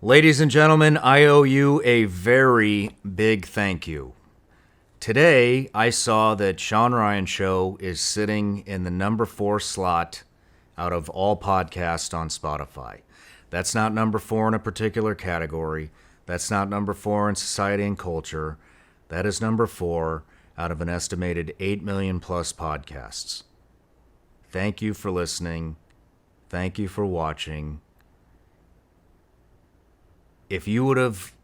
Ladies and gentlemen, I owe you a very big thank you. Today, I saw that Shawn Ryan Show is sitting in the number 4 slot out of all podcasts on Spotify. That's not number 4 in a particular category. That's not number 4 in society and culture. That is number 4 out of an estimated 8 million plus podcasts. Thank you for listening. Thank you for watching. If you would have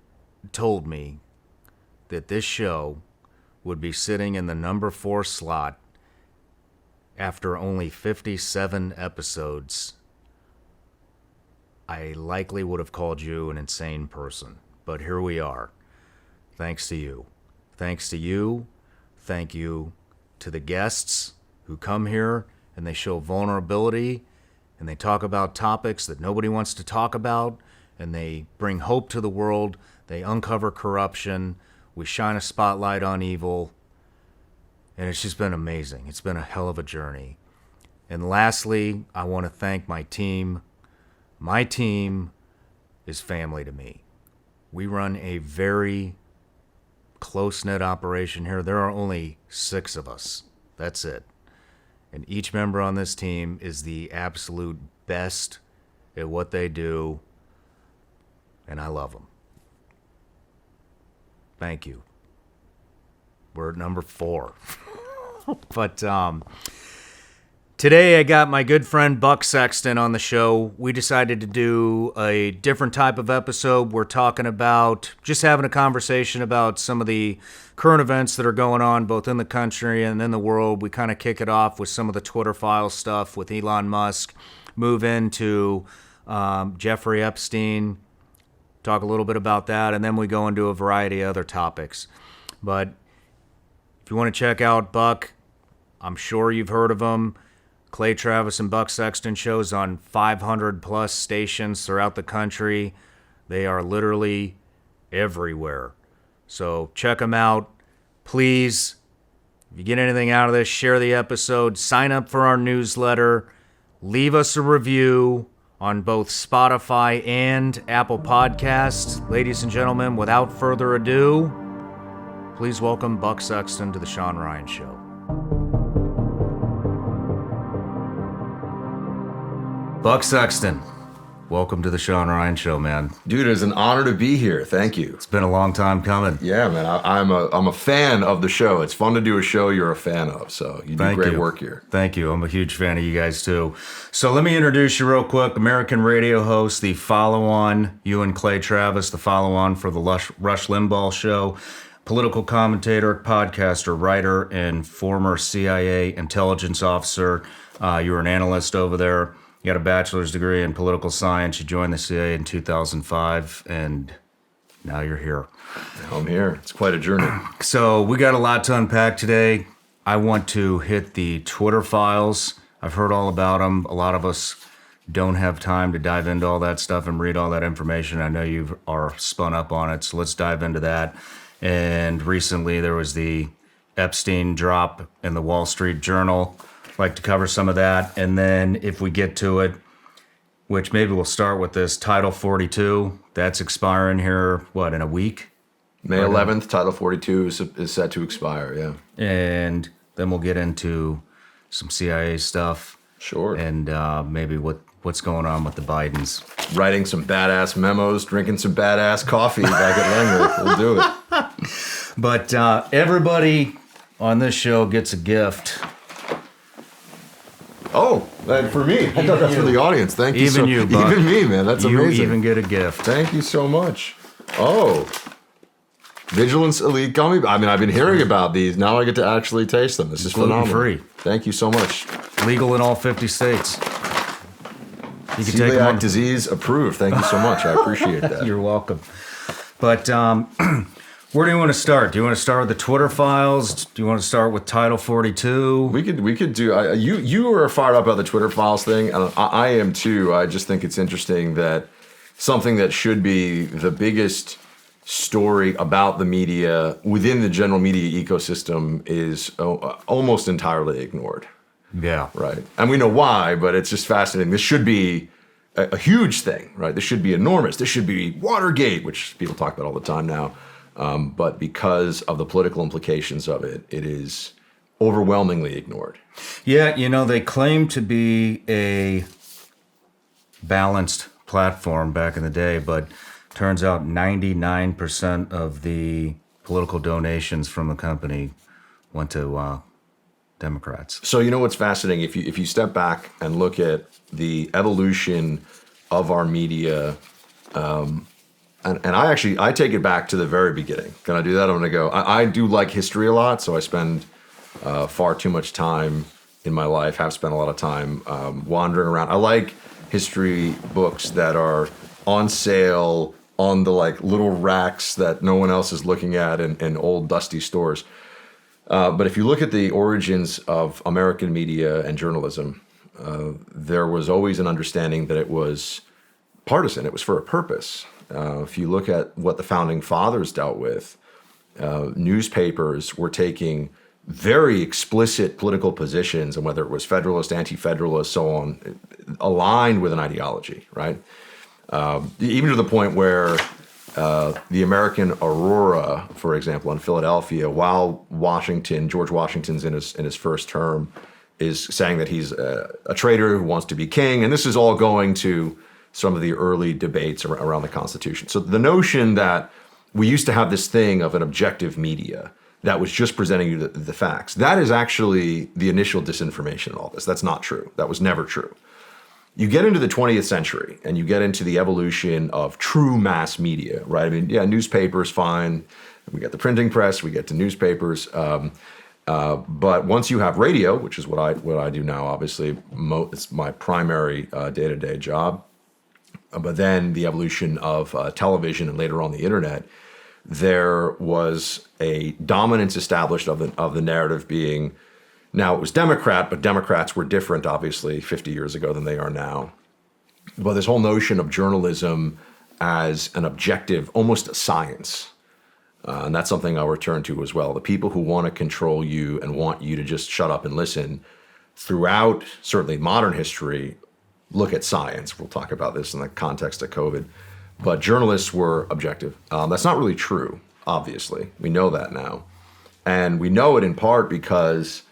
told me that this show would be sitting in the number 4 slot after only 57 episodes, I likely would have called you an insane person. But here we are. Thanks to you. Thanks to you. Thank you to the guests who come here and they show vulnerability and they talk about topics that nobody wants to talk about. And they bring hope to the world. They uncover corruption. We shine a spotlight on evil. And it's just been amazing. It's been a hell of a journey. And lastly, I want to thank my team. My team is family to me. We run a very close-knit operation here. There are only 6 of us. That's it. And each member on this team is the absolute best at what they do. And I love them. Thank you. We're at number 4. But today I got my good friend Buck Sexton on the show. We decided to do a different type of episode. We're talking about just having a conversation about some of the current events that are going on both in the country and in the world. We kind of kick it off with some of the Twitter file stuff with Elon Musk. Move into Effrey Jepstein. Talk a little bit about that, and then we go into a variety of other topics. But if you want to check out Buck, I'm sure you've heard of him. Clay Travis and Buck Sexton shows on 500 plus stations throughout the country. They are literally everywhere. So check them out. Please, if you get anything out of this, share the episode. Sign up for our newsletter. Leave us a review on both Spotify and Apple Podcasts. Ladies and gentlemen, without further ado, please welcome Buck Sexton to the Shawn Ryan Show. Buck Sexton, welcome to the Shawn Ryan Show, man. Dude, it's an honor to be here. Thank you. It's been a long time coming. Yeah, man. I'm a fan of the show. It's fun to do a show you're a fan of. So you do great work here. Thank you. I'm a huge fan of you guys too. So let me introduce you real quick. American radio host, the follow-on, you and Clay Travis, the follow-on for the Rush Limbaugh show. Political commentator, podcaster, writer, and former CIA intelligence officer. You're an analyst over there. You got a bachelor's degree in political science. You joined the CIA in 2005, and now you're here. I'm here. It's quite a journey. So we got a lot to unpack today. I want to hit the Twitter files. I've heard all about them. A lot of us don't have time to dive into all that stuff and read all that information. I know you are spun up on it, so let's dive into that. And recently there was the Epstein drop in the Wall Street Journal. Like to cover some of that, and then if we get to it, which maybe we'll start with this Title 42, that's expiring here, in a week? May 11th, Title 42 is set to expire, yeah. And then we'll get into some CIA stuff. Sure. And maybe what's going on with the Bidens. Writing some badass memos, drinking some badass coffee back at Langer. We'll do it. But everybody on this show gets a gift. Oh, for me. I thought that's for the audience. Thank you. Even you, Buck. Even me, man. That's amazing. You even get a gift. Thank you so much. Oh, Vigilance Elite Gummy. I mean, I've been hearing about these. Now I get to actually taste them. This is phenomenal. Gluten-free. Thank you so much. Legal in all 50 states. You can celiac disease approved. Thank you so much. I appreciate that. You're welcome. But where do you want to start? Do you want to start with the Twitter files? Do you want to start with Title 42? We could do. You were fired up about the Twitter files thing, and I am too. I just think it's interesting that something that should be the biggest story about the media within the general media ecosystem is almost entirely ignored. Yeah. Right. And we know why, but it's just fascinating. This should be a huge thing, right? This should be enormous. This should be Watergate, which people talk about all the time now. But because of the political implications of it, it is overwhelmingly ignored. Yeah, they claim to be a balanced platform back in the day, but turns out 99% of the political donations from the company went to Democrats. So what's fascinating, if you step back and look at the evolution of our media, and I take it back to the very beginning. Can I do that? I'm going to go. I do like history a lot, so I spend far too much time in my life, have spent a lot of time wandering around. I like history books that are on sale on the little racks that no one else is looking at in old dusty stores. But if you look at the origins of American media and journalism, there was always an understanding that it was partisan. It was for a purpose. If you look at what the founding fathers dealt with, newspapers were taking very explicit political positions, and whether it was Federalist, Anti-Federalist, so on, aligned with an ideology, right? Even to the point where the American Aurora, for example, in Philadelphia, while George Washington's in his first term, is saying that he's a traitor who wants to be king, and this is all going to some of the early debates around the Constitution. So the notion that we used to have this thing of an objective media that was just presenting you the facts, that is actually the initial disinformation in all this. That's not true. That was never true. You get into the 20th century and you get into the evolution of true mass media, right? I mean, yeah, newspapers, fine. We get the printing press, we get to newspapers. But once you have radio, which is what I do now, obviously, it's my primary day-to-day job. But then the evolution of television and later on the internet, there was a dominance established of the narrative being, now it was Democrat, but Democrats were different, obviously, 50 years ago than they are now. But this whole notion of journalism as an objective, almost a science, and that's something I'll return to as well. The people who want to control you and want you to just shut up and listen, throughout certainly modern history, look at science. We'll talk about this in the context of COVID. But journalists were objective. That's not really true, obviously. We know that now. And we know it in part because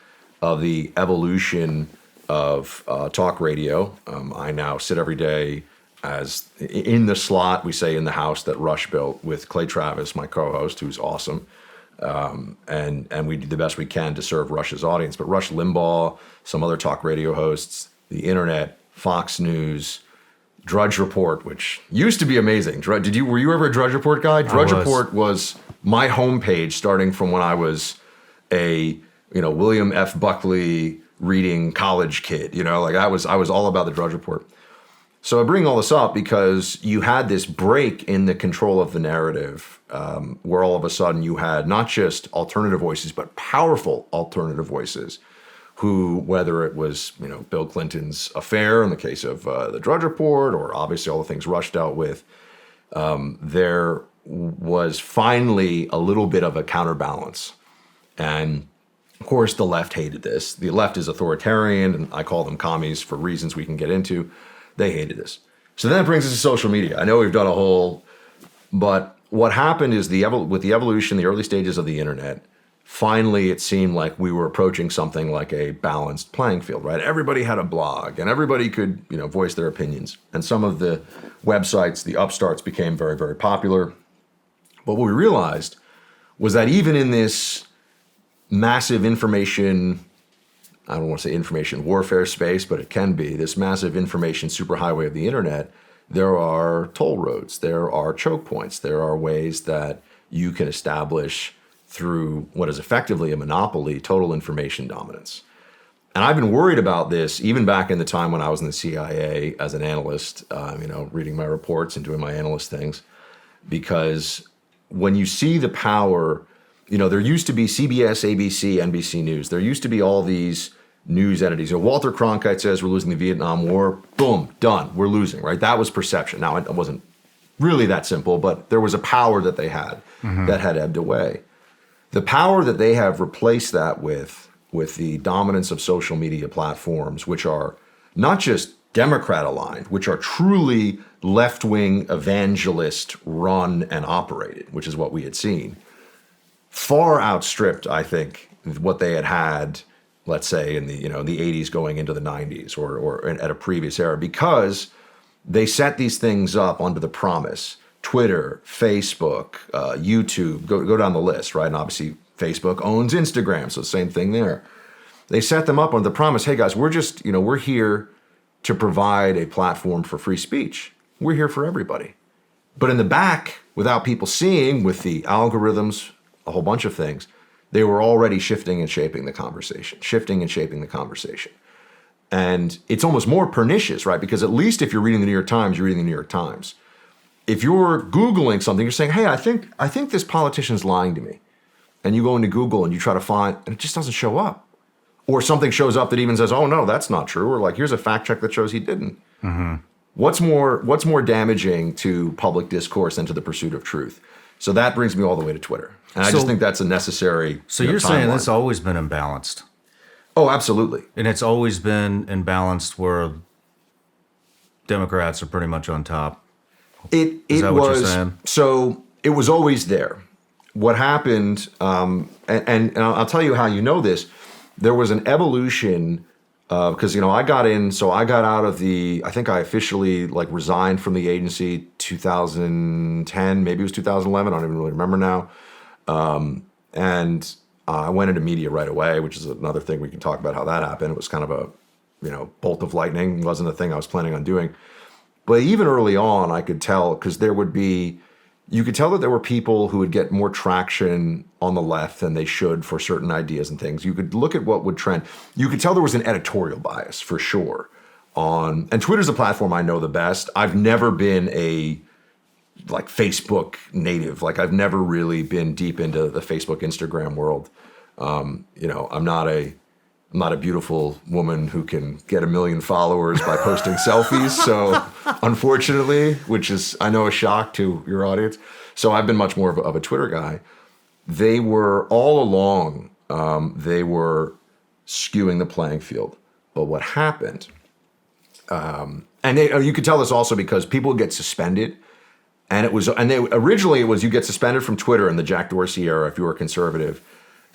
of the evolution of talk radio. I now sit every day as in the slot, we say in the house that Rush built, with Clay Travis, my co-host, who's awesome. And we do the best we can to serve Rush's audience. But Rush Limbaugh, some other talk radio hosts, the internet, Fox News, Drudge Report, which used to be amazing. Were you ever a Drudge Report guy? Drudge Report was my homepage starting from when I was a William F. Buckley reading college kid. I was all about the Drudge Report. So I bring all this up because you had this break in the control of the narrative, where all of a sudden you had not just alternative voices, but powerful alternative voices, who, whether it was Bill Clinton's affair in the case of the Drudge Report, or obviously all the things Rush dealt with, there was finally a little bit of a counterbalance. And of course, the left hated this. The left is authoritarian, and I call them commies for reasons we can get into. They hated this. So then it brings us to social media. I know we've done a whole, but what happened is with the evolution, the early stages of the internet, finally it seemed like we were approaching something like a balanced playing field, right? Everybody had a blog and everybody could, voice their opinions. And some of the websites, the upstarts, became very, very popular. But what we realized was that even in this massive information, I don't want to say information warfare space, but it can be, this massive information superhighway of the internet, there are toll roads, there are choke points, there are ways that you can establish through what is effectively a monopoly, total information dominance. And I've been worried about this even back in the time when I was in the CIA as an analyst, reading my reports and doing my analyst things, because when you see the power, there used to be CBS, ABC, NBC News. There used to be all these news entities. Walter Cronkite says we're losing the Vietnam War. Boom, done. We're losing, right? That was perception. Now, it wasn't really that simple, but there was a power that they had that had ebbed away. The power that they have replaced that with the dominance of social media platforms, which are not just Democrat aligned, which are truly left-wing evangelist run and operated, which is what we had seen, far outstripped, I think, what they had, let's say, in the the 80s going into the 90s or at a previous era, because they set these things up under the promise. Twitter, Facebook, YouTube, go down the list, right? And obviously Facebook owns Instagram, so same thing there. They set them up under the promise, hey guys, we're just, we're here to provide a platform for free speech. We're here for everybody. But in the back, without people seeing, with the algorithms, a whole bunch of things, they were already shifting and shaping the conversation. And it's almost more pernicious, right? Because at least if you're reading the New York Times, you're reading the New York Times. If you're Googling something, you're saying, hey, I think this politician's lying to me. And you go into Google and you try to find, and it just doesn't show up. Or something shows up that even says, oh, no, that's not true. Or like, here's a fact check that shows he didn't. Mm-hmm. What's more damaging to public discourse than to the pursuit of truth? So that brings me all the way to Twitter. And I just think that's a necessary So you're saying it's always been imbalanced? Oh, absolutely. And it's always been imbalanced where Democrats are pretty much on top? Is that what you're saying? So it was always there. What happened, and I'll tell you how you know this, there was an evolution because, I got out of I think I officially resigned from the agency 2010, maybe it was 2011, I don't even really remember now. And I went into media right away, which is another thing we can talk about how that happened. It was kind of a, bolt of lightning. It wasn't a thing I was planning on doing. But even early on, I could tell, because you could tell that there were people who would get more traction on the left than they should for certain ideas and things. You could look at what would trend. You could tell there was an editorial bias for sure and Twitter's a platform I know the best. I've never been a Facebook native. I've never really been deep into the Facebook, Instagram world. I'm not a beautiful woman who can get 1 million followers by posting selfies. So unfortunately, which is, I know, a shock to your audience. So I've been much more of a Twitter guy. They were all along, they were skewing the playing field. But what happened, you could tell this also because people would get suspended. Originally it was you get suspended from Twitter in the Jack Dorsey era if you were conservative.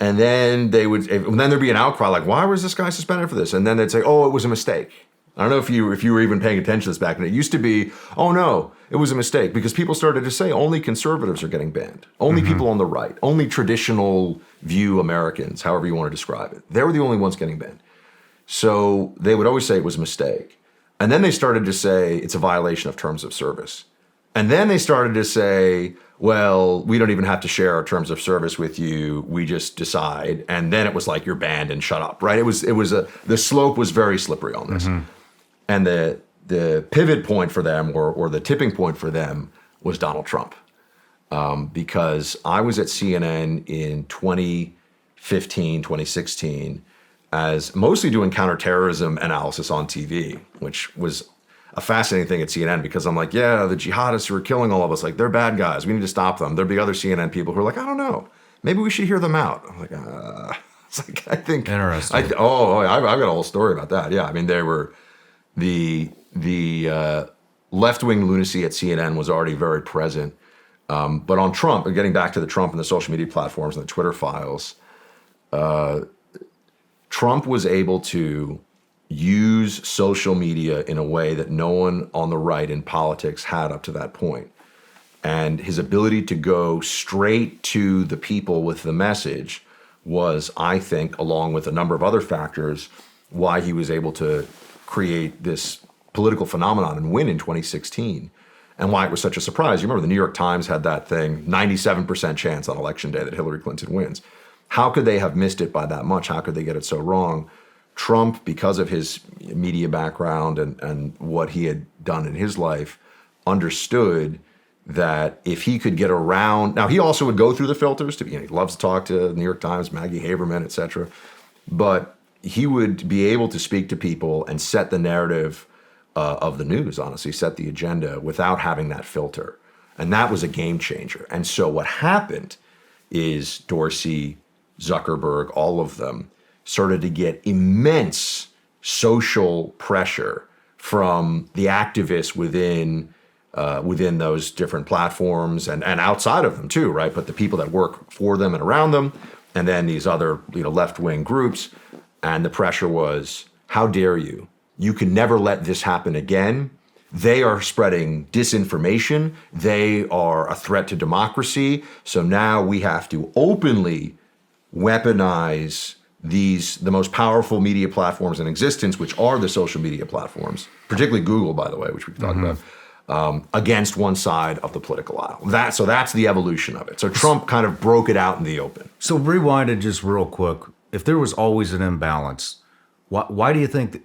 And then there'd be an outcry why was this guy suspended for this? And then they'd say, oh, it was a mistake. I don't know if you were even paying attention to this back then. It used to be, oh no, it was a mistake, because people started to say only conservatives are getting banned. Only people on the right, only traditional view Americans, however you want to describe it. They were the only ones getting banned. So they would always say it was a mistake. And then they started to say it's a violation of terms of service. And then they started to say, well, we don't even have to share our terms of service with you. We just decide. And then it was you're banned and shut up, right? The slope was very slippery on this. Mm-hmm. And the pivot point for them or the tipping point for them was Donald Trump. Because I was at CNN in 2015, 2016, as mostly doing counterterrorism analysis on TV, which was a fascinating thing at CNN, because I'm the jihadists who are killing all of us, they're bad guys. We need to stop them. There'd be other CNN people who are I don't know. Maybe we should hear them out. I'm I think. Interesting. I've got a whole story about that. Yeah. I mean, they were the left-wing lunacy at CNN was already very present. But on Trump, and getting back to the Trump and the social media platforms and the Twitter files, Trump was able to use social media in a way that no one on the right in politics had up to that point. And his ability to go straight to the people with the message was, I think, along with a number of other factors, why he was able to create this political phenomenon and win in 2016, and why it was such a surprise. You remember the New York Times had that thing, 97% chance on election day that Hillary Clinton wins. How could they have missed it by that much? How could they get it so wrong? Trump, because of his media background and what he had done in his life, understood that if he could get around, now he also would go through the filters he loves to talk to the New York Times, Maggie Haberman, et cetera, but he would be able to speak to people and set the narrative of the news, honestly, set the agenda without having that filter. And that was a game changer. And so what happened is Dorsey, Zuckerberg, all of them started to get immense social pressure from the activists within those different platforms and outside of them too, right? But the people that work for them and around them, and then these other left-wing groups. And the pressure was, how dare you? You can never let this happen again. They are spreading disinformation. They are a threat to democracy. So now we have to openly weaponize the most powerful media platforms in existence, which are the social media platforms, particularly Google, by the way, which we can talk about, against one side of the political aisle. So that's the evolution of it. So Trump kind of broke it out in the open. So rewind it just real quick. If there was always an imbalance, why do you think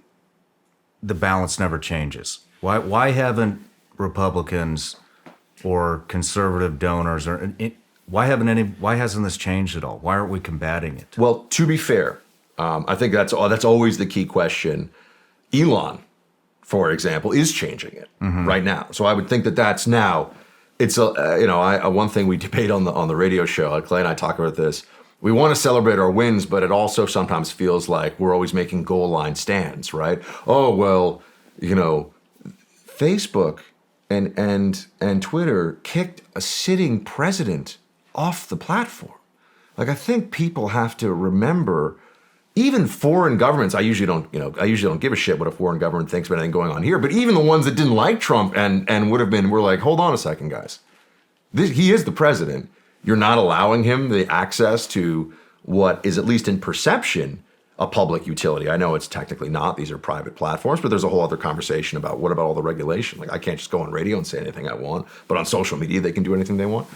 the balance never changes? Why haven't Republicans or conservative donors why hasn't this changed at all? Why aren't we combating it? Well, to be fair, I think that's always the key question. Elon, for example, is changing it right now. So I would think that's now. It's one thing we debate on the radio show. Clay and I talk about this. We want to celebrate our wins, but it also sometimes feels like we're always making goal line stands, right? Oh well, Facebook and Twitter kicked a sitting president off the platform. Like, I think people have to remember, even foreign governments, I usually don't give a shit what a foreign government thinks about anything going on here, but even the ones that didn't like Trump and were like, hold on a second, guys. He is the president. You're not allowing him the access to what is, at least in perception, a public utility. I know it's technically not. These are private platforms, but there's a whole other conversation about what about all the regulation? Like, I can't just go on radio and say anything I want, but on social media, they can do anything they want.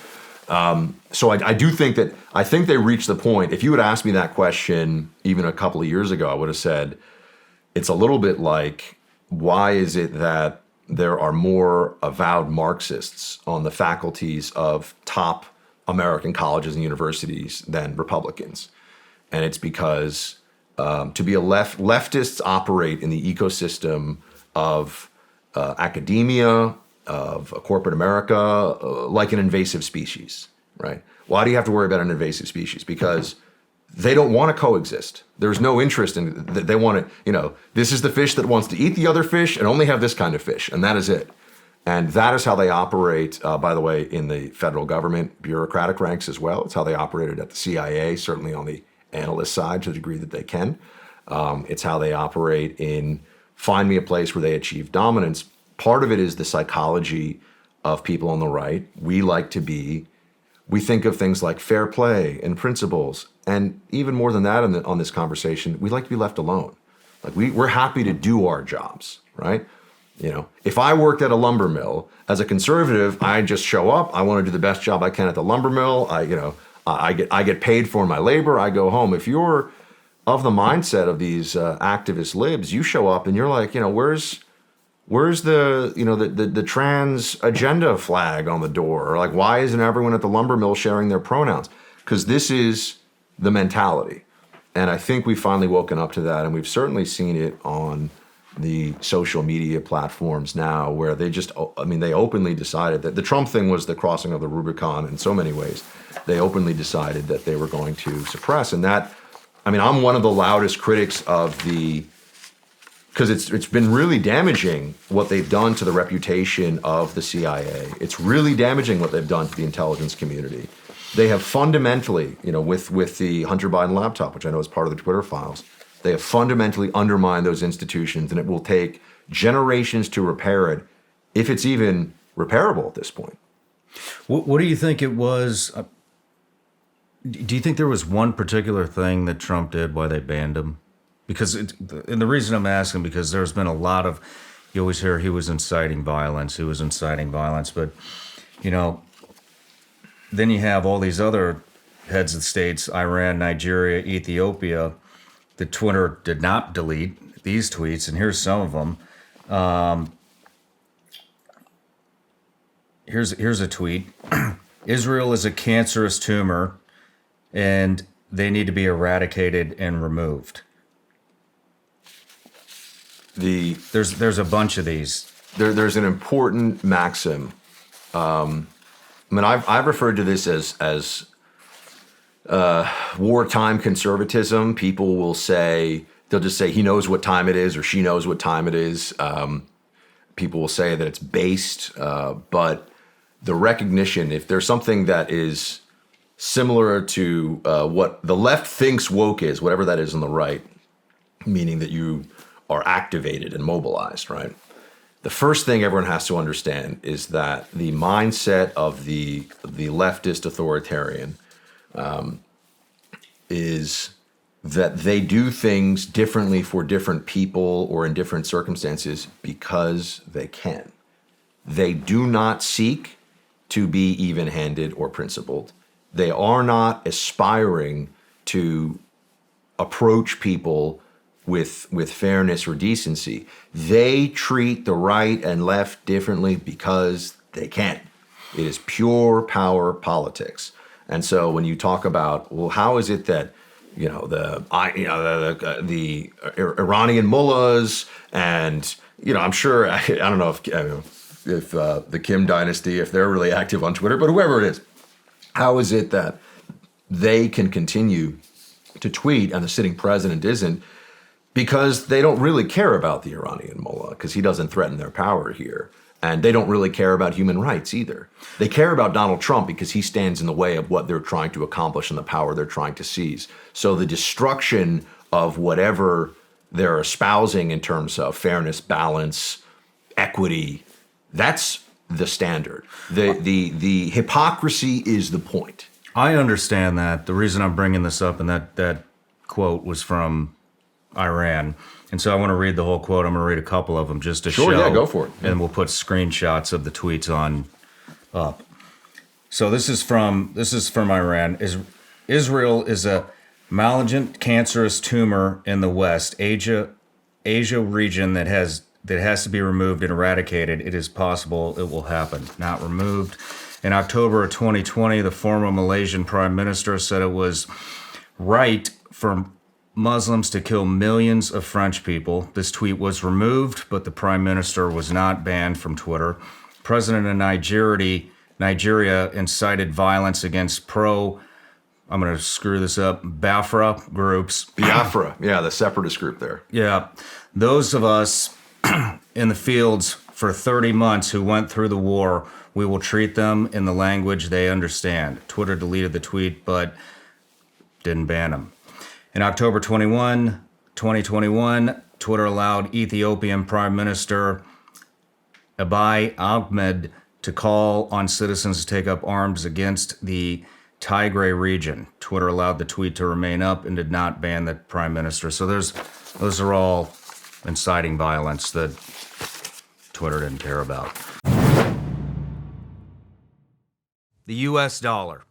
So I do think they reached the point. If you had asked me that question even a couple of years ago, I would have said, it's a little bit like, why is it that there are more avowed Marxists on the faculties of top American colleges and universities than Republicans? And it's because to be a leftists operate in the ecosystem of academia, of corporate America, like an invasive species, right? Why do you have to worry about an invasive species? Because they don't want to coexist. There's no interest in it. They want to, this is the fish that wants to eat the other fish and only have this kind of fish, and that is it. And that is how they operate, by the way, in the federal government bureaucratic ranks as well. It's how they operated at the CIA, certainly on the analyst side to the degree that they can. It's how they operate in find me a place where they achieve dominance. Part of it is the psychology of people on the right. We think of things like fair play and principles. And even more than that on this conversation, we like to be left alone. Like we're happy to do our jobs, right? If I worked at a lumber mill as a conservative, I just show up. I want to do the best job I can at the lumber mill. I get paid for my labor. I go home. If you're of the mindset of these activist libs, you show up and you're like, where's the trans agenda flag on the door? Or like, why isn't everyone at the lumber mill sharing their pronouns? Because this is the mentality. And I think we've finally woken up to that. And we've certainly seen it on the social media platforms now, where they openly decided that the Trump thing was the crossing of the Rubicon in so many ways. They openly decided that they were going to suppress. And I'm one of the loudest critics of because it's been really damaging what they've done to the reputation of the CIA. It's really damaging what they've done to the intelligence community. They have fundamentally, with the Hunter Biden laptop, which I know is part of the Twitter files, they have fundamentally undermined those institutions, and it will take generations to repair it, if it's even repairable at this point. What do you think it was? Do you think there was one particular thing that Trump did why they banned him? Because and the reason I'm asking, because there's been a lot of, you always hear he was inciting violence, but, then you have all these other heads of states, Iran, Nigeria, Ethiopia, that Twitter did not delete these tweets, and here's some of them. Here's a tweet. Israel is a cancerous tumor, and they need to be eradicated and removed. There's a bunch of these. There's an important maxim. I've referred to this as wartime conservatism. People will say, they'll just say he knows what time it is or she knows what time it is. people will say that it's based, but the recognition, if there's something that is similar to what the left thinks woke is, whatever that is on the right, meaning that you are activated and mobilized, right? The first thing everyone has to understand is that the mindset of the leftist authoritarian is that they do things differently for different people or in different circumstances because they can. They do not seek to be even-handed or principled. They are not aspiring to approach people with fairness or decency. They treat the right and left differently because they can. It is pure power politics. And so when you talk about, well, how is it that the Iranian mullahs and I'm sure I don't know if the Kim dynasty, if they're really active on Twitter, but whoever it is, how is it that they can continue to tweet and the sitting president isn't? Because they don't really care about the Iranian mullah, because he doesn't threaten their power here. And they don't really care about human rights either. They care about Donald Trump because he stands in the way of what they're trying to accomplish and the power they're trying to seize. So the destruction of whatever they're espousing in terms of fairness, balance, equity, that's the standard. The hypocrisy is the point. I understand that. The reason I'm bringing this up, and that quote was from Iran. And so I want to read the whole quote. I'm going to read a couple of them just to show. Sure, yeah, go for it. And we'll put screenshots of the tweets on up. So this is from Iran. Israel is a malignant, cancerous tumor in the West Asia region that has to be removed and eradicated. It is possible it will happen. Not removed. In October of 2020, the former Malaysian prime minister said it was right for Muslims to kill millions of French people. This tweet was removed, but the prime minister was not banned from Twitter. President of Nigeria incited violence against I'm going to screw this up, Biafra groups. Biafra, yeah, the separatist group there. Yeah, those of us in the fields for 30 months who went through the war, we will treat them in the language they understand. Twitter deleted the tweet, but didn't ban them. In October 2021, Twitter allowed Ethiopian Prime Minister Abiy Ahmed to call on citizens to take up arms against the Tigray region. Twitter allowed the tweet to remain up and did not ban the prime minister. So those are all inciting violence that Twitter didn't care about. The US dollar.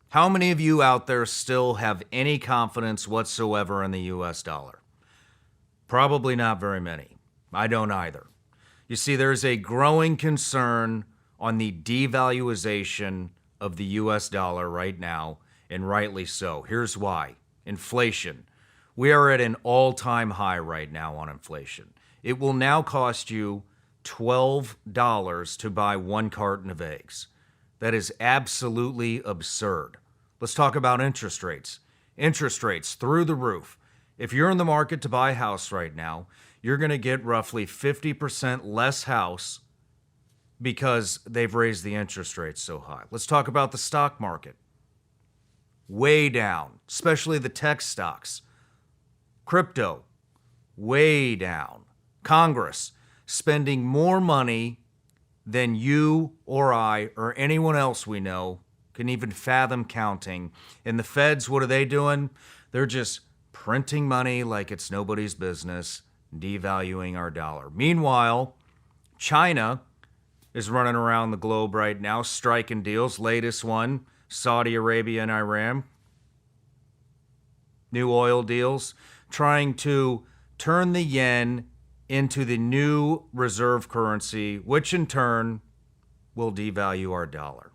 How many of you out there still have any confidence whatsoever in the US dollar? Probably not very many. I don't either. You see, there's a growing concern on the devaluation of the US dollar right now, and rightly so. Here's why. Inflation. We are at an all-time high right now on inflation. It will now cost you $12 to buy one carton of eggs. That is absolutely absurd. Let's talk about interest rates. Interest rates through the roof. If you're in the market to buy a house right now, you're going to get roughly 50% less house because they've raised the interest rates so high. Let's talk about the stock market. Way down, especially the tech stocks. Crypto, way down. Congress, spending more money than you or I or anyone else we know can even fathom counting. And the feds, what are they doing? They're just printing money like it's nobody's business, devaluing our dollar. Meanwhile, China is running around the globe right now, striking deals. Latest one, Saudi Arabia and Iran. New oil deals, trying to turn the yen into the new reserve currency, which in turn will devalue our dollar.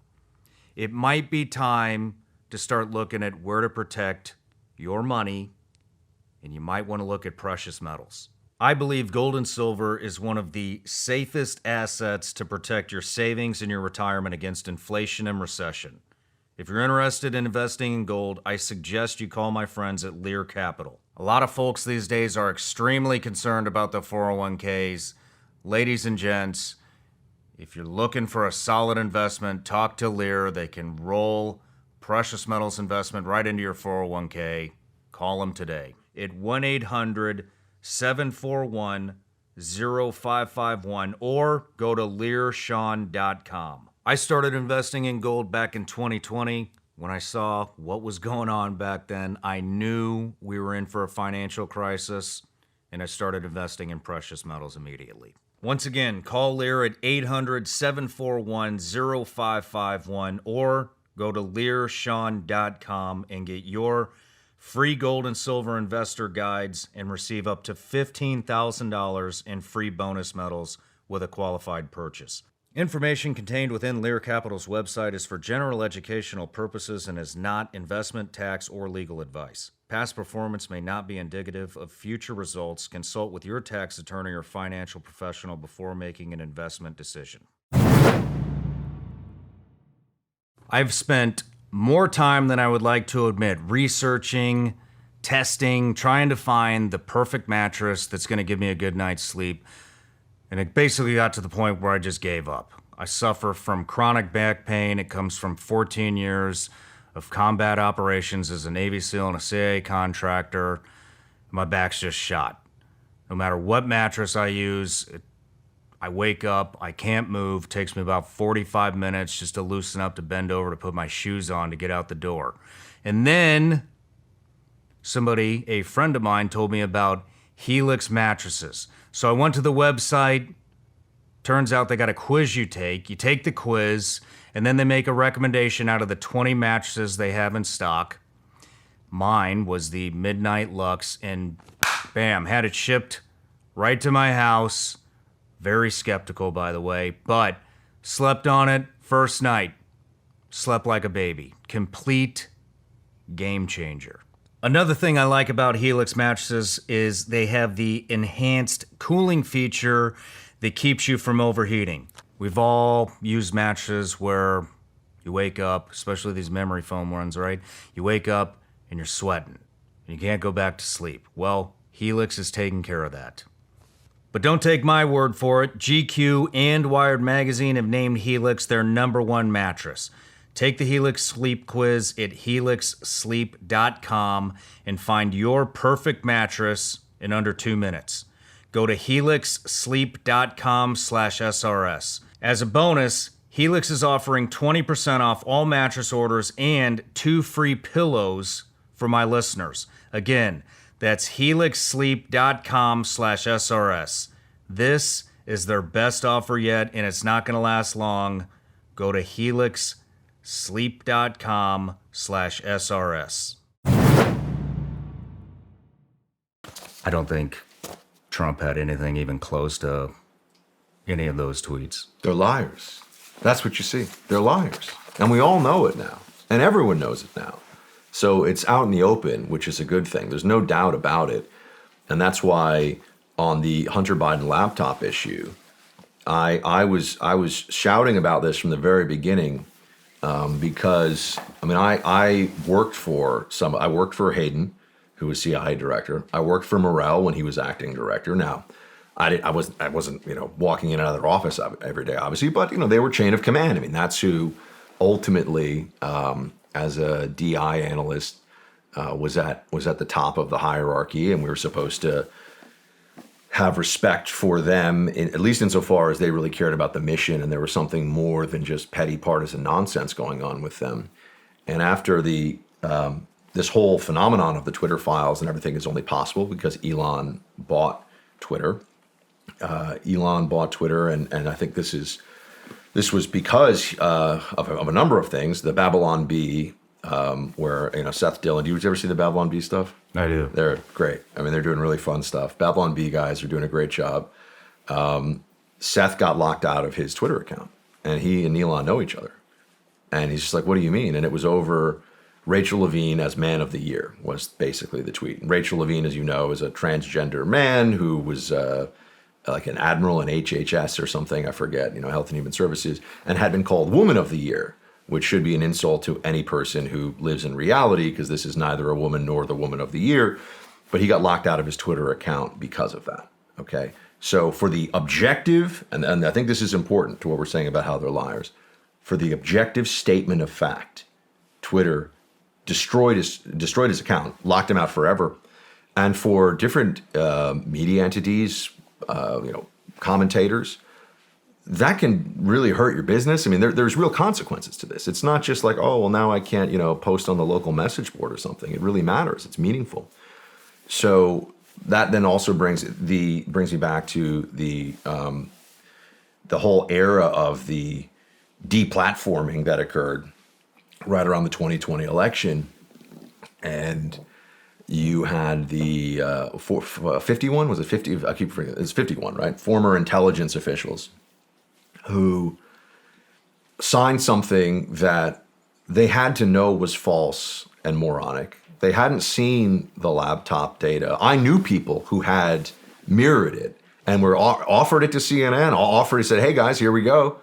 It might be time to start looking at where to protect your money, and you might want to look at precious metals. I believe gold and silver is one of the safest assets to protect your savings and your retirement against inflation and recession. If you're interested in investing in gold, I suggest you call my friends at Lear Capital. A lot of folks these days are extremely concerned about the 401ks. ladies and gents, if you're looking for a solid investment, talk to Lear. They can roll precious metals investment right into your 401k. Call them today at 1-800-741-0551 or go to learshawn.com. I started investing in gold back in 2020. When I saw what was going on back then, I knew we were in for a financial crisis, and I started investing in precious metals immediately. Once again, call Lear at 800-741-0551 or go to learshawn.com and get your free gold and silver investor guides and receive up to $15,000 in free bonus metals with a qualified purchase. Information contained within Lear Capital's website is for general educational purposes and is not investment, tax, or legal advice. Past performance may not be indicative of future results. Consult with your tax attorney or financial professional before making an investment decision. I've spent more time than I would like to admit researching, testing, trying to find the perfect mattress that's going to give me a good night's sleep. And it basically got to the point where I just gave up. I suffer from chronic back pain. It comes from 14 years of combat operations as a Navy SEAL and a CIA contractor. My back's just shot. No matter what mattress I use, I wake up, I can't move. Takes me about 45 minutes just to loosen up, to bend over, to put my shoes on, to get out the door. And then a friend of mine told me about Helix mattresses. So I went to the website. Turns out they got a quiz you take. You take the quiz, and then they make a recommendation out of the 20 mattresses they have in stock. Mine was the Midnight Lux, and bam, had it shipped right to my house. Very skeptical, by the way, but slept on it first night. Slept like a baby. Complete game changer. Another thing I like about Helix mattresses is they have the enhanced cooling feature that keeps you from overheating. We've all used mattresses where you wake up, especially these memory foam ones, right? You wake up and you're sweating and you can't go back to sleep. Well, Helix is taking care of that. But don't take my word for it. GQ and Wired Magazine have named Helix their #1 mattress. Take the Helix Sleep Quiz at helixsleep.com and find your perfect mattress in under 2 minutes. Go to helixsleep.com/SRS. As a bonus, Helix is offering 20% off all mattress orders and 2 free pillows for my listeners. Again, that's helixsleep.com/SRS. This is their best offer yet, and it's not going to last long. Go to helixsleep.com/SRS. I don't think Trump had anything even close to any of those tweets. They're liars. That's what you see. They're liars. And we all know it now. And everyone knows it now. So it's out in the open, which is a good thing. There's no doubt about it. And that's why on the Hunter Biden laptop issue, I was shouting about this from the very beginning because, I worked for Hayden, who was CIA director. I worked for Morrell when he was acting director. Now, I wasn't walking in and out of their office every day, obviously, but they were chain of command. That's who ultimately, as a DI analyst, was at the top of the hierarchy, and we were supposed to have respect for them, at least insofar as they really cared about the mission, and there was something more than just petty partisan nonsense going on with them. And after this whole phenomenon of the Twitter files and everything is only possible because Elon bought Twitter. Elon bought Twitter, and I think this was because of a number of things. The Babylon Bee, where Seth Dillon. Do you ever see the Babylon Bee stuff? I do. They're great. They're doing really fun stuff. Babylon Bee guys are doing a great job. Seth got locked out of his Twitter account, and he and Elon know each other. And he's just like, "What do you mean?" And it was over Rachel Levine as Man of the Year was basically the tweet. And Rachel Levine, as you know, is a transgender man who was like an admiral in HHS or something, I forget, Health and Human Services, and had been called Woman of the Year, which should be an insult to any person who lives in reality, because this is neither a woman nor the Woman of the Year. But he got locked out of his Twitter account because of that, okay? So for the objective, and I think this is important to what we're saying about how they're liars, for the objective statement of fact, Twitter destroyed his account, locked him out forever. And for different media entities, commentators, that can really hurt your business. I mean, there's real consequences to this. It's not just like, oh, well, now I can't, post on the local message board or something. It really matters. It's meaningful. So that then also brings me back to the whole era of the deplatforming that occurred right around the 2020 election. And you had the 51, was it 50? I keep forgetting. It's 51, right? Former intelligence officials who signed something that they had to know was false and moronic. They hadn't seen the laptop data. I knew people who had mirrored it and were offered it to CNN, offered it, said, hey guys, here we go.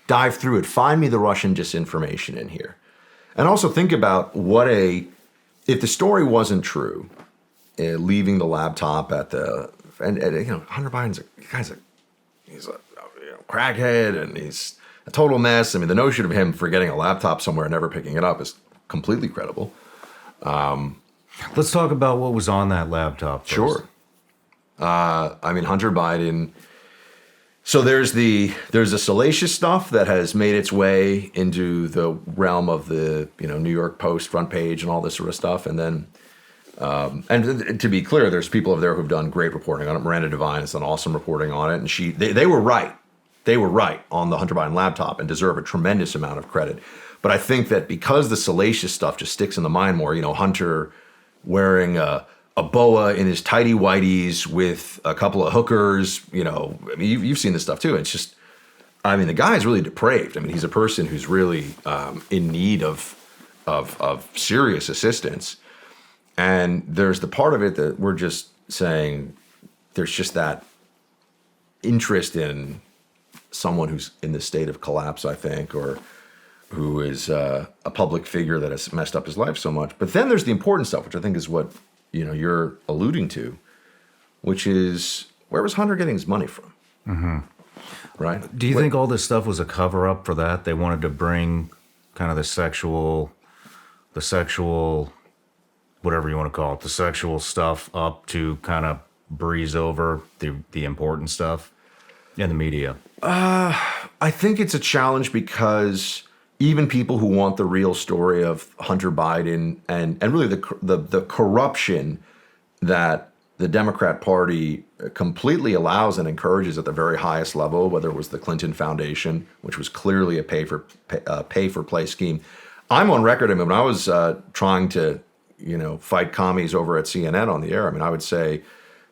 Dive through it. Find me the Russian disinformation in here. And also think about if the story wasn't true, leaving the laptop at Hunter Biden's he's a crackhead and he's a total mess. I mean, the notion of him forgetting a laptop somewhere and never picking it up is completely credible. Let's talk about what was on that laptop first. Sure. Hunter Biden. So there's the salacious stuff that has made its way into the realm of the New York Post front page and all this sort of stuff, and then and to be clear, there's people over there who've done great reporting on it. Miranda Devine has done awesome reporting on it, and they were right. They were right on the Hunter Biden laptop and deserve a tremendous amount of credit. But I think that because the salacious stuff just sticks in the mind more, Hunter wearing a boa in his tighty whities with a couple of hookers, you've seen this stuff too. It's just, the guy's really depraved. He's a person who's really in need of serious assistance. And there's the part of it that we're just saying there's just that interest in someone who's in this state of collapse, I think, or who is a public figure that has messed up his life so much. But then there's the important stuff, which I think is what you're alluding to, which is, where was Hunter getting his money from? Mm-hmm. Right? Do you think all this stuff was a cover-up for that? They wanted to bring kind of the sexual, whatever you want to call it, the sexual stuff up to kind of breeze over the important stuff in the media? I think it's a challenge because even people who want the real story of Hunter Biden and really the corruption that the Democrat Party completely allows and encourages at the very highest level, whether it was the Clinton Foundation, which was clearly a pay for play scheme. I'm on record. When I was trying to fight commies over at CNN on the air, I would say,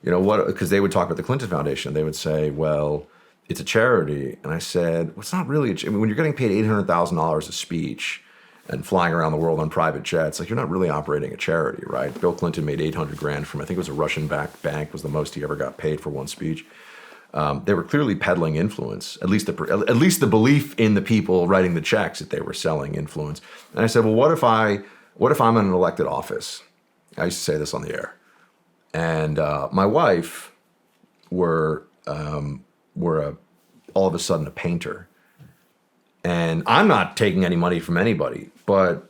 because they would talk about the Clinton Foundation, they would say, well, it's a charity. And I said, well, it's not really when you're getting paid $800,000 a speech and flying around the world on private jets, you're not really operating a charity, right? Bill Clinton made $800,000 from, I think it was a Russian-backed bank, was the most he ever got paid for one speech. They were clearly peddling influence, at least the belief in the people writing the checks that they were selling influence. And I said, well, what if I'm in an elected office? I used to say this on the air. And my wife were all of a sudden a painter. And I'm not taking any money from anybody, but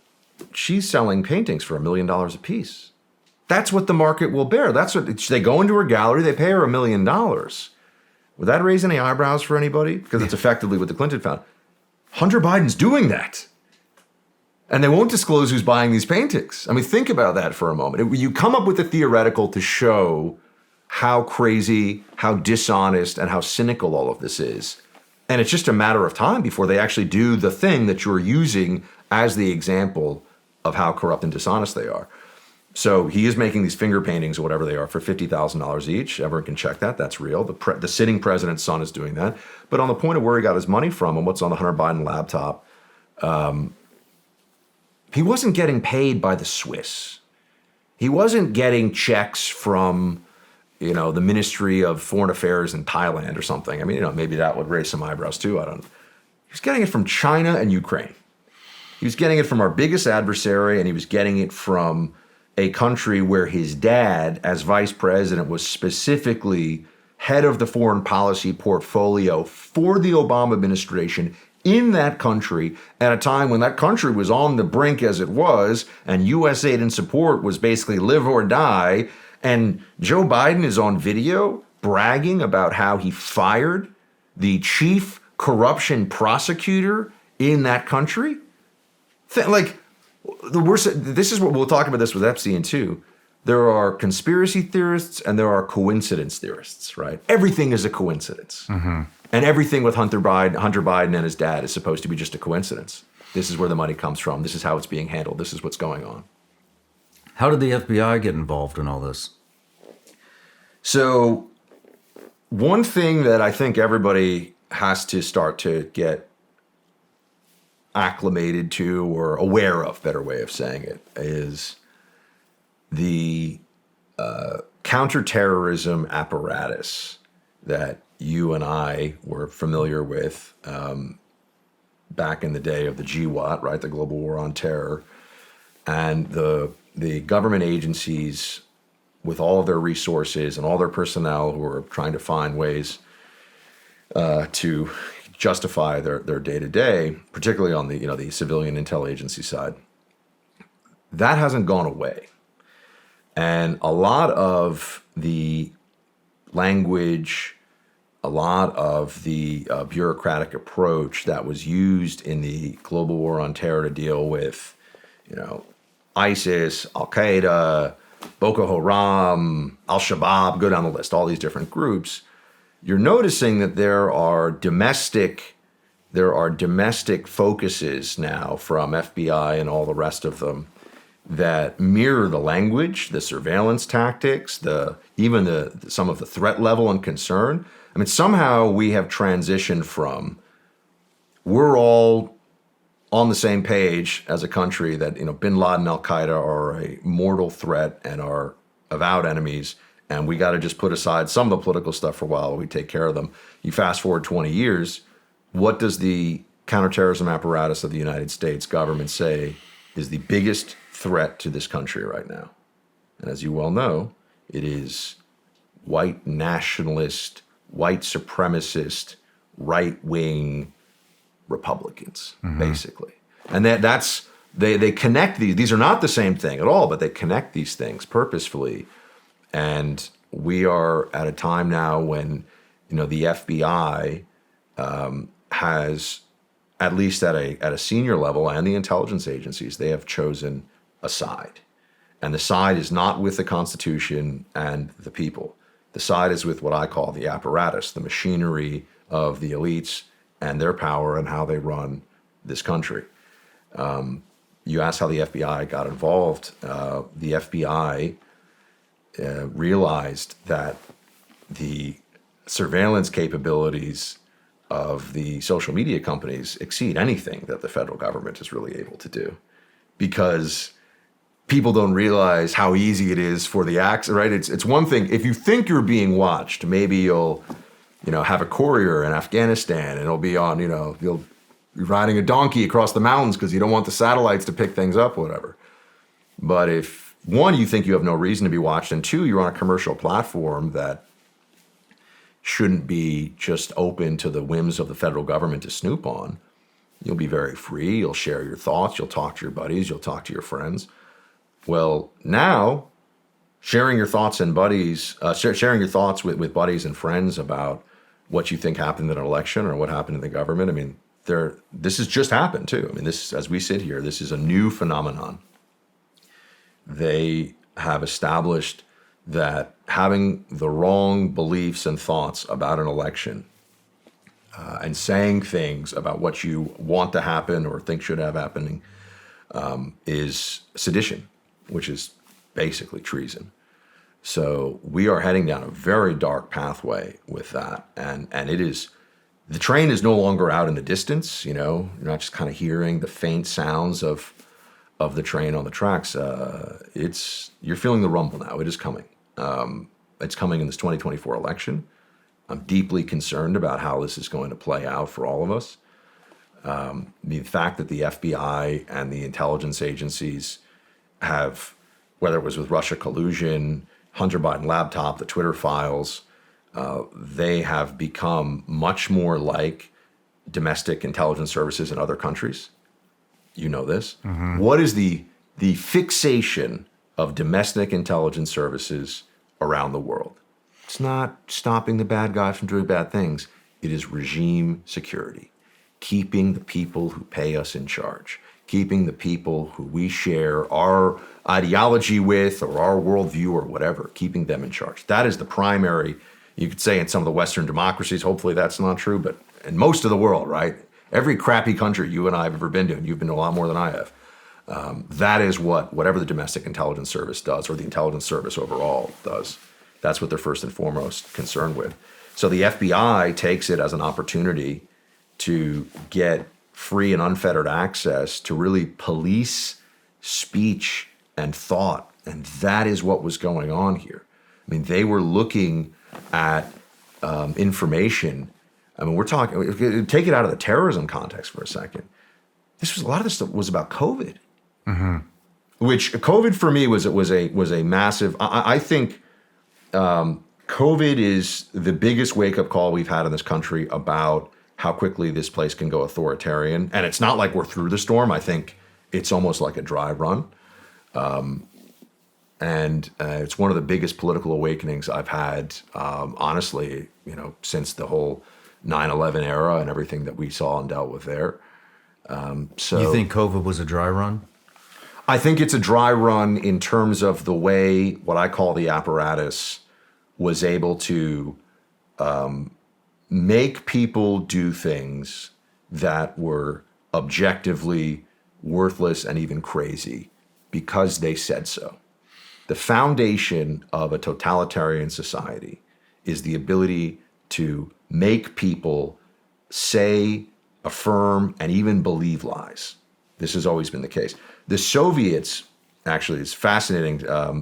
she's selling paintings for $1 million a piece. That's what the market will bear. That's what they go into her gallery, they pay her $1 million. Would that raise any eyebrows for anybody? Because it's effectively what the Clinton found. Hunter Biden's doing that. And they won't disclose who's buying these paintings. Think about that for a moment. You come up with a theoretical to show how crazy, how dishonest, and how cynical all of this is. And it's just a matter of time before they actually do the thing that you're using as the example of how corrupt and dishonest they are. So he is making these finger paintings or whatever they are for $50,000 each. Everyone can check that. That's real. The sitting president's son is doing that. But on the point of where he got his money from and what's on the Hunter Biden laptop, he wasn't getting paid by the Swiss. He wasn't getting checks from the Ministry of Foreign Affairs in Thailand or something. Maybe that would raise some eyebrows too. I don't know. He was getting it from China and Ukraine. He was getting it from our biggest adversary, and he was getting it from a country where his dad, as vice president, was specifically head of the foreign policy portfolio for the Obama administration in that country at a time when that country was on the brink as it was, and U.S. aid and support was basically live or die. And Joe Biden is on video bragging about how he fired the chief corruption prosecutor in that country. Like, the worst, this is what we'll talk about this with Epstein too. There are conspiracy theorists and there are coincidence theorists, right? Everything is a coincidence. Mm-hmm. And everything with Hunter Biden and his dad is supposed to be just a coincidence. This is where the money comes from. This is how it's being handled. This is what's going on. How did the FBI get involved in all this? So one thing that I think everybody has to start to get acclimated to or aware of, better way of saying it, is the counterterrorism apparatus that you and I were familiar with back in the day of the GWAT, right, the Global War on Terror, and the government agencies with all of their resources and all their personnel who are trying to find ways to justify their day-to-day, particularly on the civilian intel agency side. That hasn't gone away. And a lot of the language, a lot of the bureaucratic approach that was used in the global war on terror to deal with, ISIS, Al-Qaeda, Boko Haram, Al-Shabaab, go down the list, all these different groups, you're noticing that there are domestic focuses now from FBI and all the rest of them that mirror the language, the surveillance tactics, even some of the threat level and concern. I mean, somehow we have transitioned from we're all on the same page as a country that Bin Laden, Al Qaeda are a mortal threat and are avowed enemies, and we got to just put aside some of the political stuff for a while while we take care of them. You fast forward 20 years, what does the counterterrorism apparatus of the United States government say is the biggest threat to this country right now? And as you well know, it is white nationalist, white supremacist, right-wing Republicans, basically. And they connect these are not the same thing at all, but they connect these things purposefully. And we are at a time now when, the FBI has, at least at a senior level, and the intelligence agencies, they have chosen a side. And the side is not with the Constitution and the people. The side is with what I call the apparatus, the machinery of the elites and their power and how they run this country. You asked how the FBI got involved. The FBI realized that the surveillance capabilities of the social media companies exceed anything that the federal government is really able to do, because people don't realize how easy it is for the acts, right? It's one thing, if you think you're being watched, maybe you'll, have a courier in Afghanistan and it'll be on, you'll be riding a donkey across the mountains because you don't want the satellites to pick things up, whatever. But if, one, you think you have no reason to be watched, and two, you're on a commercial platform that shouldn't be just open to the whims of the federal government to snoop on, you'll be very free, you'll share your thoughts, you'll talk to your buddies, you'll talk to your friends. Well, now, sharing your thoughts with buddies and friends about what you think happened in an election or what happened in the government, I mean, this has just happened too. I mean, this, as we sit here, this is a new phenomenon. They have established that having the wrong beliefs and thoughts about an election and saying things about what you want to happen or think should have happening is sedition, which is basically treason. So we are heading down a very dark pathway with that. And it is, the train is no longer out in the distance, you're not just kind of hearing the faint sounds of the train on the tracks. You're feeling the rumble now. It is coming. It's coming in this 2024 election. I'm deeply concerned about how this is going to play out for all of us. The fact that the FBI and the intelligence agencies have, whether it was with Russia collusion, Hunter Biden laptop, the Twitter files, they have become much more like domestic intelligence services in other countries. You know this. Mm-hmm. What is the fixation of domestic intelligence services around the world? It's not stopping the bad guys from doing bad things. It is regime security, keeping the people who pay us in charge, keeping the people who we share our ideology with or our worldview or whatever, keeping them in charge. That is the primary, you could say in some of the Western democracies, hopefully that's not true, but in most of the world, right? Every crappy country you and I have ever been to, and you've been to a lot more than I have, that is whatever the domestic intelligence service does, or the intelligence service overall does. That's what they're first and foremost concerned with. So the FBI takes it as an opportunity to get free and unfettered access to really police speech and thought. And that is what was going on here. I mean, they were looking at information. I mean, we're talking, take it out of the terrorism context for a second. A lot of this stuff was about COVID, mm-hmm. which COVID for me was a massive, I think COVID is the biggest wake-up call we've had in this country about how quickly this place can go authoritarian. And it's not like we're through the storm. I think it's almost like a dry run. And it's one of the biggest political awakenings I've had, honestly, since the whole 9/11 era and everything that we saw and dealt with there. So you think COVID was a dry run? I think it's a dry run in terms of the way what I call the apparatus was able to make people do things that were objectively worthless and even crazy because they said so. The foundation of a totalitarian society is the ability to make people say, affirm, and even believe lies. This has always been the case. The Soviets, actually, it's fascinating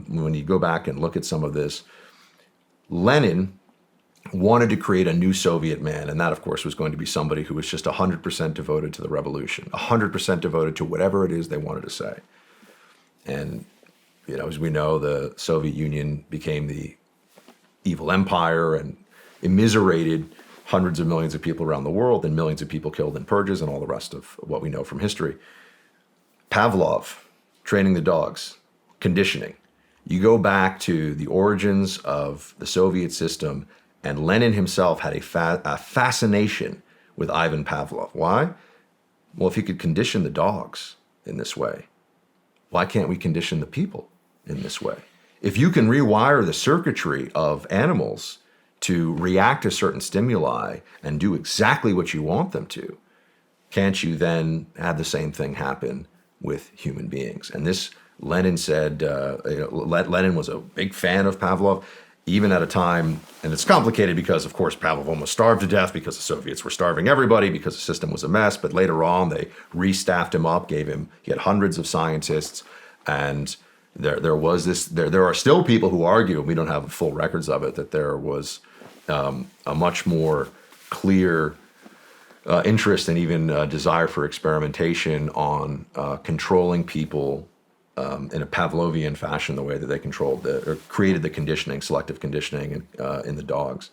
when you go back and look at some of this. Lenin wanted to create a new Soviet man, and that, of course, was going to be somebody who was just 100% devoted to the revolution, 100% devoted to whatever it is they wanted to say. And, as we know, the Soviet Union became the evil empire and immiserated hundreds of millions of people around the world, and millions of people killed in purges and all the rest of what we know from history. Pavlov, training the dogs, conditioning. You go back to the origins of the Soviet system, and Lenin himself had a fascination with Ivan Pavlov. Why? Well, if he could condition the dogs in this way, why can't we condition the people in this way? If you can rewire the circuitry of animals to react to certain stimuli and do exactly what you want them to, can't you then have the same thing happen with human beings? And this, Lenin said, Lenin was a big fan of Pavlov, even at a time, and it's complicated because, of course, Pavlov almost starved to death because the Soviets were starving everybody because the system was a mess. But later on, they restaffed him up, he had hundreds of scientists, and there are still people who argue, and we don't have full records of it, that there was a much more clear interest and even desire for experimentation on controlling people in a Pavlovian fashion, the way that they controlled or created the conditioning, selective conditioning in the dogs.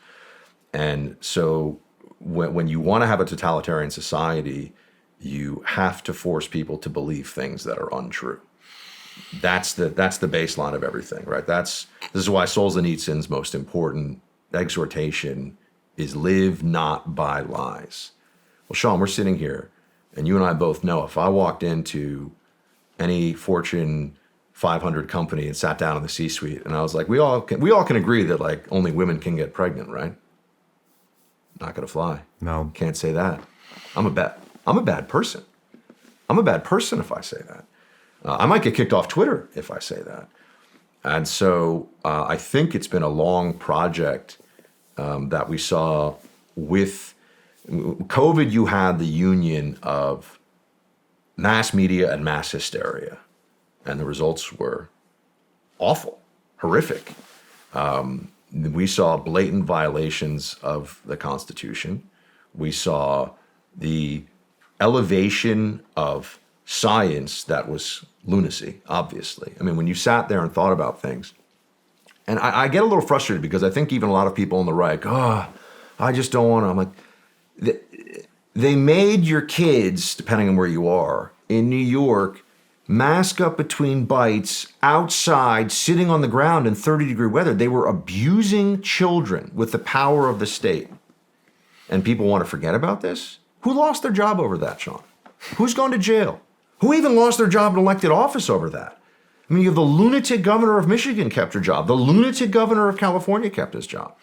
And so when you want to have a totalitarian society, you have to force people to believe things that are untrue. That's the baseline of everything, right? This is why Solzhenitsyn's most important exhortation is live not by lies. Well, Shawn, we're sitting here, and you and I both know if I walked into any Fortune 500 company and sat down in the C-suite, and I was like, we all can agree that like only women can get pregnant, right? Not gonna fly. No, can't say that. I'm a bad person. I'm a bad person if I say that. I might get kicked off Twitter if I say that. And so I think it's been a long project that we saw with COVID. You had the union of mass media and mass hysteria, and the results were awful, horrific. We saw blatant violations of the Constitution. We saw the elevation of science that was lunacy, obviously. I mean, when you sat there and thought about things, And I get a little frustrated because I think even a lot of people on the right go, oh, I just don't want to. I'm like, they made your kids, depending on where you are, in New York, mask up between bites outside, sitting on the ground in 30-degree weather. They were abusing children with the power of the state. And people want to forget about this? Who lost their job over that, Shawn? Who's gone to jail? Who even lost their job in elected office over that? I mean, you have the lunatic governor of Michigan kept her job. The lunatic governor of California kept his job.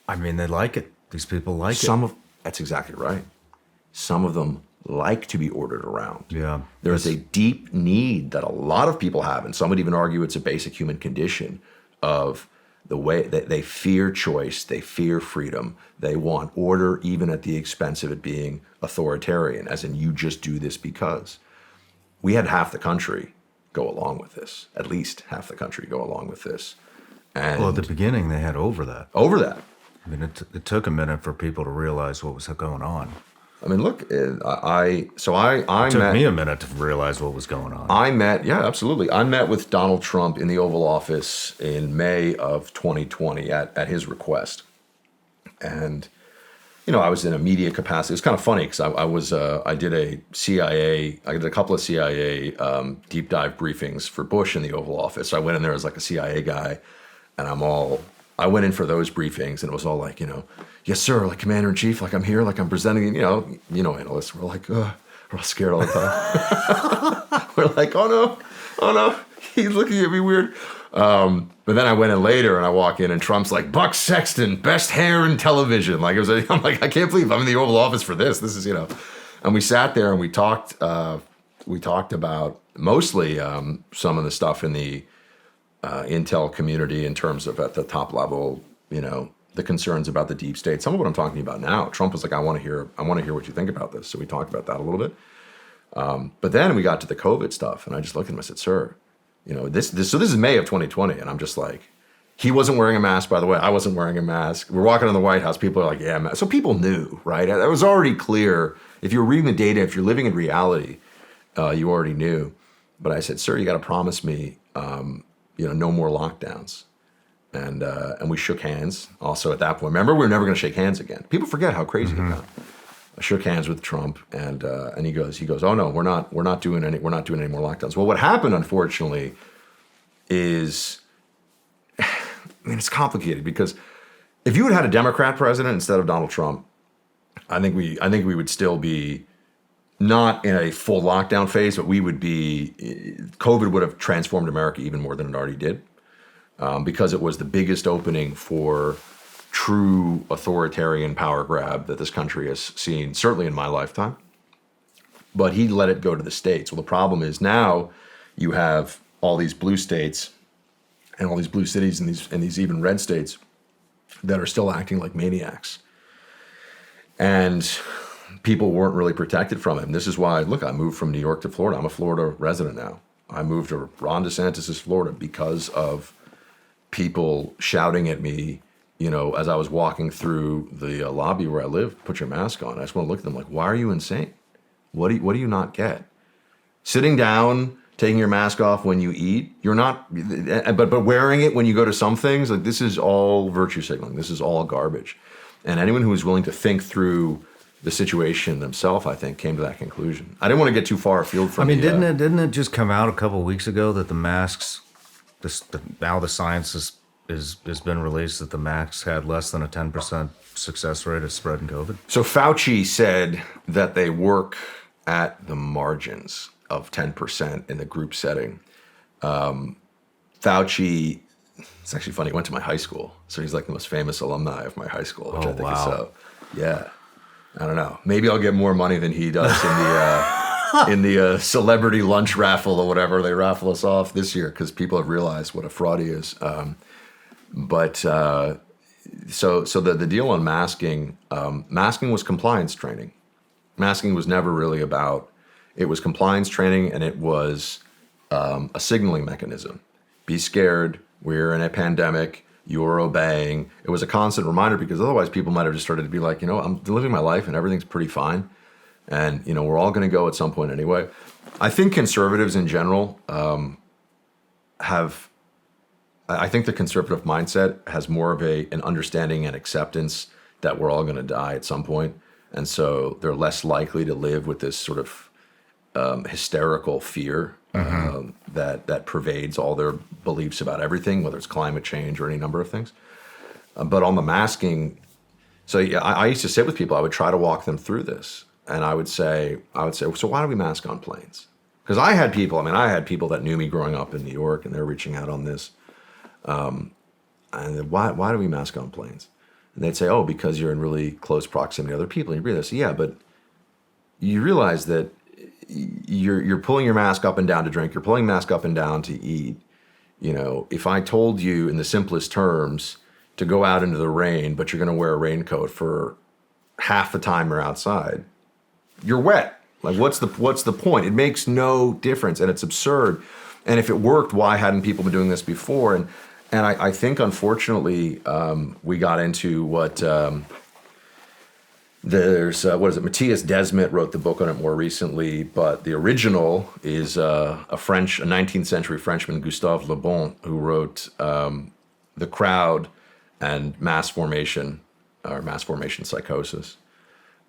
I mean, they like it. These people like it. That's exactly right. Some of them like to be ordered around. Yeah. There's a deep need that a lot of people have, and some would even argue it's a basic human condition of the way that they fear choice, they fear freedom, they want order even at the expense of it being authoritarian, as in you just do this because. We had half the country go along with this, at least half the country go along with this. And well, at the beginning, they had over that. Over that. I mean, it took a minute for people to realize what was going on. I mean, look, it took me a minute to realize what was going on. Absolutely. I met with Donald Trump in the Oval Office in May of 2020 at his request. And, I was in a media capacity. It's kind of funny because I did a couple of CIA deep dive briefings for Bush in the Oval Office. So I went in there as like a CIA guy, and I went in for those briefings, and it was all like, yes, sir, like Commander-in-Chief, like I'm here, like I'm presenting, analysts. We're like, we're all scared all the time. We're like, oh no, he's looking at me weird. But then I went in later and I walk in and Trump's like, Buck Sexton, best hair in television. Like I'm like, I can't believe I'm in the Oval Office for this. This is, and we sat there and we talked about mostly some of the stuff in the intel community in terms of at the top level, the concerns about the deep state. Some of what I'm talking about now. Trump was like, I want to hear what you think about this. So we talked about that a little bit. But then we got to the COVID stuff, and I just looked at him. I said, "Sir, this is May of 2020," and I'm just like, he wasn't wearing a mask. By the way, I wasn't wearing a mask. We're walking in the White House. People are like, "Yeah, mask." So people knew, right? It was already clear. If you're reading the data, if you're living in reality, you already knew. But I said, "Sir, you got to promise me, no more lockdowns." And we shook hands. Also at that point, remember, we were never going to shake hands again. People forget how crazy it got. I shook hands with Trump, and he goes, "Oh no, we're not doing any more lockdowns." Well, what happened, unfortunately, is, it's complicated because if you had a Democrat president instead of Donald Trump, I think we would still be not in a full lockdown phase, but COVID would have transformed America even more than it already did. Because it was the biggest opening for true authoritarian power grab that this country has seen, certainly in my lifetime. But he let it go to the states. Well, the problem is now you have all these blue states and all these blue cities and these even red states that are still acting like maniacs. And people weren't really protected from it. And this is why, look, I moved from New York to Florida. I'm a Florida resident now. I moved to Ron DeSantis' Florida because of people shouting at me, as I was walking through the lobby where I live, "Put your mask on." I just want to look at them like, why are you insane? What do you not get? Sitting down, taking your mask off when you eat, you're not, but wearing it when you go to some things, like this is all virtue signaling. This is all garbage. And anyone who was willing to think through the situation themselves, I think, came to that conclusion. I didn't want to get too far afield from didn't it just come out a couple of weeks ago that the masks, now the science has been released that the masks had less than a 10% success rate of spreading COVID? So Fauci said that they work at the margins of 10% in the group setting. Fauci, it's actually funny, he went to my high school. So he's like the most famous alumni of my high school, which I think is so, yeah. I don't know. Maybe I'll get more money than he does in the celebrity lunch raffle or whatever they raffle us off this year because people have realized what a fraud he is. So the deal on masking was compliance training. Masking was never really it was compliance training, and it was a signaling mechanism. Be scared. We're in a pandemic. You're obeying. It was a constant reminder because otherwise people might have just started to be like, I'm living my life and everything's pretty fine. And, we're all going to go at some point anyway. I think conservatives in general have I think the conservative mindset has more of an understanding and acceptance that we're all going to die at some point, and so they're less likely to live with this sort of hysterical fear that pervades all their beliefs about everything, whether it's climate change or any number of things. But on the masking, so yeah, I used to sit with people. I would try to walk them through this, and I would say, so why do we mask on planes? Because I had people that knew me growing up in New York, and they're reaching out on this. And why do we mask on planes? And they'd say, oh, because you're in really close proximity to other people. And you realize, yeah, but you realize that you're pulling your mask up and down to drink. You're pulling mask up and down to eat. You know, if I told you in the simplest terms to go out into the rain, but you're going to wear a raincoat for half the time you're outside, you're wet. Like, what's the point? It makes no difference, and it's absurd. And if it worked, why hadn't people been doing this before? And I think, unfortunately, we got into what Matthias Desmet wrote the book on it more recently, but the original is a 19th century Frenchman, Gustave Le Bon, who wrote The Crowd and Mass Formation, or Mass Formation Psychosis.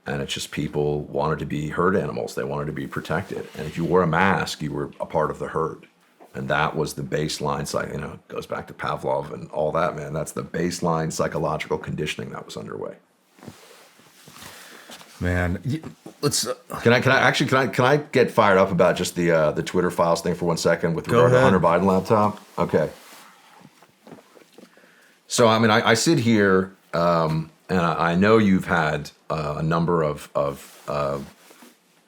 And it's just people wanted to be herd animals. They wanted to be protected. And if you wore a mask, you were a part of the herd. And that was the baseline, it goes back to Pavlov and all that, man. That's the baseline psychological conditioning that was underway. Man, let's. Can I get fired up about just the Twitter files thing for 1 second with regard to Hunter Biden laptop? Okay. So I sit here, and I know you've had a number of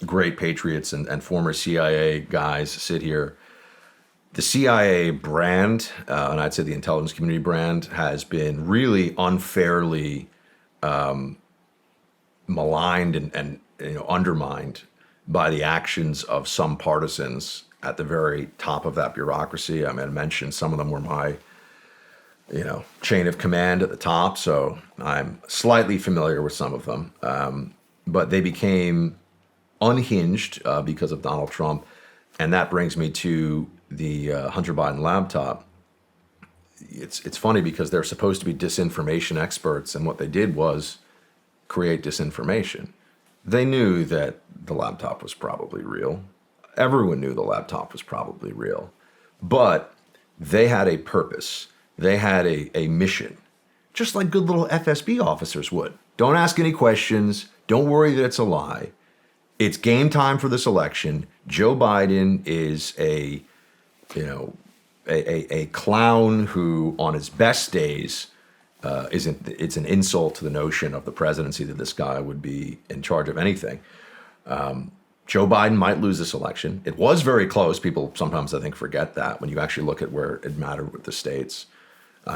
great patriots and former CIA guys sit here. The CIA brand, and I'd say the intelligence community brand, has been really unfairly maligned and undermined by the actions of some partisans at the very top of that bureaucracy. I mentioned some of them were my chain of command at the top, so I'm slightly familiar with some of them. But they became unhinged because of Donald Trump, and that brings me to the Hunter Biden laptop. It's funny because they're supposed to be disinformation experts, and what they did was create disinformation. They knew that the laptop was probably real. Everyone knew the laptop was probably real, but they had a purpose. They had a mission, just like good little FSB officers would. Don't ask any questions. Don't worry that it's a lie. It's game time for this election. Joe Biden is a clown who, on his best days, it's an insult to the notion of the presidency that this guy would be in charge of anything. Joe Biden might lose this election. It was very close. People sometimes, I think, forget that when you actually look at where it mattered with the states.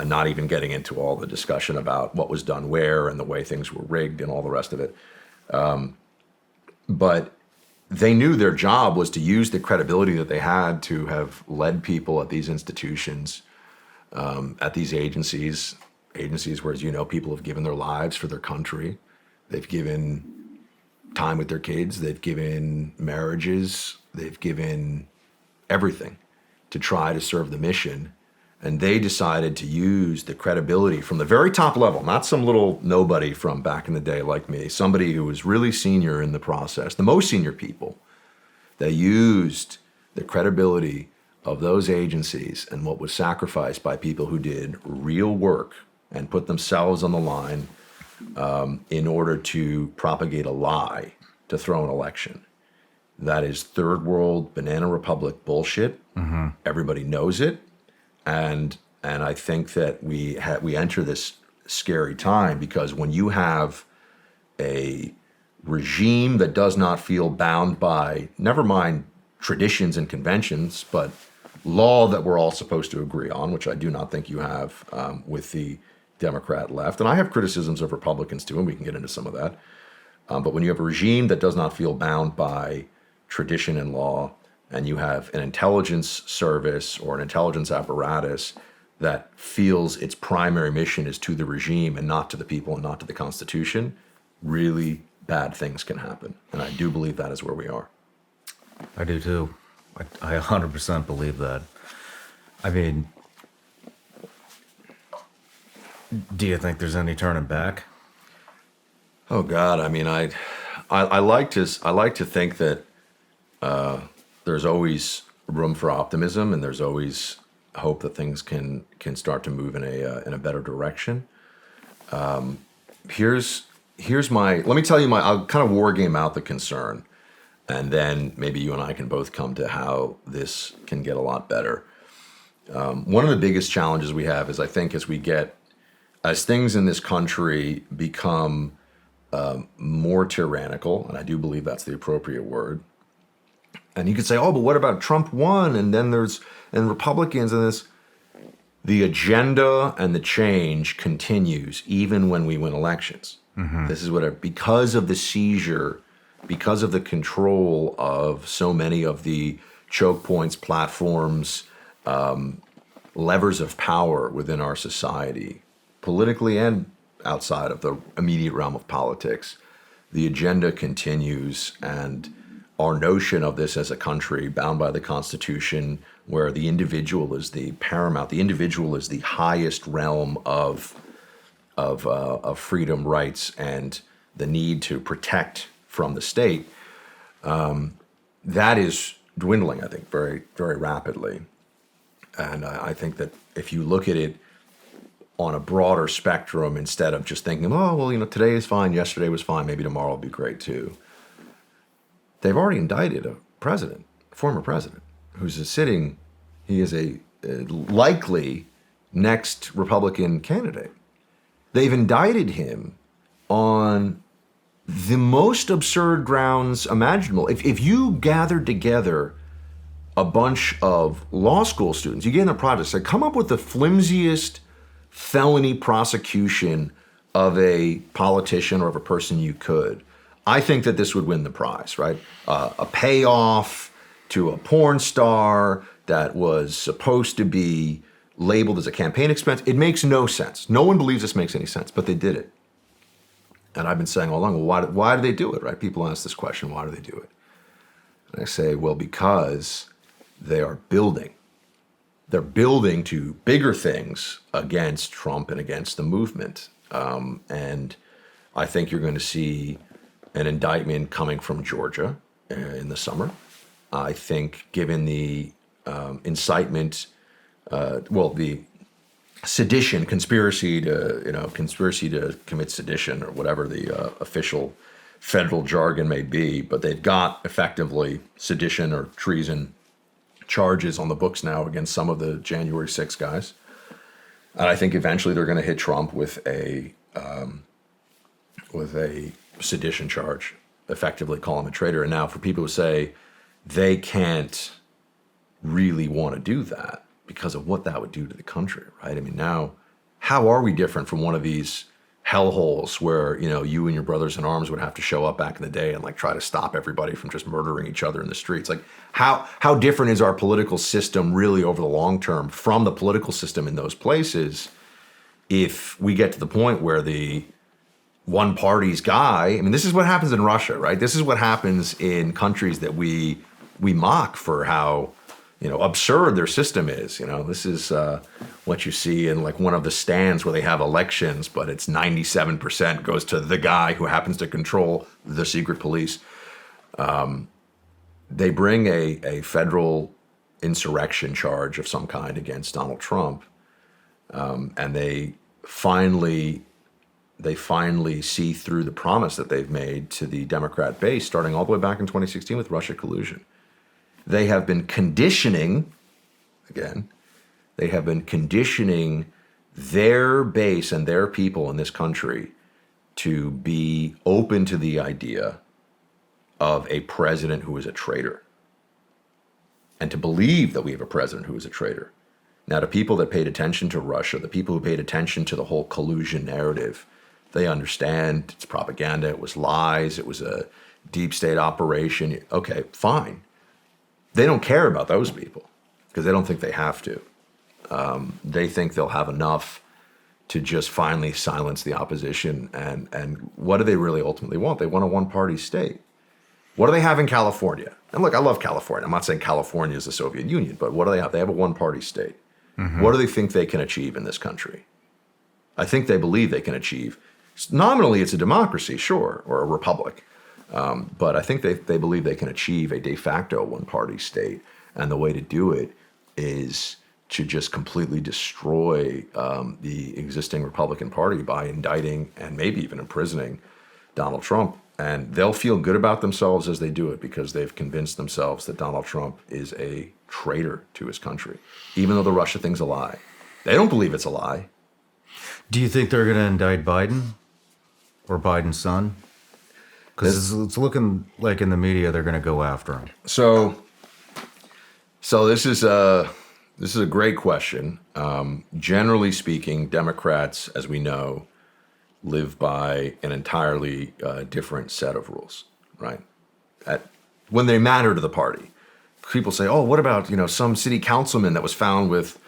Not even getting into all the discussion about what was done where and the way things were rigged and all the rest of it. But they knew their job was to use the credibility that they had to have led people at these institutions, at these agencies where, as you know, people have given their lives for their country. They've given time with their kids. They've given marriages. They've given everything to try to serve the mission. And they decided to use the credibility from the very top level, not some little nobody from back in the day like me, somebody who was really senior in the process, the most senior people. They used the credibility of those agencies and what was sacrificed by people who did real work and put themselves on the line in order to propagate a lie to throw an election. That is third world banana republic bullshit. Mm-hmm. Everybody knows it. And I think that we enter this scary time because when you have a regime that does not feel bound by, never mind traditions and conventions, but law that we're all supposed to agree on, which I do not think you have with the Democrat left. And I have criticisms of Republicans too, and we can get into some of that. But when you have a regime that does not feel bound by tradition and law, and you have an intelligence service or an intelligence apparatus that feels its primary mission is to the regime and not to the people and not to the Constitution, really bad things can happen. And I do believe that is where we are. I do too. I 100% believe that. I mean, Do you think there's any turning back? Oh God, I mean, I like to think that there's always room for optimism, and there's always hope that things can start to move in a better direction. Here's my. Let me tell you my. I'll kind of war game out the concern, and then maybe you and I can both come to how this can get a lot better. One of the biggest challenges we have is, I think, as things in this country become more tyrannical, and I do believe that's the appropriate word. And you could say, oh, but what about Trump won? And then and Republicans and this. The agenda and the change continues even when we win elections. Mm-hmm. This is because of the seizure, because of the control of so many of the choke points, platforms, levers of power within our society, politically and outside of the immediate realm of politics. The agenda continues, and our notion of this as a country bound by the Constitution, where the individual is the paramount, the individual is the highest realm of freedom, rights, and the need to protect from the state, that is dwindling, I think, very, very rapidly. And I think that if you look at it on a broader spectrum, instead of just thinking, oh, well, today is fine, yesterday was fine, maybe tomorrow will be great too. They've already indicted a former president, he is a likely next Republican candidate. They've indicted him on the most absurd grounds imaginable. If you gathered together a bunch of law school students, you get in the project, say, come up with the flimsiest felony prosecution of a politician or of a person you could, I think that this would win the prize, right? A payoff to a porn star that was supposed to be labeled as a campaign expense. It makes no sense. No one believes this makes any sense, but they did it. And I've been saying all along, well, why do they do it, right? People ask this question, why do they do it? And I say, well, because they are building. They're building to bigger things against Trump and against the movement. And I think you're going to see an indictment coming from Georgia in the summer. I think given the incitement, the sedition, conspiracy to commit sedition, or whatever the official federal jargon may be, but they've got effectively sedition or treason charges on the books now against some of the January 6 guys. And I think eventually they're going to hit Trump with a sedition charge, effectively call him a traitor. And now for people who say they can't really want to do that because of what that would do to the country, right? I mean, now, how are we different from one of these hellholes where, you and your brothers in arms would have to show up back in the day and try to stop everybody from just murdering each other in the streets? How different is our political system really over the long term from the political system in those places if we get to the point where the one party's guy, this is what happens in Russia, right? This is what happens in countries that we mock for how, absurd their system is. This is what you see in one of the stands where they have elections, but it's 97% goes to the guy who happens to control the secret police. They bring a federal insurrection charge of some kind against Donald Trump, and they finally see through the promise that they've made to the Democrat base, starting all the way back in 2016 with Russia collusion. They have been conditioning their base and their people in this country to be open to the idea of a president who is a traitor, and to believe that we have a president who is a traitor. Now, to people that paid attention to Russia, the people who paid attention to the whole collusion narrative, they understand it's propaganda, it was lies, it was a deep state operation. Okay, fine. They don't care about those people because they don't think they have to. They think they'll have enough to just finally silence the opposition. And what do they really ultimately want? They want a one-party state. What do they have in California? And look, I love California. I'm not saying California is the Soviet Union, but what do they have? They have a one-party state. Mm-hmm. What do they think they can achieve in this country? I think they believe they can achieve. Nominally, it's a democracy, sure, or a republic. But I think they believe they can achieve a de facto one-party state. And the way to do it is to just completely destroy the existing Republican Party by indicting and maybe even imprisoning Donald Trump. And they'll feel good about themselves as they do it because they've convinced themselves that Donald Trump is a traitor to his country, even though the Russia thing's a lie. They don't believe it's a lie. Do you think they're going to indict Biden or Biden's son? Because it's looking like in the media they're going to go after him. So this is a great question. Generally speaking, Democrats, as we know, live by an entirely different set of rules, right? When they matter to the party, people say, "Oh, what about some city councilman that was found with,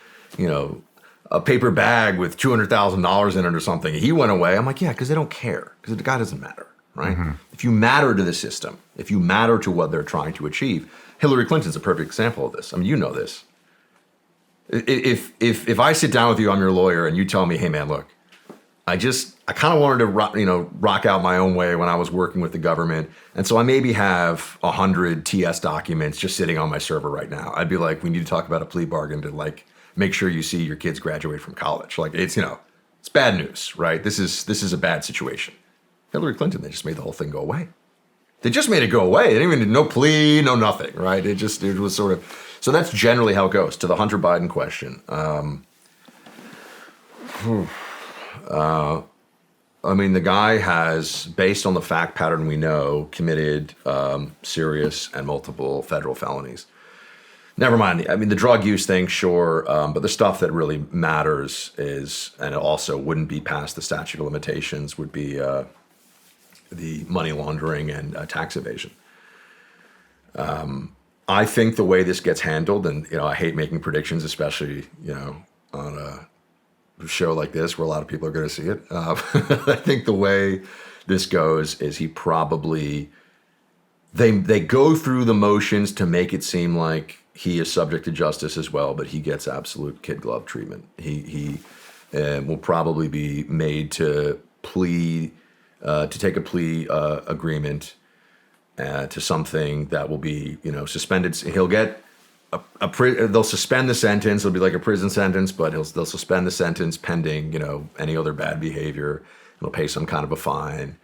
a paper bag with $200,000 in it or something? He went away." I'm like, yeah, because they don't care, because the guy doesn't matter, right? Mm-hmm. If you matter to the system, if you matter to what they're trying to achieve, Hillary Clinton's a perfect example of this. I mean, you know this. If I sit down with you, I'm your lawyer, and you tell me, "Hey, man, look, I kind of wanted to rock out my own way when I was working with the government, and so I maybe have 100 TS documents just sitting on my server right now." I'd be like, "We need to talk about a plea bargain to make sure you see your kids graduate from college." Like it's bad news, right? This is a bad situation. Hillary Clinton, they just made the whole thing go away. They just made it go away. They didn't even no plea, no nothing, right? It was sort of. So that's generally how it goes. To the Hunter Biden question. I mean, the guy has, based on the fact pattern we know, committed serious and multiple federal felonies. Never mind. I mean, the drug use thing, sure, but the stuff that really matters is, and it also wouldn't be past the statute of limitations, would be the money laundering and tax evasion. I think the way this gets handled, and I hate making predictions, especially on a show like this where a lot of people are going to see it. I think the way this goes is he probably they go through the motions to make it seem like he is subject to justice as well, but he gets absolute kid glove treatment. He will probably be made to take a plea agreement to something that will be suspended. He'll get they'll suspend the sentence. It'll be like a prison sentence, but they'll suspend the sentence pending any other bad behavior. He'll pay some kind of a fine,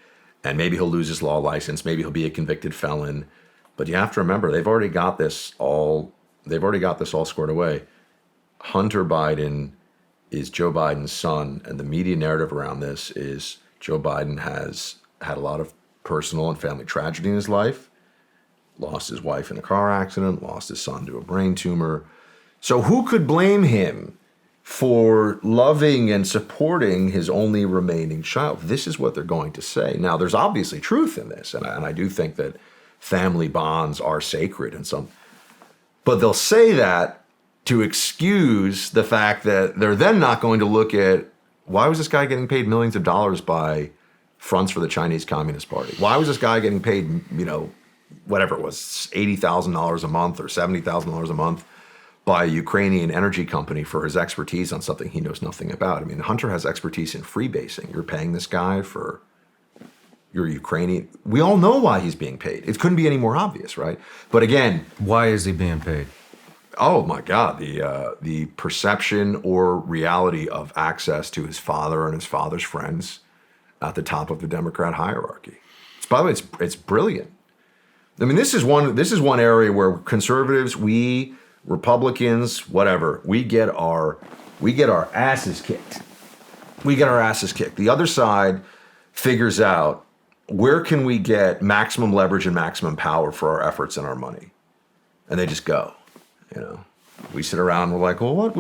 and maybe he'll lose his law license. Maybe he'll be a convicted felon. But you have to remember, they've already got this all squared away. Hunter Biden is Joe Biden's son, and the media narrative around this is Joe Biden has had a lot of personal and family tragedy in his life. Lost his wife in a car accident, lost his son to a brain tumor. So who could blame him for loving and supporting his only remaining child? This is what they're going to say. Now, there's obviously truth in this, and I do think that family bonds are sacred and but they'll say that to excuse the fact that they're then not going to look at, why was this guy getting paid millions of dollars by fronts for the Chinese Communist Party? Why was this guy getting paid, whatever it was, $80,000 a month or $70,000 a month by a Ukrainian energy company for his expertise on something he knows nothing about? I mean, Hunter has expertise in freebasing. You're paying this guy for your Ukrainian. We all know why he's being paid. It couldn't be any more obvious, right? But again, why is he being paid? Oh my God, the perception or reality of access to his father and his father's friends at the top of the Democrat hierarchy. By the way, it's brilliant. I mean, this is one area where conservatives, we Republicans, whatever, we get our asses kicked. We get our asses kicked. The other side figures out, where can we get maximum leverage and maximum power for our efforts and our money? And they just go, We sit around, we're like, well, what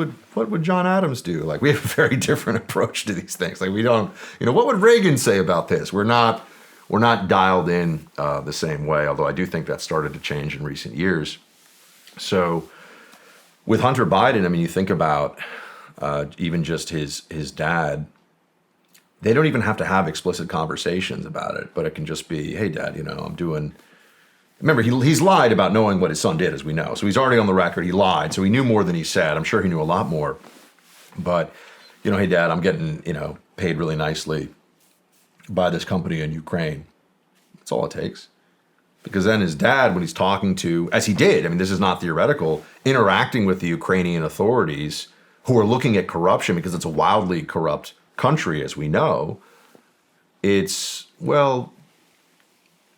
would John Adams do? Like, we have a very different approach to these things. Like, we don't, what would Reagan say about this? We're not dialed in the same way, although I do think that started to change in recent years. So with Hunter Biden, I mean, you think about even just his dad, they don't even have to have explicit conversations about it, but it can just be, hey, Dad, I'm doing... Remember, he's lied about knowing what his son did, as we know. So he's already on the record. He lied, so he knew more than he said. I'm sure he knew a lot more. But, hey, Dad, I'm getting, paid really nicely by this company in Ukraine. That's all it takes. Because then his dad, when he's talking to, as he did, I mean, this is not theoretical, interacting with the Ukrainian authorities who are looking at corruption because it's a wildly corrupt country, as we know, it's, well,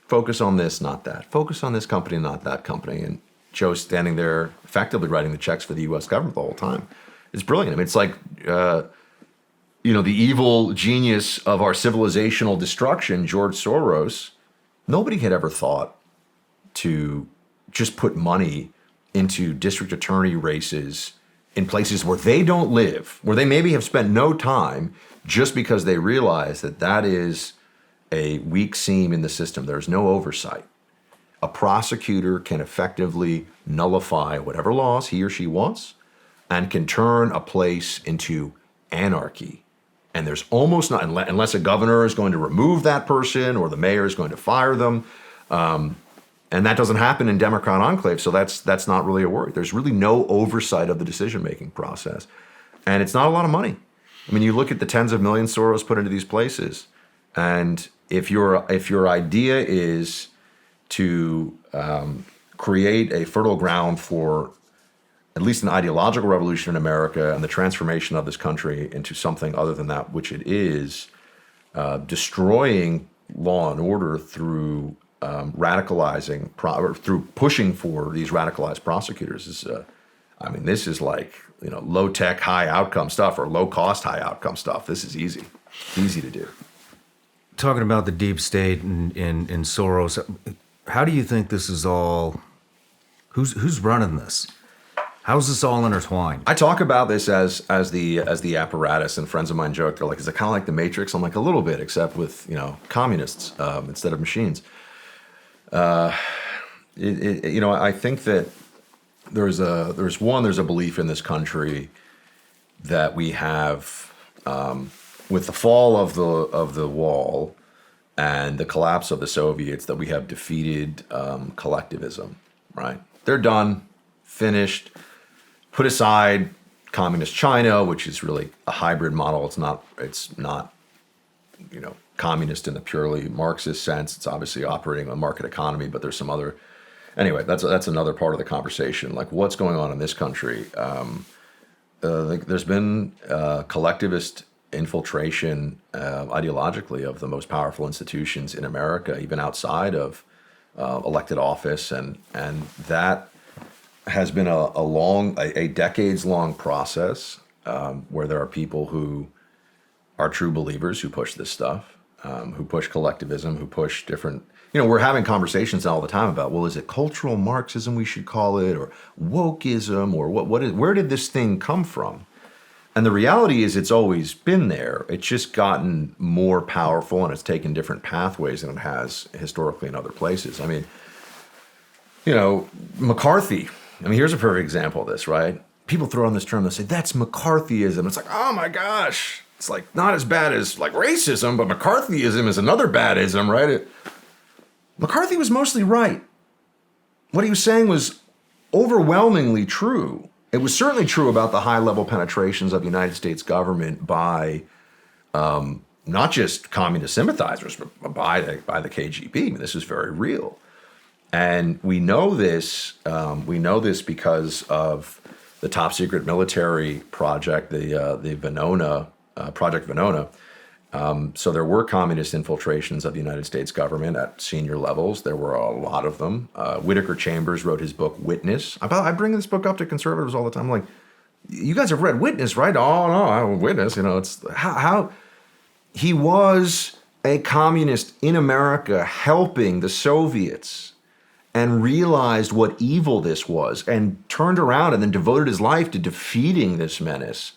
focus on this, not that. Focus on this company, not that company. And Joe's standing there effectively writing the checks for the U.S. government the whole time. It's brilliant. I mean, it's like, the evil genius of our civilizational destruction, George Soros, nobody had ever thought to just put money into district attorney races in places where they don't live, where they maybe have spent no time, just because they realize that that is a weak seam in the system. There's no oversight. A prosecutor can effectively nullify whatever laws he or she wants and can turn a place into anarchy. And there's almost not, unless a governor is going to remove that person or the mayor is going to fire them. And that doesn't happen in Democrat enclaves, so that's not really a worry. There's really no oversight of the decision-making process. And it's not a lot of money. I mean, you look at the tens of millions Soros put into these places, and if your idea is to create a fertile ground for at least an ideological revolution in America and the transformation of this country into something other than that which it is, destroying law and order through radicalizing, through pushing for these radicalized prosecutors is, this is like, low-tech, high-outcome stuff or low-cost, high-outcome stuff. This is easy to do. Talking about the deep state and Soros, how do you think this is all, who's running this? How's this all intertwined? I talk about this as the apparatus, and friends of mine joke, they're like, is it kind of like the Matrix? I'm like, a little bit, except with, communists instead of machines. I think that there's a belief in this country that we have, with the fall of the wall and the collapse of the Soviets, that we have defeated collectivism. Right? They're done, finished. Put aside communist China, which is really a hybrid model. It's not communist in the purely Marxist sense. It's obviously operating on a market economy, but there's some other. Anyway, that's another part of the conversation. Like, what's going on in this country? There's been collectivist infiltration ideologically of the most powerful institutions in America, even outside of elected office, and that has been a decades-long process where there are people who are true believers who push this stuff. Who push collectivism, who push different, we're having conversations all the time about, well, is it cultural Marxism we should call it, or wokeism, or where did this thing come from? And the reality is it's always been there. It's just gotten more powerful, and it's taken different pathways than it has historically in other places. I mean, McCarthy. Here's a perfect example of this, right? People throw on this term, they say, that's McCarthyism. It's like, oh my gosh. It's like not as bad as like racism, but McCarthyism is another badism, right? McCarthy was mostly right. What he was saying was overwhelmingly true. It was certainly true about the high-level penetrations of the United States government by not just communist sympathizers, but by the KGB. This is very real. And we know this because of the top-secret military project, the Venona, Project Venona. So there were communist infiltrations of the United States government at senior levels. There were a lot of them. Whittaker Chambers wrote his book, Witness. I bring this book up to conservatives all the time. I'm like, you guys have read Witness, right? Oh, no, Witness. It's how he was a communist in America helping the Soviets and realized what evil this was and turned around and then devoted his life to defeating this menace.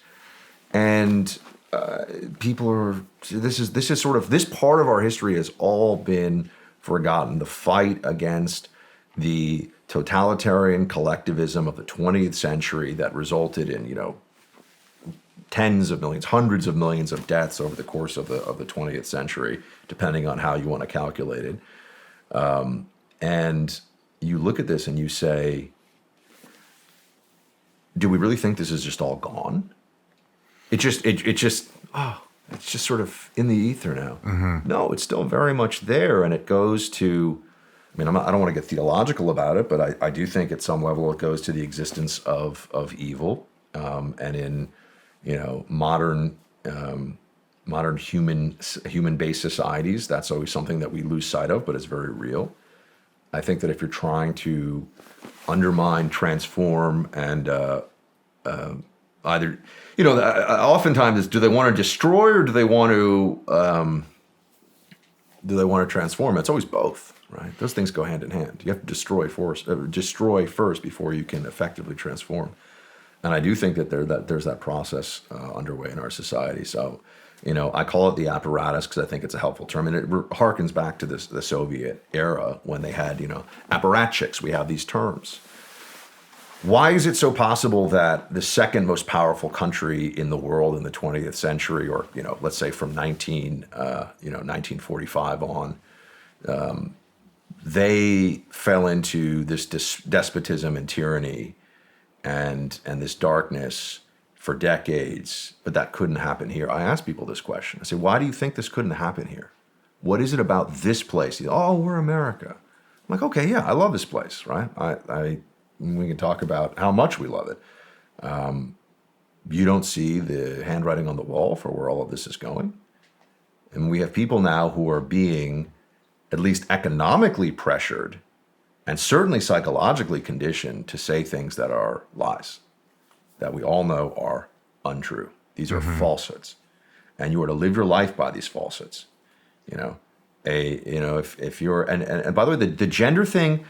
And this is sort of, this part of our history has all been forgotten. The fight against the totalitarian collectivism of the 20th century that resulted in, tens of millions, hundreds of millions of deaths over the course of the 20th century, depending on how you want to calculate it. And you look at this and you say, do we really think this is just all gone? it's just sort of in the ether now. No, it's still very much there, and it goes to. I mean, I don't want to get theological about it, but I do think at some level it goes to the existence of evil, and in modern human-based societies, that's always something that we lose sight of, but it's very real. I think that if you're trying to undermine, transform, and either, oftentimes, do they want to destroy or do they want to transform? It's always both, right? Those things go hand in hand. You have to destroy first before you can effectively transform. And I do think that there's that process underway in our society. So, I call it the apparatus because I think it's a helpful term, and it harkens back to the Soviet era when they had, apparatchiks. We have these terms. Why is it so possible that the second most powerful country in the world in the 20th century, or let's say from 1945 on, they fell into this despotism and tyranny and this darkness for decades, but that couldn't happen here? I ask people this question. I say, why do you think this couldn't happen here? What is it about this place? Oh, we're America. I'm like, okay, yeah, I love this place, right? We can talk about how much we love it. You don't see the handwriting on the wall for where all of this is going. And we have people now who are being at least economically pressured and certainly psychologically conditioned to say things that are lies, that we all know are untrue. These are falsehoods. And you are to live your life by these falsehoods. If you're, and by the way, the gender thing,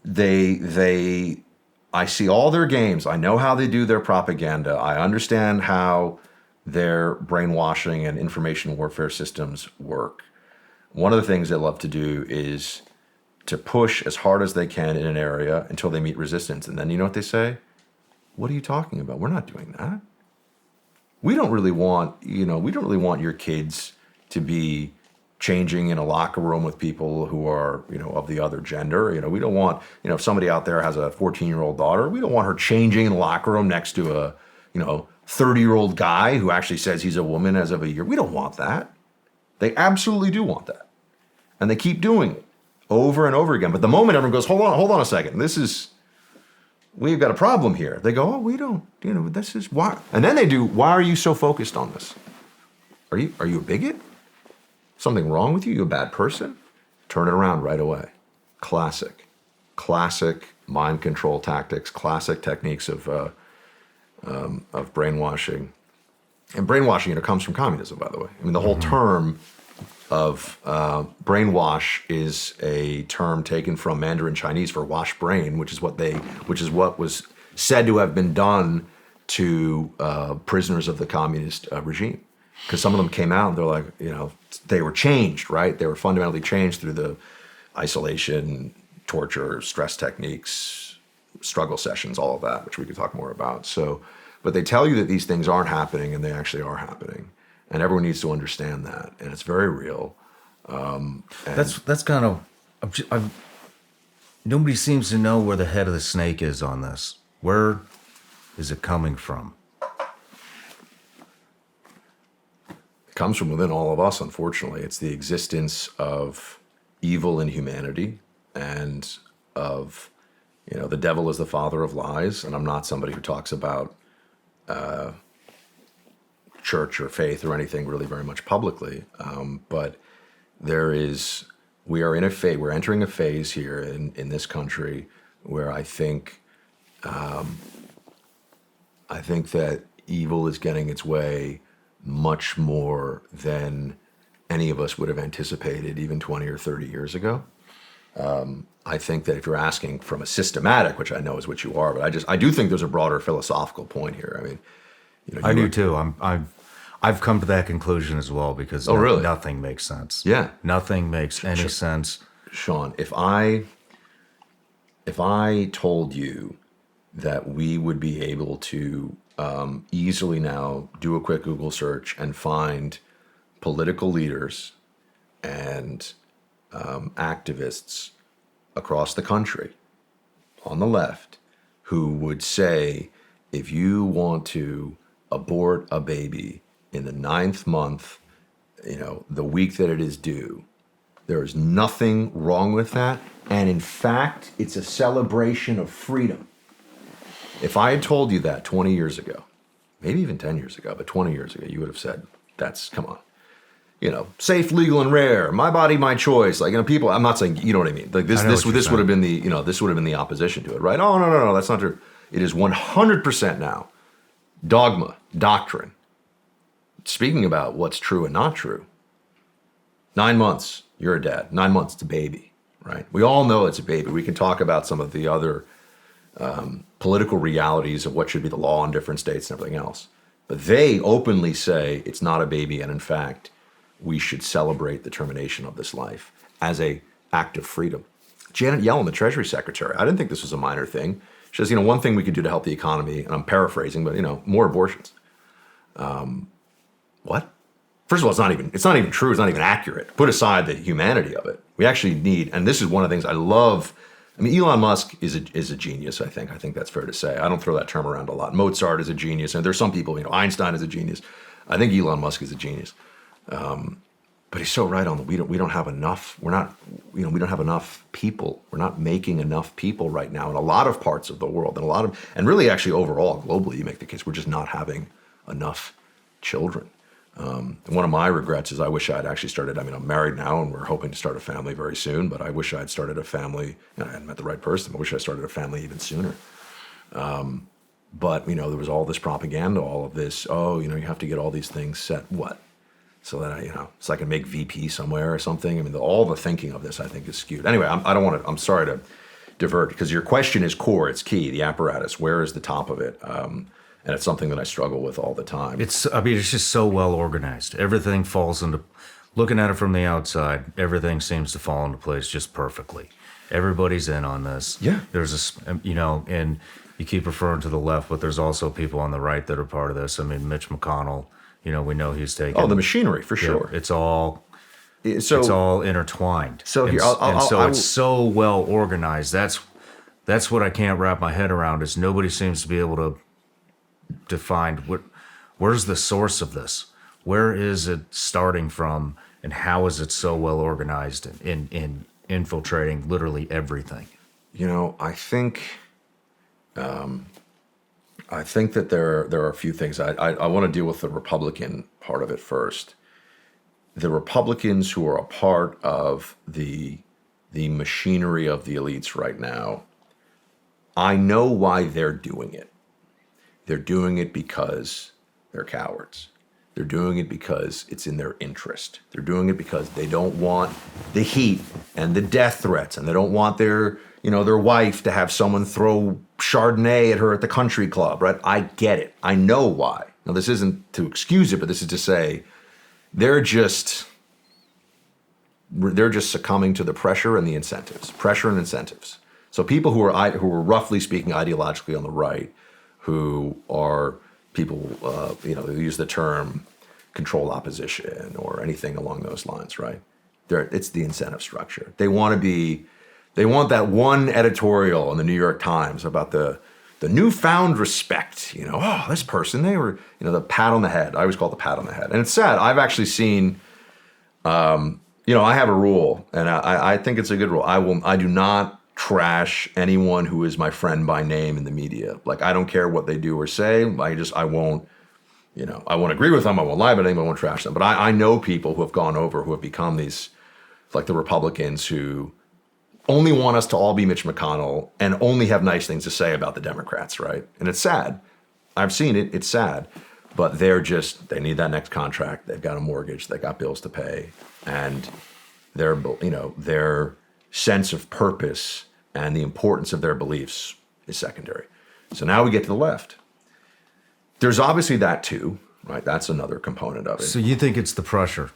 I see all their games. I know how they do their propaganda. I understand how their brainwashing and information warfare systems work. One of the things they love to do is to push as hard as they can in an area until they meet resistance. And then you know what they say? What are you talking about? We're not doing that. We don't really want your kids to be changing in a locker room with people who are, of the other gender. We don't want, if somebody out there has a 14-year-old daughter, we don't want her changing in a locker room next to a, 30-year-old guy who actually says he's a woman as of a year. We don't want that. They absolutely do want that. And they keep doing it over and over again. But the moment everyone goes, hold on a second, we've got a problem here. They go, oh, we don't, this is why. And then they do, why are you so focused on this? Are you a bigot? Something wrong with you? You a bad person? Turn it around right away. Classic mind control tactics, classic techniques of brainwashing. And brainwashing, comes from communism, by the way. I mean, the whole term of brainwash is a term taken from Mandarin Chinese for wash brain, which is what was said to have been done to prisoners of the communist regime. Because some of them came out and they're like, they were changed, right? They were fundamentally changed through the isolation, torture, stress techniques, struggle sessions, all of that, which we could talk more about. So, but they tell you that these things aren't happening, and they actually are happening. And everyone needs to understand that. And it's very real. That's kind of, nobody seems to know where the head of the snake is on this. Where is it coming from? Comes from within all of us, unfortunately. It's the existence of evil in humanity and of, the devil is the father of lies. And I'm not somebody who talks about church or faith or anything really very much publicly. But we're entering a phase here in this country where I think that evil is getting its way much more than any of us would have anticipated even 20 or 30 years ago. I think that if you're asking from a systematic, which I know is what you are, but I do think there's a broader philosophical point here. I mean, I do too. I've come to that conclusion as well because really? Nothing makes sense. Yeah, nothing makes any sense. Shawn, if I told you that we would be able to easily now do a quick Google search and find political leaders and activists across the country on the left who would say, if you want to abort a baby in the 9th month, the week that it is due. There is nothing wrong with that. And in fact, it's a celebration of freedom. If I had told you that 20 years ago, maybe even 10 years ago, but 20 years ago, you would have said, come on. Safe, legal, and rare. My body, my choice. People. I'm not saying, you know what I mean. Like this would have been the opposition to it, right? Oh no, that's not true. It is 100% now dogma, doctrine. Speaking about what's true and not true. 9 months, you're a dad. 9 months, it's a baby, right? We all know it's a baby. We can talk about some of the other political realities of what should be the law in different states and everything else. But they openly say it's not a baby, and in fact, we should celebrate the termination of this life as a act of freedom. Janet Yellen, the Treasury Secretary, I didn't think this was a minor thing. She says, one thing we could do to help the economy, and I'm paraphrasing, but more abortions. What? First of all, it's not even true. It's not even accurate. Put aside the humanity of it. We actually need, and this is one of the things I love. Elon Musk is a genius, I think. I think that's fair to say. I don't throw that term around a lot. Mozart is a genius, and there's some people, Einstein is a genius. I think Elon Musk is a genius. But he's so right on we don't have enough. We don't have enough people. We're not making enough people right now in a lot of parts of the world, and really actually overall globally, you make the case we're just not having enough children. One of my regrets is I wish I had actually started. I'm married now, and we're hoping to start a family very soon. But I wish I had started a family. I hadn't met the right person. I wish I started a family even sooner. But there was all this propaganda, all of this. Oh, you have to get all these things set. What? So that so I can make VP somewhere or something. All the thinking of this I think is skewed. Anyway, I don't want to. I'm sorry to divert because your question is core. It's key. The apparatus. Where is the top of it? And it's something that I struggle with all the time. It's just so well organized. Everything falls into, looking at it from the outside, everything seems to fall into place just perfectly. Everybody's in on this. Yeah. There's and you keep referring to the left, but there's also people on the right that are part of this. Mitch McConnell, we know he's taking. Oh, the machinery, for sure. It's all intertwined. So here, it's so well organized. That's what I can't wrap my head around is nobody seems to be able to define where's the source of this? Where is it starting from, and how is it so well organized in infiltrating literally everything? I think that there are a few things. I want to deal with the Republican part of it first. The Republicans who are a part of the machinery of the elites right now, I know why they're doing it. They're doing it because they're cowards. They're doing it because it's in their interest. They're doing it because they don't want the heat and the death threats, and they don't want their wife to have someone throw Chardonnay at her at the country club, right? I get it. I know why. Now, this isn't to excuse it, but this is to say they're just succumbing to the pressure and the incentives. Pressure and incentives. So people who are roughly speaking ideologically on the right, who are people, who use the term controlled opposition or anything along those lines, right? It's the incentive structure. They want that one editorial in the New York Times about the newfound respect. This person, they were, the pat on the head. I always call it the pat on the head. And it's sad. I've actually seen, I have a rule, and I think it's a good rule. I do not trash anyone who is my friend by name in the media. Like, I don't care what they do or say. I won't agree with them. I won't lie about them. I won't trash them. But I know people who have become these, like the Republicans who only want us to all be Mitch McConnell and only have nice things to say about the Democrats, right? And it's sad. I've seen it. It's sad. But they need that next contract. They've got a mortgage. They got bills to pay. And their sense of purpose and the importance of their beliefs is secondary. So now we get to the left. There's obviously that too, right? That's another component of it. So you think it's the pressure?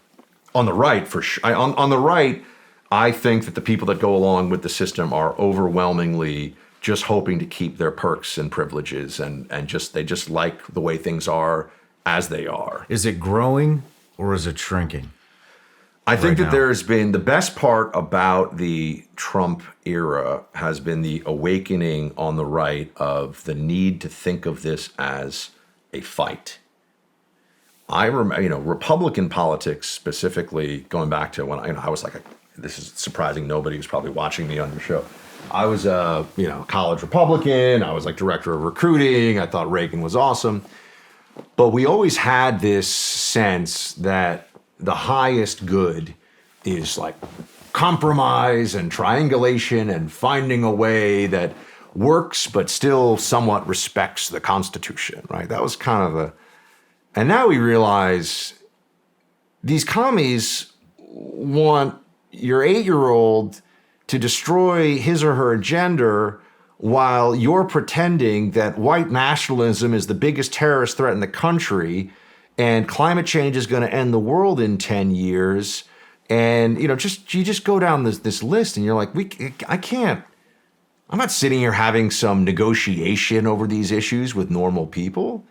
On the right, for sure. On the right, I think that the people that go along with the system are overwhelmingly just hoping to keep their perks and privileges, and they just like the way things are as they are. Is it growing or is it shrinking? I think that there's been, the best part about the Trump era has been the awakening on the right of the need to think of this as a fight. I remember, Republican politics specifically, going back to when I was this is surprising. Nobody was probably watching me on your show. I was a college Republican. I was like director of recruiting. I thought Reagan was awesome. But we always had this sense that the highest good is like compromise and triangulation and finding a way that works but still somewhat respects the Constitution, right? That was kind of and now we realize these commies want your 8-year-old to destroy his or her agenda while you're pretending that white nationalism is the biggest terrorist threat in the country and climate change is going to end the world in 10 years. And, you just go down this list and you're like, I'm not sitting here having some negotiation over these issues with normal people.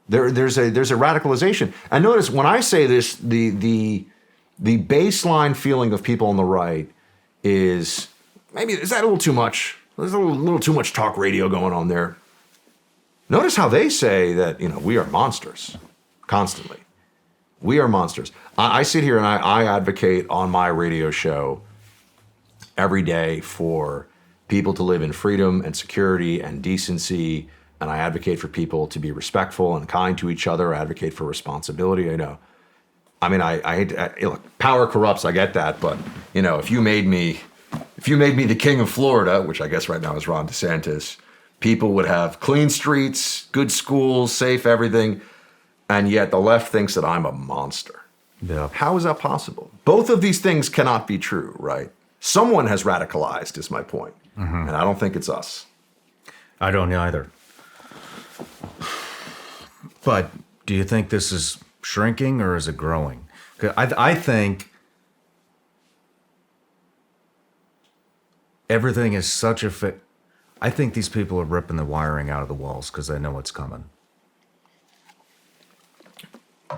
There's a radicalization. And notice when I say this, the baseline feeling of people on the right is that a little too much? There's a little too much talk radio going on there. Notice how they say that we are monsters constantly. We are monsters. I sit here and I advocate on my radio show every day for people to live in freedom and security and decency. And I advocate for people to be respectful and kind to each other. I advocate for responsibility. I know. I mean, I hate to, look, power corrupts. I get that. But, if you made me the king of Florida, which I guess right now is Ron DeSantis, people would have clean streets, good schools, safe everything. And yet the left thinks that I'm a monster. Yeah. How is that possible? Both of these things cannot be true, right? Someone has radicalized, is my point. Mm-hmm. And I don't think it's us. I don't either. But do you think this is shrinking or is it growing? I think everything is such a fit. I think these people are ripping the wiring out of the walls because they know what's coming.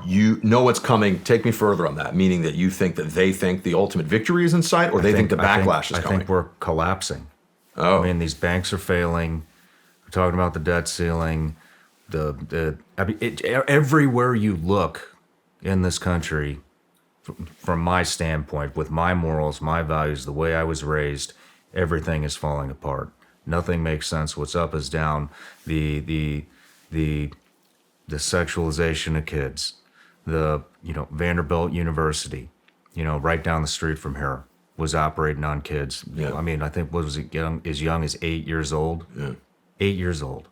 You know what's coming. Take me further on that, meaning that you think that they think the ultimate victory is in sight, or they think the backlash is coming? I think we're collapsing. Oh. I mean, these banks are failing. We're talking about the debt ceiling. Everywhere you look in this country, from my standpoint, with my morals, my values, the way I was raised, everything is falling apart. Nothing makes sense. What's up is down. The sexualization of kids. Vanderbilt University, right down the street from here, was operating on kids. Yeah. I mean, I think as young as 8 years old. Yeah. 8 years old.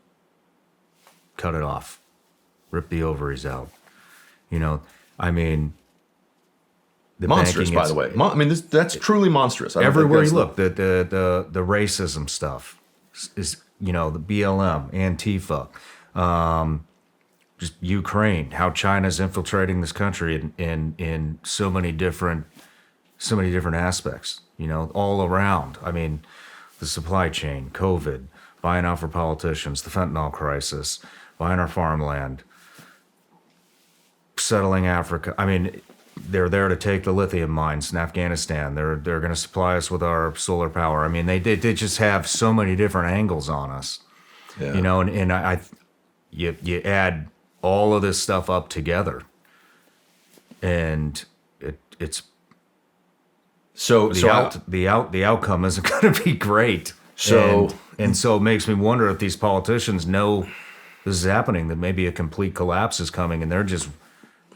Cut it off. Rip the ovaries out. I mean, the monstrous, by the way. That's truly monstrous. Everywhere you look, the racism stuff is, the BLM, Antifa, just Ukraine, how China's infiltrating this country in so many different aspects, all around. I mean, the supply chain, COVID, buying out for politicians, the fentanyl crisis, buying our farmland, settling Africa. I mean, they're there to take the lithium mines in Afghanistan. They're going to supply us with our solar power. I mean, they just have so many different angles on us, yeah. And you add all of this stuff up together, and it's the outcome isn't going to be great. So and so it makes me wonder if these politicians know this is happening, that maybe a complete collapse is coming, and they're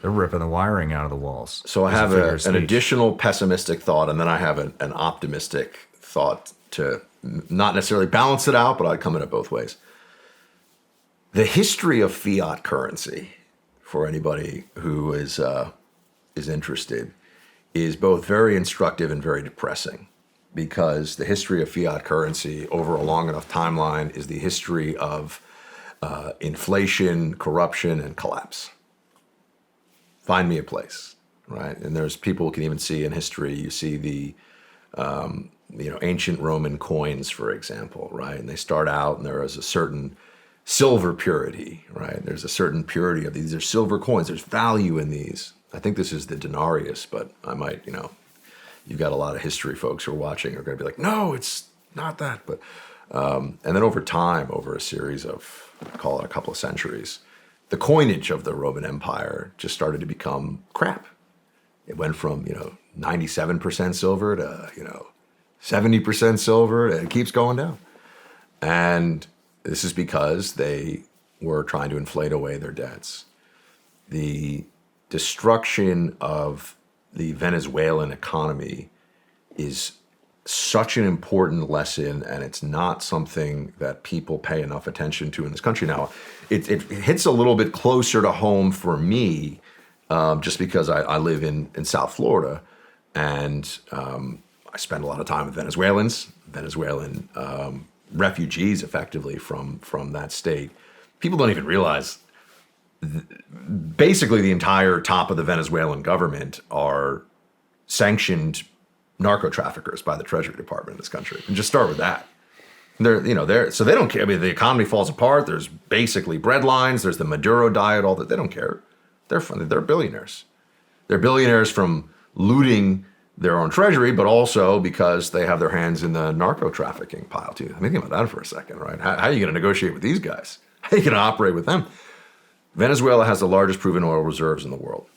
ripping the wiring out of the walls. So I have an additional pessimistic thought, and then I have an optimistic thought to not necessarily balance it out, but I'd come at it both ways. The history of fiat currency, for anybody who is interested, is both very instructive and very depressing, because the history of fiat currency over a long enough timeline is the history of inflation, corruption, and collapse. Find me a place, right? And there's people who can even see in history. You see the ancient Roman coins, for example, right? And they start out, and there is a certain silver purity, right? There's a certain purity of these are silver coins. There's value in these. I think this is the denarius, but I might, you've got a lot of history folks who are watching are going to be like, no, it's not that. But and then over time, over a series of, call it a couple of centuries, the coinage of the Roman Empire just started to become crap. It went from, 97% silver to, 70% silver, and it keeps going down. And this is because they were trying to inflate away their debts. The destruction of the Venezuelan economy is such an important lesson, and it's not something that people pay enough attention to in this country. Now, it hits a little bit closer to home for me, just because I live in South Florida, and I spend a lot of time with Venezuelan refugees, effectively from that state. People don't even realize basically the entire top of the Venezuelan government are sanctioned narco traffickers by the Treasury Department in this country. And just start with that. So they don't care. I mean, the economy falls apart. There's basically bread lines. There's the Maduro diet, all that. They don't care. They're billionaires. They're billionaires from looting their own treasury, but also because they have their hands in the narco trafficking pile too. I mean, think about that for a second, right? How are you going to negotiate with these guys? How are you going to operate with them? Venezuela has the largest proven oil reserves in the world,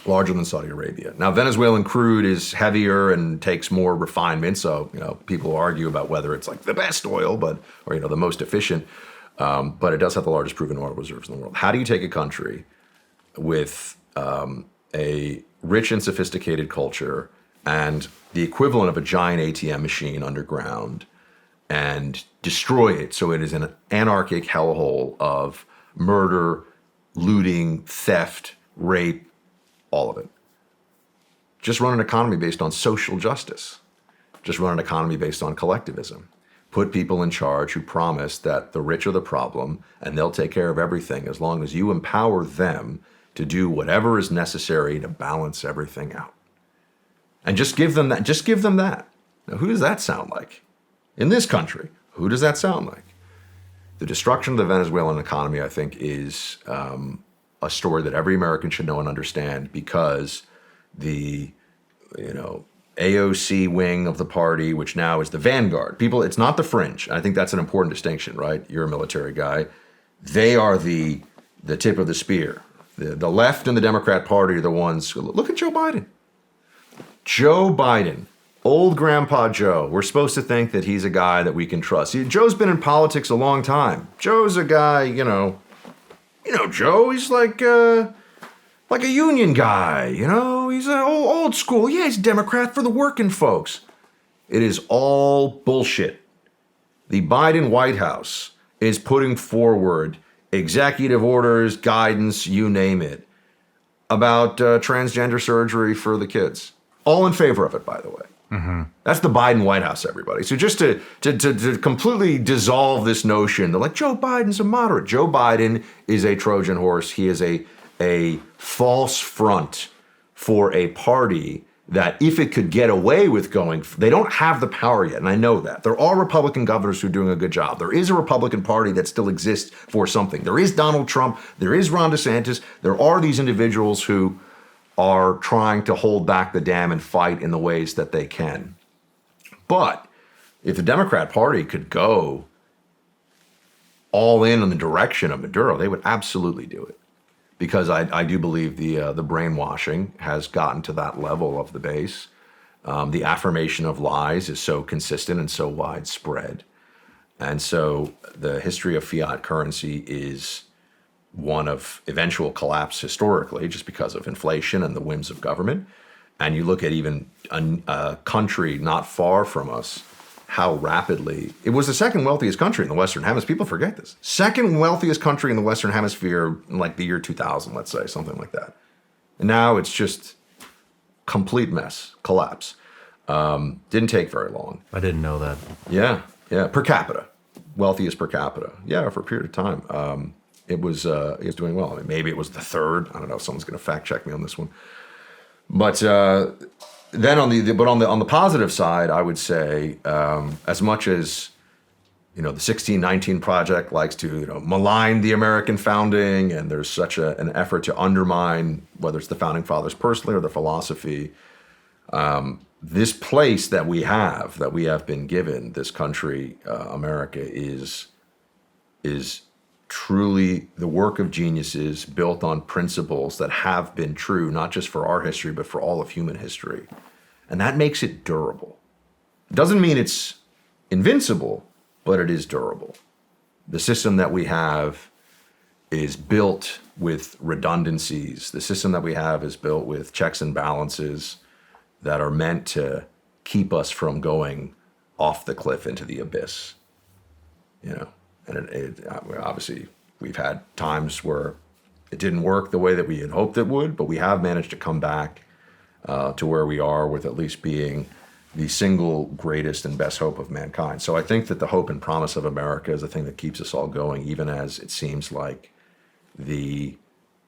larger than Saudi Arabia. Now, Venezuelan crude is heavier and takes more refinement, so people argue about whether it's like the best oil, or the most efficient. But it does have the largest proven oil reserves in the world. How do you take a country with a rich and sophisticated culture and the equivalent of a giant ATM machine underground and destroy it so it is an anarchic hellhole of murder, looting, theft, rape, all of it? Just run an economy based on social justice. Just run an economy based on collectivism. Put people in charge who promise that the rich are the problem and they'll take care of everything as long as you empower them to do whatever is necessary to balance everything out. And just give them that. Just give them that. Now, who does that sound like? In this country, who does that sound like? The destruction of the Venezuelan economy, I think, is a story that every American should know and understand, because the AOC wing of the party, which now is the vanguard. People, it's not the fringe. I think that's an important distinction, right? You're a military guy. They are the tip of the spear. The left and the Democrat Party are the ones. Look at Joe Biden. Joe Biden, old Grandpa Joe. We're supposed to think that he's a guy that we can trust. See, Joe's been in politics a long time. Joe's a guy, Joe, he's like a union guy, he's an old school. Yeah, he's a Democrat for the working folks. It is all bullshit. The Biden White House is putting forward executive orders, guidance, you name it, about transgender surgery for the kids. All in favor of it, by the way. Mm-hmm. That's the Biden White House, everybody. So just to completely dissolve this notion that Joe Biden's a moderate. Joe Biden is a Trojan horse. He is a false front for a party that, if it could get away with going, they don't have the power yet, and I know that. There are Republican governors who are doing a good job. There is a Republican Party that still exists for something. There is Donald Trump. There is Ron DeSantis. There are these individuals who are trying to hold back the dam and fight in the ways that they can. But if the Democrat Party could go all in the direction of Maduro, they would absolutely do it. Because I do believe the brainwashing has gotten to that level of the base. The affirmation of lies is so consistent and so widespread. And so the history of fiat currency is one of eventual collapse historically, just because of inflation and the whims of government. And you look at even a country not far from us, how rapidly it was the second wealthiest country in the Western Hemisphere. People forget this. Second wealthiest country in the Western Hemisphere in the year 2000, let's say, something like that. And now it's just complete mess, collapse. Didn't take very long. I didn't know that. Yeah. Per capita, wealthiest per capita. Yeah, for a period of time. It was doing well. I mean, maybe it was the third. I don't know. Someone's going to fact check me on this one. But then on the positive side, I would say, as much as the 1619 Project likes to malign the American founding, and there's such an effort to undermine whether it's the founding fathers personally or their philosophy, this place that we have been given, this country, America, is truly the work of geniuses built on principles that have been true, not just for our history, but for all of human history. And that makes it durable. It doesn't mean it's invincible, but it is durable. The system that we have is built with redundancies. The system that we have is built with checks and balances that are meant to keep us from going off the cliff into the abyss. And obviously we've had times where it didn't work the way that we had hoped it would, but we have managed to come back to where we are with at least being the single greatest and best hope of mankind. So I think that the hope and promise of America is the thing that keeps us all going, even as it seems like the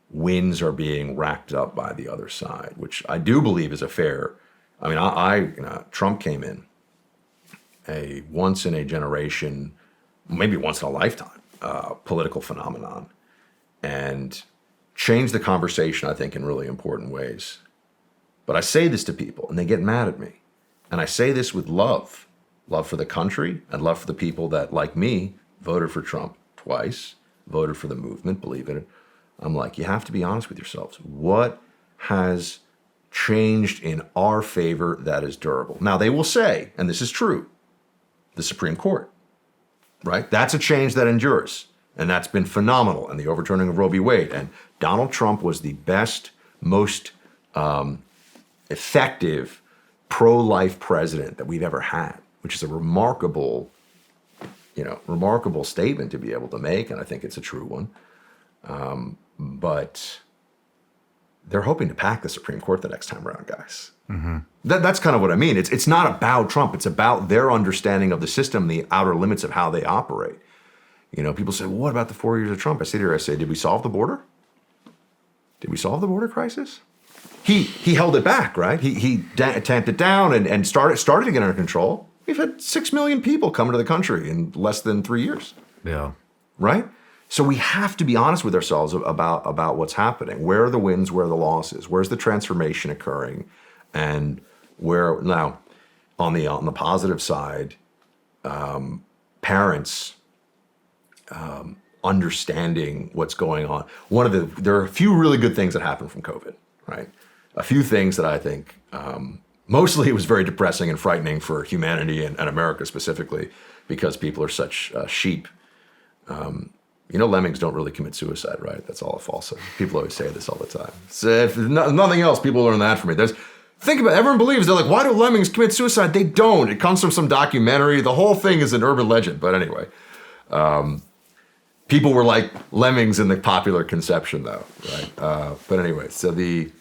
winds are being racked up by the other side, which I do believe is a fair. I mean, Trump came in a once in a generation, maybe once in a lifetime, political phenomenon, and changed the conversation, I think, in really important ways. But I say this to people, and they get mad at me. And I say this with love for the country and love for the people that, like me, voted for Trump twice, voted for the movement, believe in it. I'm like, you have to be honest with yourselves. What has changed in our favor that is durable? Now, they will say, and this is true, the Supreme Court, right? That's a change that endures. And that's been phenomenal. And the overturning of Roe v. Wade. And Donald Trump was the best, most effective pro-life president that we've ever had, which is a remarkable statement to be able to make. And I think it's a true one. But they're hoping to pack the Supreme Court the next time around, guys. Mm-hmm. That's kind of what I mean. It's not about Trump. It's about their understanding of the system, the outer limits of how they operate. People say, well, what about the 4 years of Trump? I sit here, I say, did we solve the border? Did we solve the border crisis? He held it back, right? He tamped it down and started to get under control. We've had 6 million people come into the country in less than 3 years. Yeah. Right? So we have to be honest with ourselves about what's happening. Where are the wins? Where are the losses? Where's the transformation occurring? And where now, on the positive side, parents understanding what's going on. There are a few really good things that happened from COVID, right? A few things that I think, mostly it was very depressing and frightening for humanity and America specifically, because people are such sheep. Lemmings don't really commit suicide, right? That's all a falsehood. People always say this all the time. So if nothing else, people learn that from me. Think about it. Everyone believes, they're like, why do lemmings commit suicide? They don't. It comes from some documentary. The whole thing is an urban legend. But anyway, people were like lemmings in the popular conception, though, right? But anyway, so the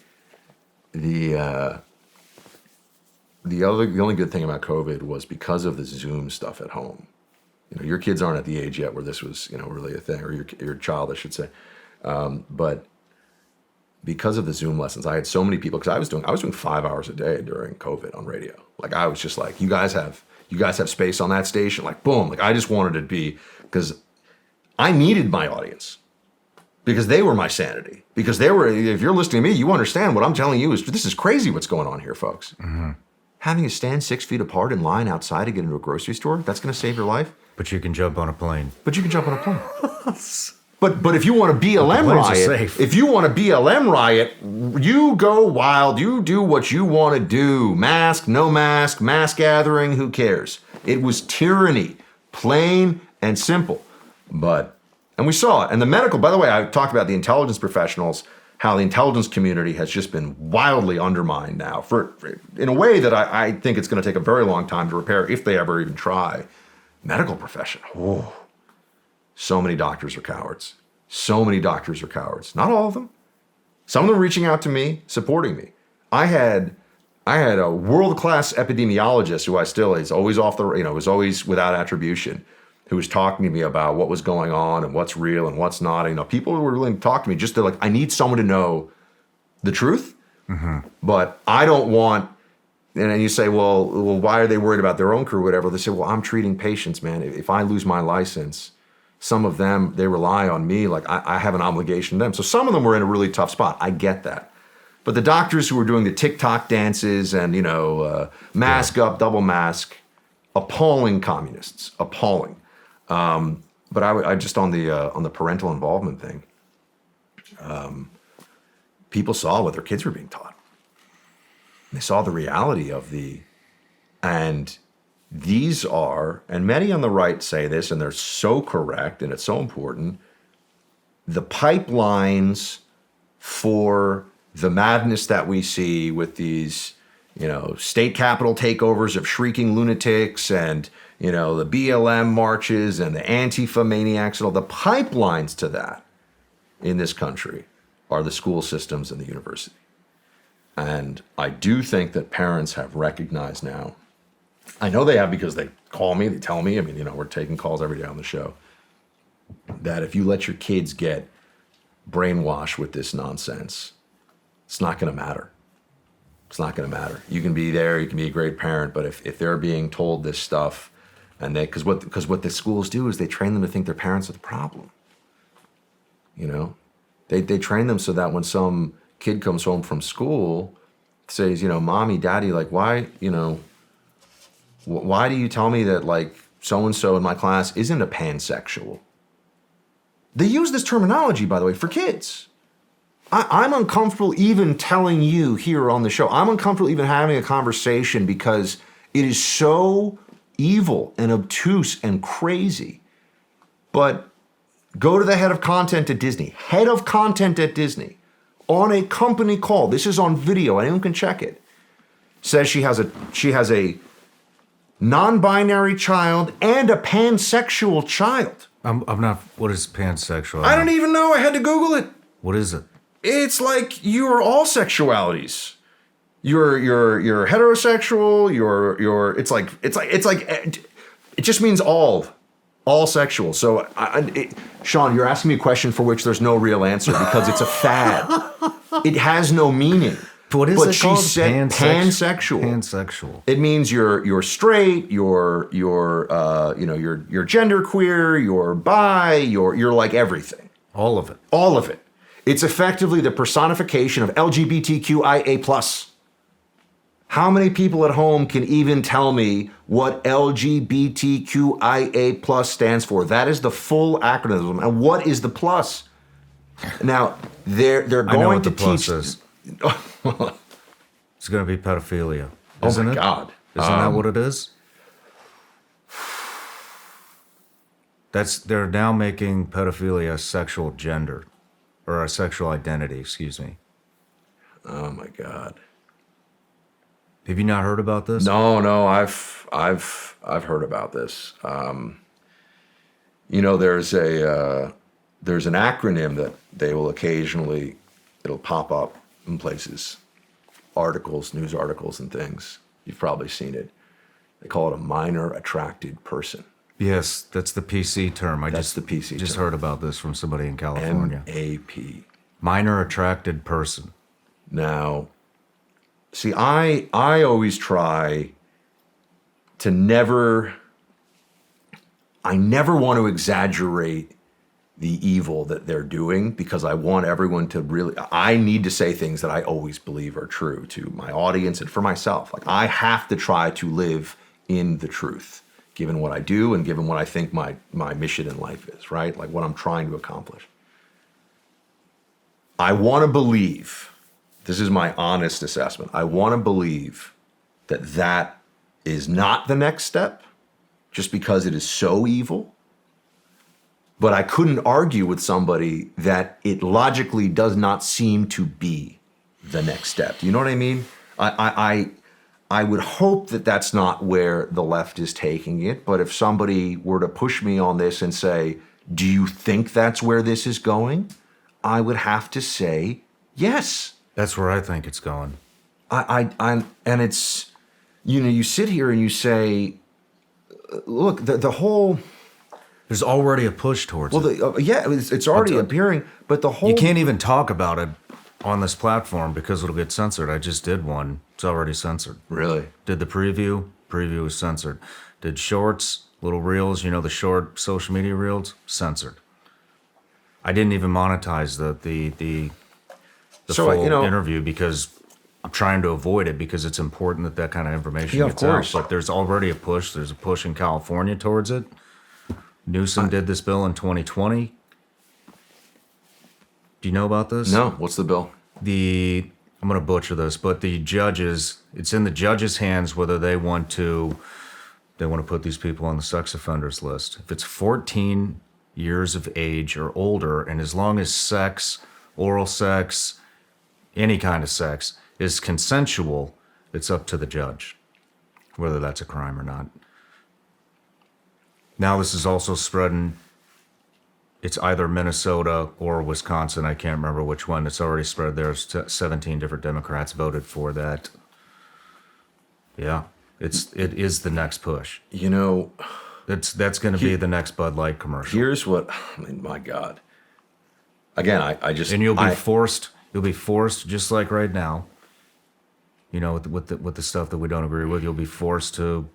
only good thing about COVID was because of the Zoom stuff at home. Your kids aren't at the age yet where this was, really a thing, or your child, I should say. But because of the Zoom lessons, I had so many people, because I was doing 5 hours a day during COVID on radio. Like, I was just like, you guys have space on that station? Like, boom. Like, I just wanted it to be, because I needed my audience, because they were my sanity, because if you're listening to me, you understand what I'm telling you this is crazy what's going on here, folks. Mm-hmm. Having to stand 6 feet apart in line outside to get into a grocery store, that's going to save your life. But you can jump on a plane. But if you want to BLM riot, you go wild. You do what you want to do. Mask, no mask, mass gathering, who cares? It was tyranny, plain and simple. And we saw it. And the medical, by the way, I talked about the intelligence professionals, how the intelligence community has just been wildly undermined now in a way that I think it's going to take a very long time to repair, if they ever even try. Medical profession. Oh, so many doctors are cowards. So many doctors are cowards. Not all of them. Some of them reaching out to me, supporting me. I had a world-class epidemiologist who is always was always without attribution, who was talking to me about what was going on and what's real and what's not. People who were willing to talk to me, just they're like, I need someone to know the truth, but I don't want. And then you say, well, why are they worried about their own crew, whatever? They say, well, I'm treating patients, man. If I lose my license, some of them, they rely on me. Like, I have an obligation to them. So some of them were in a really tough spot. I get that. But the doctors who were doing the TikTok dances and, mask up, double mask, appalling communists, appalling. But I just on the parental involvement thing, people saw what their kids were being taught. They saw the reality of and these are, and many on the right say this, and they're so correct, and it's so important, the pipelines for the madness that we see with these, state capitol takeovers of shrieking lunatics and, the BLM marches and the Antifa maniacs and all the pipelines to that in this country are the school systems and the university. And I do think that parents have recognized now, I know they have because they call me, they tell me, we're taking calls every day on the show, that if you let your kids get brainwashed with this nonsense, it's not going to matter. It's not going to matter. You can be there, you can be a great parent, but if they're being told this stuff, and because what the schools do is they train them to think their parents are the problem. They train them so that when some kid comes home from school, says, mommy, daddy, like, why do you tell me that, like, so-and-so in my class isn't a pansexual? They use this terminology, by the way, for kids. I'm uncomfortable even telling you here on the show. I'm uncomfortable even having a conversation because it is so evil and obtuse and crazy. But go to the head of content at Disney, on a company call. This is on video. Anyone can check it. Says she has a non-binary child and a pansexual child. I'm not. What is pansexual? I don't even know. I had to Google it. What is it? It's like you're all sexualities. You're heterosexual. It just means all sexual. So, Shawn, you're asking me a question for which there's no real answer because it's a fad. It has no meaning. What is but it she called? said pansexual. Pansexual. It means you're straight. You're genderqueer. You're bi. You're like everything. All of it. All of it. It's effectively the personification of LGBTQIA+. How many people at home can even tell me what LGBTQIA+ stands for? That is the full acronym. And what is the plus? Now, they're going I know what to the plus teach. is. It's going to be pedophilia. Oh Isn't my it? God. Isn't that what it is? They're now making pedophilia a sexual gender, or a sexual identity, excuse me. Oh my God. Have you not heard about this? No, I've heard about this. There's an acronym that they will occasionally, it'll pop up in places, articles, news articles and things. You've probably seen it. They call it a minor attracted person. Yes, that's the PC term. That's the PC just term. Heard about this from somebody in California. MAP. Minor attracted person. Now, see, I always try to never want to exaggerate the evil that they're doing because I want everyone to I need to say things that I always believe are true to my audience and for myself. Like, I have to try to live in the truth, given what I do and given what I think my mission in life is, right? Like what I'm trying to accomplish. I want to believe, this is my honest assessment, I want to believe that is not the next step just because it is so evil. But I couldn't argue with somebody that it logically does not seem to be the next step. Do you know what I mean? I would hope that that's not where the left is taking it. But if somebody were to push me on this and say, do you think that's where this is going? I would have to say yes. That's where I think it's going. And it's, you sit here and you say, look, the whole... There's already a push towards it. It's already appearing, but the whole... You can't even talk about it on this platform because it'll get censored. I just did one. It's already censored. Really? Did the preview. Preview was censored. Did shorts, little reels, the short social media reels, censored. I didn't even monetize the full interview because I'm trying to avoid it because it's important that kind of information gets out. But there's already a push. There's a push in California towards it. Newsom did this bill in 2020. Do you know about this? No, what's the bill? I'm going to butcher this, but the judges, it's in the judges' hands whether they want to put these people on the sex offenders list. If it's 14 years of age or older, and as long as sex, oral sex, any kind of sex is consensual, it's up to the judge whether that's a crime or not. Now this is also spreading. It's either Minnesota or Wisconsin. I can't remember which one. It's already spread there. 17 different Democrats voted for that. Yeah, it is the next push. You know, that's going to be the next Bud Light commercial. Here's what, I mean, my God. Again, I just... And you'll be forced, just like right now, you know, with the stuff that we don't agree with, you'll be forced to...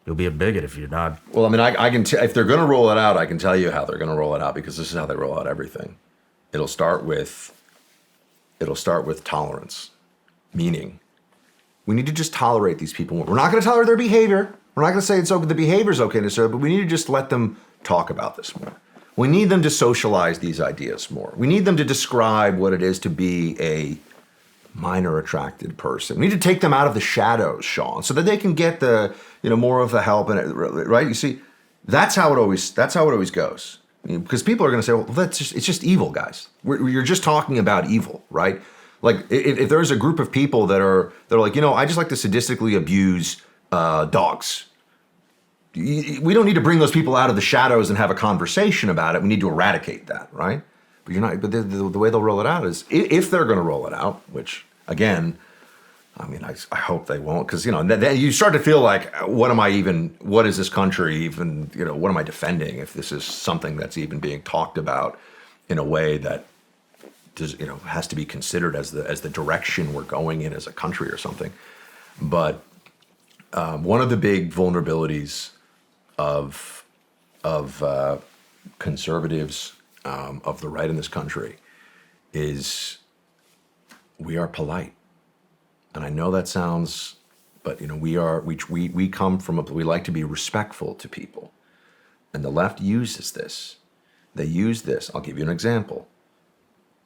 You'll be a bigot if you're not. Well, I mean, I can if they're going to roll it out, I can tell you how they're going to roll it out, because this is how they roll out everything. It'll start with tolerance, meaning we need to just tolerate these people. We're not going to tolerate their behavior. We're not going to say it's okay. The behavior's okay to serve, but we need to just let them talk about this more. We need them to socialize these ideas more. We need them to describe what it is to be a minor attracted person. We need to take them out of the shadows, Shawn, so that they can get the, more of the help, and right. You see, that's how it always goes. Because people are going to say, well, it's just evil, guys. You're just talking about evil, right? Like if there's a group of people that are like, I just like to sadistically abuse dogs. We don't need to bring those people out of the shadows and have a conversation about it. We need to eradicate that, right? But you're not. But the way they'll roll it out is, if they're going to roll it out, which again, I mean, I hope they won't, because then you start to feel like, what is this country even? What am I defending if this is something that's even being talked about in a way that does, has to be considered as the direction we're going in as a country or something. But one of the big vulnerabilities of conservatives, of the right in this country, is we are polite. And I know that sounds, but we come from we like to be respectful to people. And the left uses this. They use this. I'll give you an example.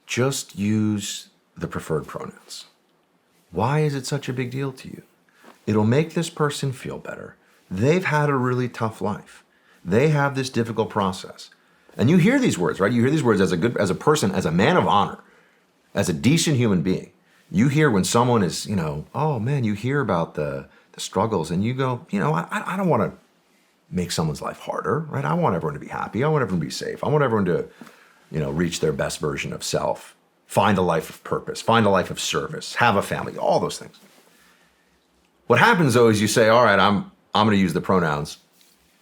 Just use the preferred pronouns. Why is it such a big deal to you? It'll make this person feel better. They've had a really tough life. They have this difficult process. And you hear these words, right? You hear these words as a person, as a man of honor, as a decent human being. You hear when someone is, oh man, you hear about the struggles, and you go, I don't want to make someone's life harder, right? I want everyone to be happy. I want everyone to be safe. I want everyone to, reach their best version of self, find a life of purpose, find a life of service, have a family, all those things. What happens though is you say, all right, I'm going to use the pronouns.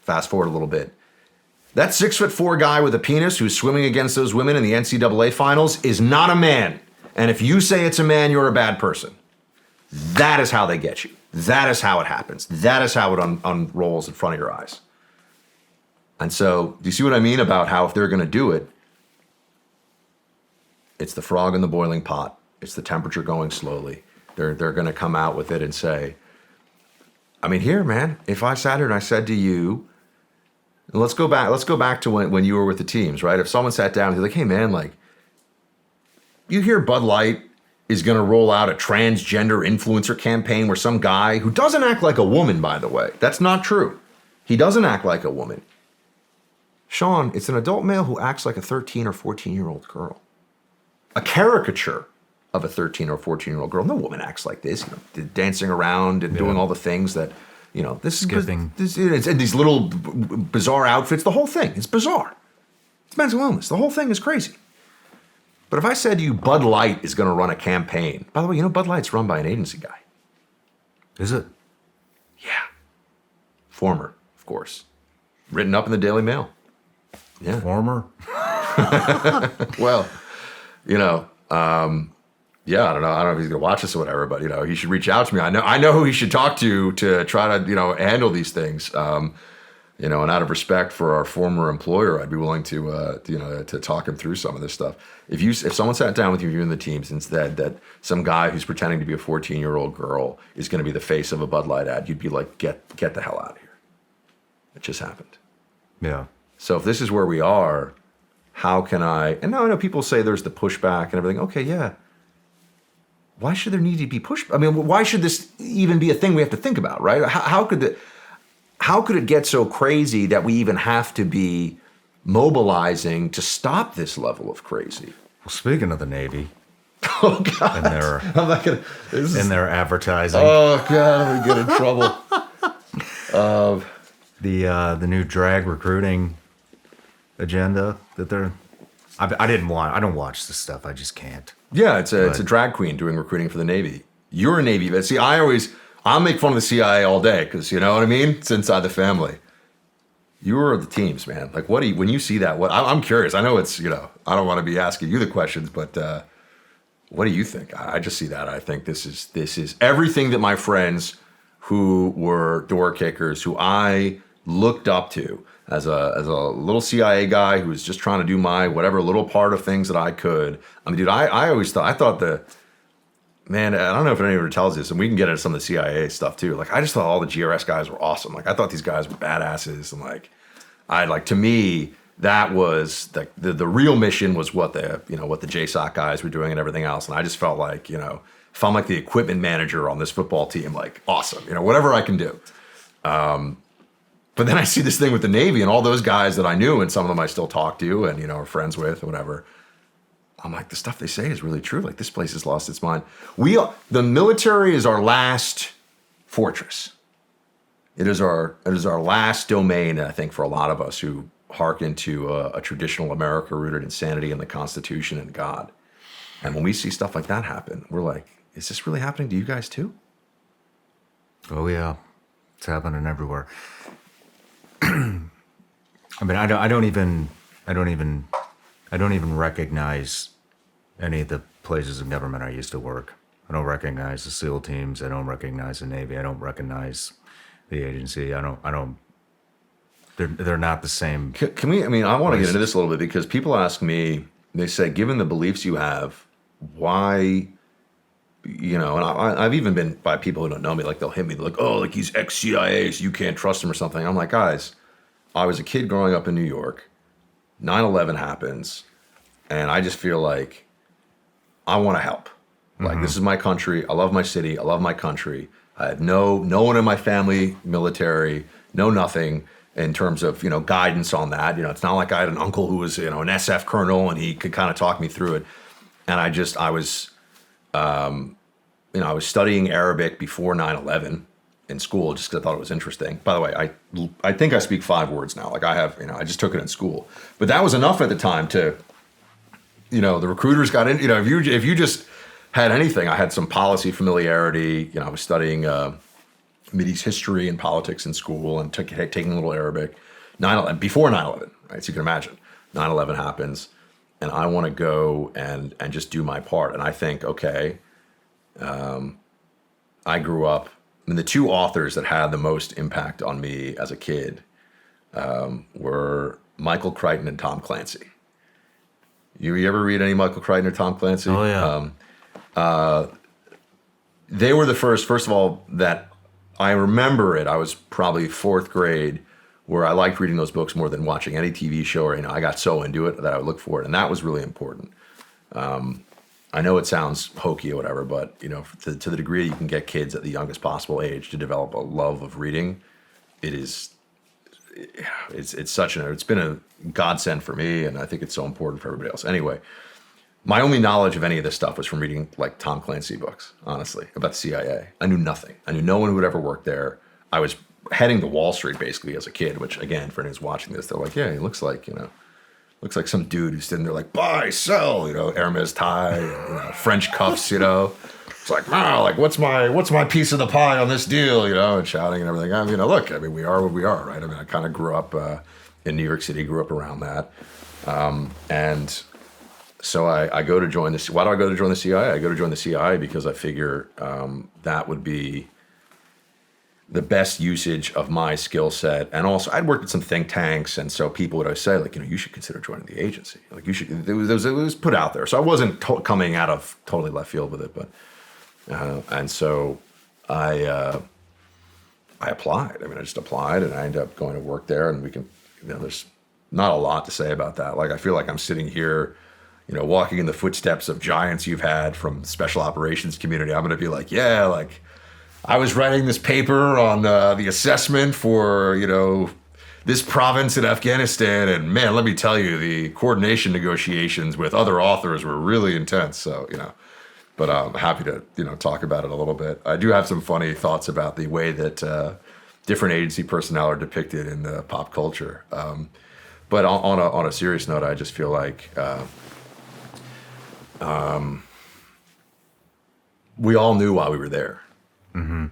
Fast forward a little bit. That 6'4" guy with a penis who's swimming against those women in the NCAA finals is not a man. And if you say it's a man, you're a bad person. That is how they get you. That is how it happens. That is how it unrolls in front of your eyes. And so, do you see what I mean about how if they're going to do it, it's the frog in the boiling pot. It's the temperature going slowly. They're going to come out with it and say, I mean, here, man, if I sat here and I said to you, let's go back to when you were with the teams, right? If someone sat down and they're like, hey, man, like, you hear Bud Light is going to roll out a transgender influencer campaign where some guy who doesn't act like a woman, by the way, that's not true. He doesn't act like a woman. Shawn, it's an adult male who acts like a 13 or 14-year-old girl. A caricature of a 13 or 14-year-old girl. No woman acts like this, dancing around and doing all the things that, this Skipping. is and these little bizarre outfits. The whole thing is bizarre. It's mental illness. The whole thing is crazy. But if I said to you, Bud Light is going to run a campaign. By the way, Bud Light's run by an agency guy. Is it? Yeah. Former, of course. Written up in the Daily Mail. Yeah. Former? Well, yeah, I don't know if he's going to watch this or whatever, but, he should reach out to me. I know who he should talk to try to, handle these things. And out of respect for our former employer, I'd be willing to talk him through some of this stuff. If someone sat down with you in the teams and said that some guy who's pretending to be a 14-year-old girl is going to be the face of a Bud Light ad, you'd be like, get the hell out of here. It just happened. Yeah. So if this is where we are, how can I? And now I know people say there's the pushback and everything. Okay, yeah. Why should there need to be pushback? I mean, why should this even be a thing we have to think about, right? How could it get so crazy that we even have to be mobilizing to stop this level of crazy? Well, speaking of the Navy, oh God, and their I'm not gonna. in their advertising, Oh God, I'm gonna get in trouble. the new drag recruiting agenda that they're. I don't watch this stuff. I just can't. Yeah, it's a drag queen doing recruiting for the Navy. You're a Navy vet. See, I make fun of the CIA all day because you know what I mean. It's inside the family. You are the teams, man. Like, when you see that? I'm curious. I know it's I don't want to be asking you the questions, but what do you think? I just see that. I think this is everything that my friends who were door kickers, who I looked up to as a little CIA guy who was just trying to do my whatever little part of things that I could. I mean, dude, I always thought man, I don't know if anyone ever tells this, and we can get into some of the CIA stuff too. Like, I just thought all the GRS guys were awesome. Like, I thought these guys were badasses, and to me, that was the real mission was what the JSOC guys were doing and everything else. And I just felt like, if I'm like the equipment manager on this football team, like, awesome, whatever I can do. But then I see this thing with the Navy and all those guys that I knew, and some of them I still talk to and, are friends with or whatever. I'm like, the stuff they say is really true. Like, this place has lost its mind. The military is our last fortress. It is our last domain, I think, for a lot of us who hearken to a traditional America rooted in sanity and the Constitution and God. And when we see stuff like that happen, we're like, is this really happening to you guys too? Oh yeah, it's happening everywhere. I mean, I don't even recognize any of the places of government I used to work. I don't recognize the SEAL teams. I don't recognize the Navy. I don't recognize the agency. I don't. They're not the same. Can we? I mean, I want to get into this a little bit because people ask me. They say, given the beliefs you have, why? And I've even been by people who don't know me. Like, they'll hit me like, oh, like he's ex-CIA, so you can't trust him or something. I'm like, guys, I was a kid growing up in New York. 9/11 happens, and I just feel like I want to help. Like, this is my country. I love my city. I love my country. I had no one in my family military, nothing in terms of, guidance on that. It's not like I had an uncle who was, an SF colonel and he could kind of talk me through it. And I was studying Arabic before 9/11 in school just because I thought it was interesting. By the way, I think I speak 5 words now. Like, I have, I just took it in school. But that was enough at the time to, the recruiters got in. If you just had anything, I had some policy familiarity. I was studying Mideast history and politics in school and taking a little Arabic. Before 9/11, right? So you can imagine, 9/11 happens, and I want to go and just do my part. And I think, okay, I grew up. I mean, the 2 authors that had the most impact on me as a kid were Michael Crichton and Tom Clancy. You ever read any Michael Crichton or Tom Clancy? Oh, yeah. They were the first of all, that I remember it. I was probably 4th grade where I liked reading those books more than watching any TV show, or, I got so into it that I would look for it. And that was really important. I know it sounds hokey or whatever, but, to the degree you can get kids at the youngest possible age to develop a love of reading, it's been a godsend for me. And I think it's so important for everybody else. Anyway, my only knowledge of any of this stuff was from reading like Tom Clancy books, honestly, about the CIA. I knew nothing. I knew no one who would ever work there. I was heading to Wall Street basically as a kid, which, again, for anyone who's watching this, they're like, yeah, he looks like some dude who's sitting there like, buy, sell, Hermes tie, French cuffs, It's like, wow, like what's my piece of the pie on this deal, and shouting and everything. I mean, look, we are what we are, right? I mean, I kind of grew up in New York City, grew up around that. And so I go to join this. Why do I go to join the CIA? I go to join the CIA because I figure that would be the best usage of my skill set. And also, I'd worked at some think tanks, and so people would always say, like, you should consider joining the agency. Like, you should. It was put out there, so I wasn't coming out of totally left field with it. But and so I I applied. I mean, I just applied and I ended up going to work there, and there's not a lot to say about that. Like, I feel like I'm sitting here, walking in the footsteps of giants you've had from special operations community. I'm going to be like, yeah, like I was writing this paper on the assessment for, this province in Afghanistan. And man, let me tell you, the coordination negotiations with other authors were really intense. So, but I'm happy to, talk about it a little bit. I do have some funny thoughts about the way that different agency personnel are depicted in the pop culture. But on a serious note, I just feel like we all knew why we were there. Mm-hmm.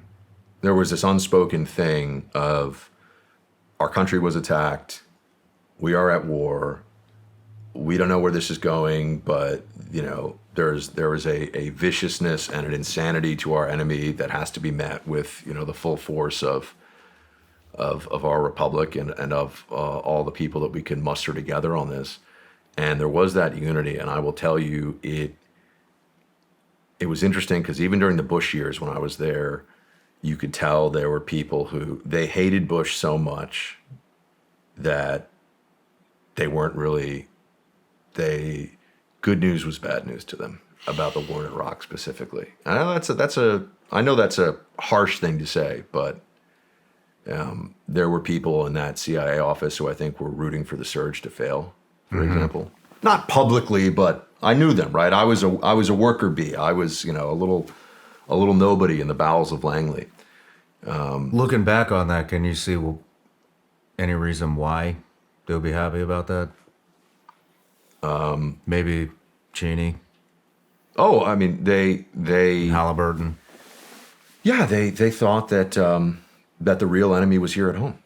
There was this unspoken thing of our country was attacked. We are at war. We don't know where this is going, but there is a viciousness and an insanity to our enemy that has to be met with the full force of our republic and of all the people that we can muster together on this. And there was that unity, and I will tell you, it was interesting because even during the Bush years when I was there, you could tell there were people who they hated Bush so much that they weren't really. Good news was bad news to them about the war in Iraq specifically. I know that's a harsh thing to say, but there were people in that CIA office who I think were rooting for the surge to fail, for example. Not publicly, but I knew them, right? I was a worker bee. I was, a little nobody in the bowels of Langley. Looking back on that, can you see any reason why they'll be happy about that? Maybe Cheney. Oh, I mean, they Halliburton. Yeah, they thought that that the real enemy was here at home.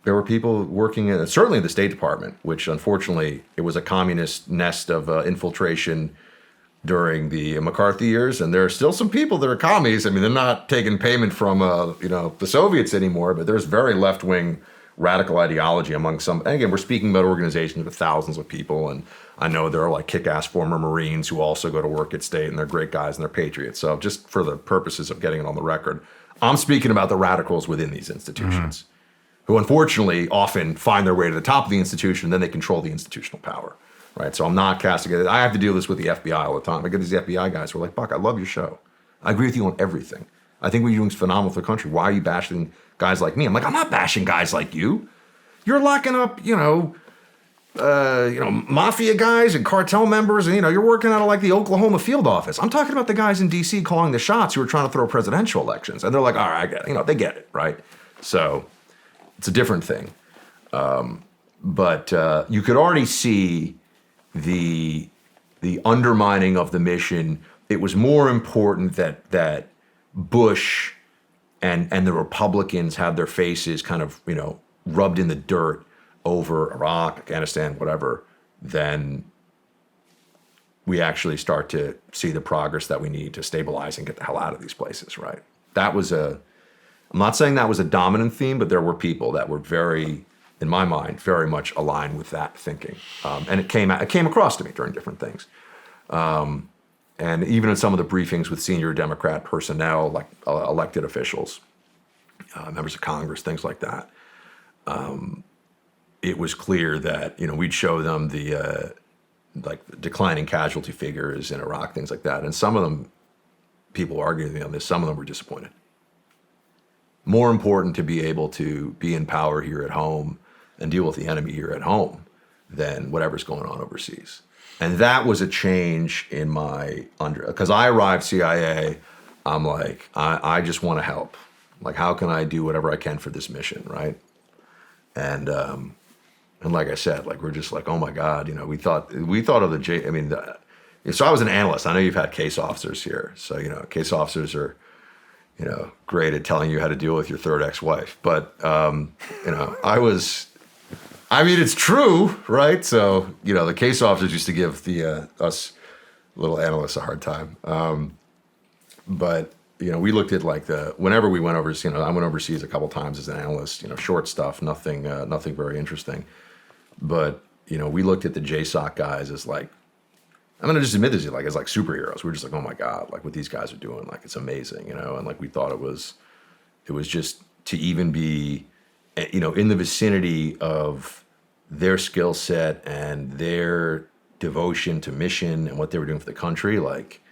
There were people working certainly in the State Department, which unfortunately it was a communist nest of infiltration during the McCarthy years, and there are still some people that are commies. I mean, they're not taking payment from the Soviets anymore, but there's very left-wing radical ideology among some. And again, we're speaking about organizations with thousands of people, and I know there are like kick-ass former Marines who also go to work at State, and they're great guys and they're patriots. So just for the purposes of getting it on the record, I'm speaking about the radicals within these institutions, who unfortunately often find their way to the top of the institution, and then they control the institutional power. Right, so I'm not casting it. I have to deal this with the FBI all the time. I get these FBI guys who are like, Buck, I love your show. I agree with you on everything. I think what you're doing is phenomenal for the country. Why are you bashing guys like me? I'm like, I'm not bashing guys like you. You're locking up, mafia guys and cartel members, and you're working out of like the Oklahoma field office. I'm talking about the guys in D.C. calling the shots who are trying to throw presidential elections, and they're like, all right, I get it. They get it, right? So it's a different thing. But you could already see the undermining of the mission. It was more important that Bush and the Republicans had their faces kind of rubbed in the dirt over Iraq, Afghanistan, whatever, than we actually start to see the progress that we need to stabilize and get the hell out of these places, right? I'm not saying that was a dominant theme, but there were people that were very, in my mind, very much aligned with that thinking. And it came across to me during different things. And even in some of the briefings with senior Democrat personnel, like elected officials, members of Congress, things like that, it was clear that, we'd show them the declining casualty figures in Iraq, things like that. And some of them, people arguing with me on this, some of them were disappointed. More important to be able to be in power here at home and deal with the enemy here at home than whatever's going on overseas. And that was a change in because I arrived CIA, I'm like, I just want to help. Like, how can I do whatever I can for this mission, right? And like I said, like, we're just like, oh my God, we thought of so I was an analyst. I know you've had case officers here. So, case officers are, great at telling you how to deal with your third ex-wife. But, it's true, right? So, the case officers used to give us little analysts a hard time. But, we looked at whenever we went overseas, I went overseas a couple times as an analyst, short stuff, nothing very interesting. But, we looked at the JSOC guys as like, I'm going to just admit this, as like superheroes. We're just like, oh my God, like what these guys are doing, like it's amazing, and like we thought it was It was just to even be, in the vicinity of their skill set and their devotion to mission and what they were doing for the country. Like,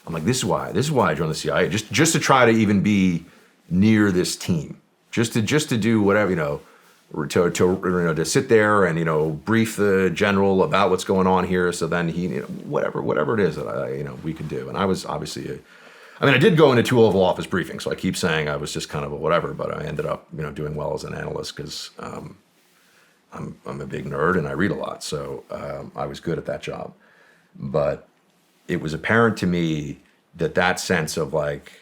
I'm like, this is why I joined the CIA, just to try to even be near this team, just to do whatever, to sit there and brief the general about what's going on here. So then he, whatever it is that we could do. And I was obviously, I did go into 2 Oval Office briefings, so I keep saying I was just kind of a whatever, but I ended up doing well as an analyst because I'm a big nerd and I read a lot, so I was good at that job. But it was apparent to me that sense of like,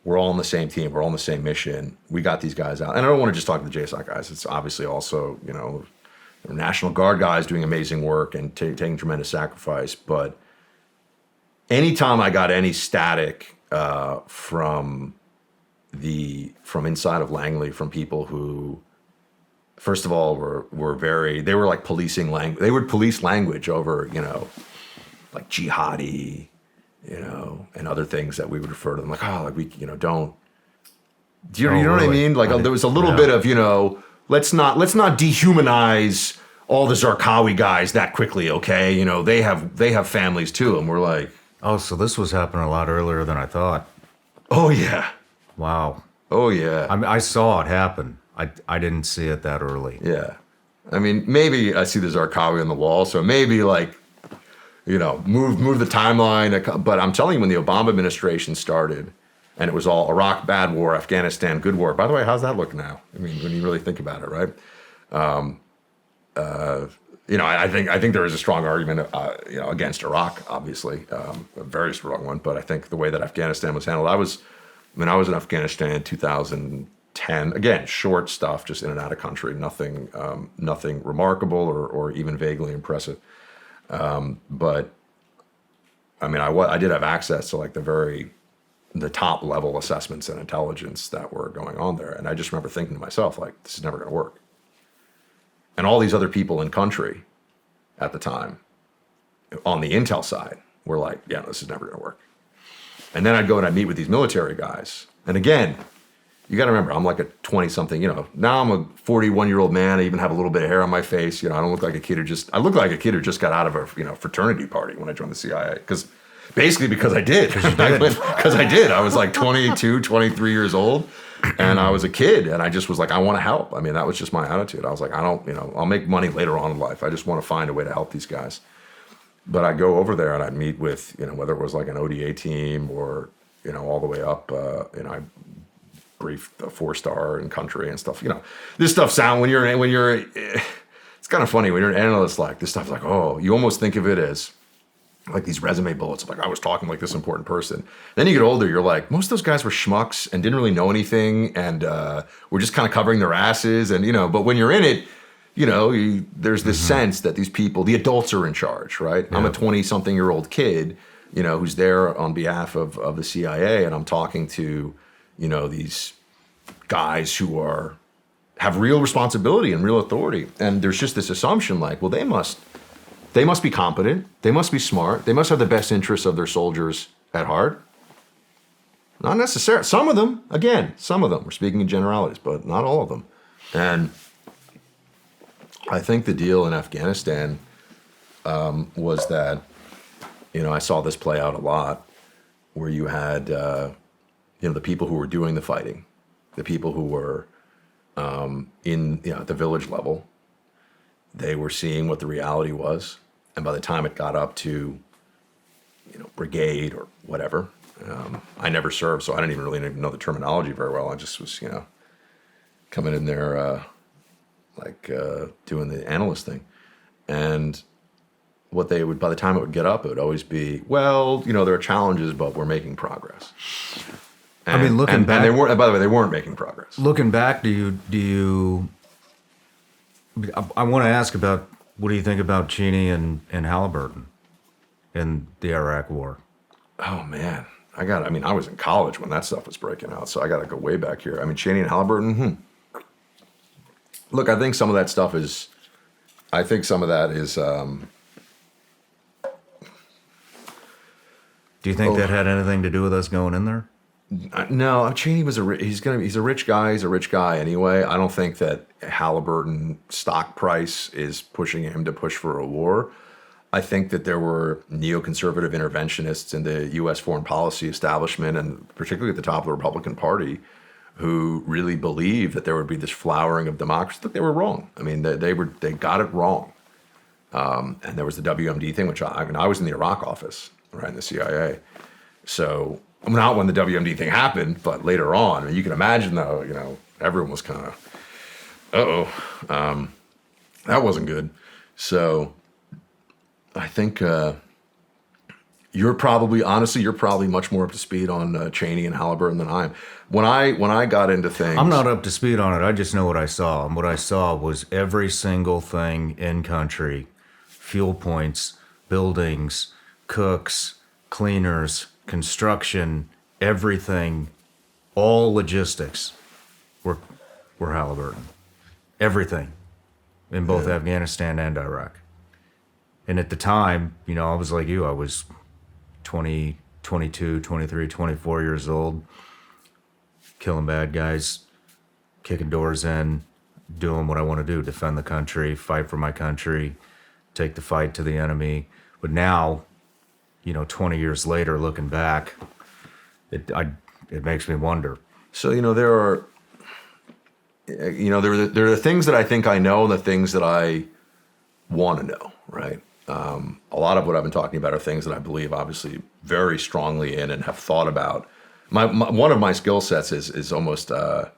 we're all on the same team, we're all on the same mission, we got these guys out. And I don't want to just talk to the JSOC guys. It's obviously also, National Guard guys doing amazing work and taking tremendous sacrifice. But anytime I got any static from inside of Langley, from people who, first of all, they were like policing language. They would police language over, like jihadi, and other things that we would refer to them like, we, don't. Do you know what I mean? Like there was a little bit of, let's not dehumanize all the Zarqawi guys that quickly, okay? They have families too, and we're like, oh, so this was happening a lot earlier than I thought. Oh yeah. Wow. Oh yeah. I saw it happen. I didn't see it that early. Yeah. Maybe I see the Zarqawi on the wall, so maybe like, move the timeline. But I'm telling you, when the Obama administration started, and it was all Iraq, bad war, Afghanistan, good war. By the way, how's that look now? When you really think about it, right? I think there is a strong argument, against Iraq, obviously, a very strong one. But I think the way that Afghanistan was handled, I was in Afghanistan in 2010. Again, short stuff, just in and out of country, nothing remarkable or even vaguely impressive. But I did have access to like the top level assessments and intelligence that were going on there. And I just remember thinking to myself, like, this is never going to work. And all these other people in country at the time on the intel side were like, yeah, no, this is never going to work. And then I'd go and I'd meet with these military guys. And again, you got to remember, I'm like a 20-something, now I'm a 41-year-old man. I even have a little bit of hair on my face. I don't look like a kid I look like a kid who just got out of a, fraternity party when I joined the CIA. Because I did. Because I did. I was like 22, 23 years old. And I was a kid. And I just was like, I want to help. That was just my attitude. I was like, I'll make money later on in life. I just want to find a way to help these guys. But I'd go over there and I'd meet with, whether it was like an ODA team or, all the way up, I briefed a 4-star in country and stuff. This stuff sound when you're it's kind of funny when you're an analyst, like this stuff, like, oh, you almost think of it as like these resume bullets of like, I was talking like this important person. Then you get older, you're like, most of those guys were schmucks and didn't really know anything and were just kind of covering their asses. And, but when you're in it, there's this sense that these people, the adults are in charge, right? Yeah. I'm a 20-something-year-old kid, who's there on behalf of the CIA, and I'm talking to, these guys who have real responsibility and real authority. And there's just this assumption like, well, they must be competent, they must be smart, they must have the best interests of their soldiers at heart. Not necessarily. Some of them, we're speaking in generalities, but not all of them. And I think the deal in Afghanistan was that, I saw this play out a lot, where you had, the people who were doing the fighting, the people who were at the village level, they were seeing what the reality was. And by the time it got up to, brigade or whatever, I never served, so I didn't even really know the terminology very well. I just was, coming in there, doing the analyst thing. And what they would, by the time it would get up, it would always be, well, there are challenges, but we're making progress. And, looking back, and they weren't. And by the way, they weren't making progress. Looking back, do you? I want to ask about what do you think about Cheney and Halliburton in the Iraq War? Oh man, I was in college when that stuff was breaking out, so I got to go way back here. Cheney and Halliburton. Look, I think some of that stuff is. I think some of that is. Do you think that had anything to do with us going in there? No, Cheney was he's a rich guy. He's a rich guy anyway. I don't think that Halliburton stock price is pushing him to push for a war. I think that there were neoconservative interventionists in the U.S. foreign policy establishment, and particularly at the top of the Republican Party, who really believed that there would be this flowering of democracy. But they were wrong. I mean, they got it wrong. And there was the WMD thing, which I was in the Iraq office, right, in the CIA. So not when the WMD thing happened, but later on. I mean, you can imagine, though, everyone was kind of, that wasn't good. So I think you're probably much more up to speed on Cheney and Halliburton than I am. When I got into things, I'm not up to speed on it. I just know what I saw. And what I saw was every single thing in country, fuel points, buildings, cooks, cleaners, construction, everything, all logistics were Halliburton. Everything in both Afghanistan and Iraq. And at the time, I was like you. I was 20, 22, 23, 24 years old, killing bad guys, kicking doors in, doing what I want to do, defend the country, fight for my country, take the fight to the enemy. But now, 20 years later, looking back, it makes me wonder. So, there are the things that I think I know and the things that I want to know, right? A lot of what I've been talking about are things that I believe obviously very strongly in and have thought about. One of my skill sets is almost an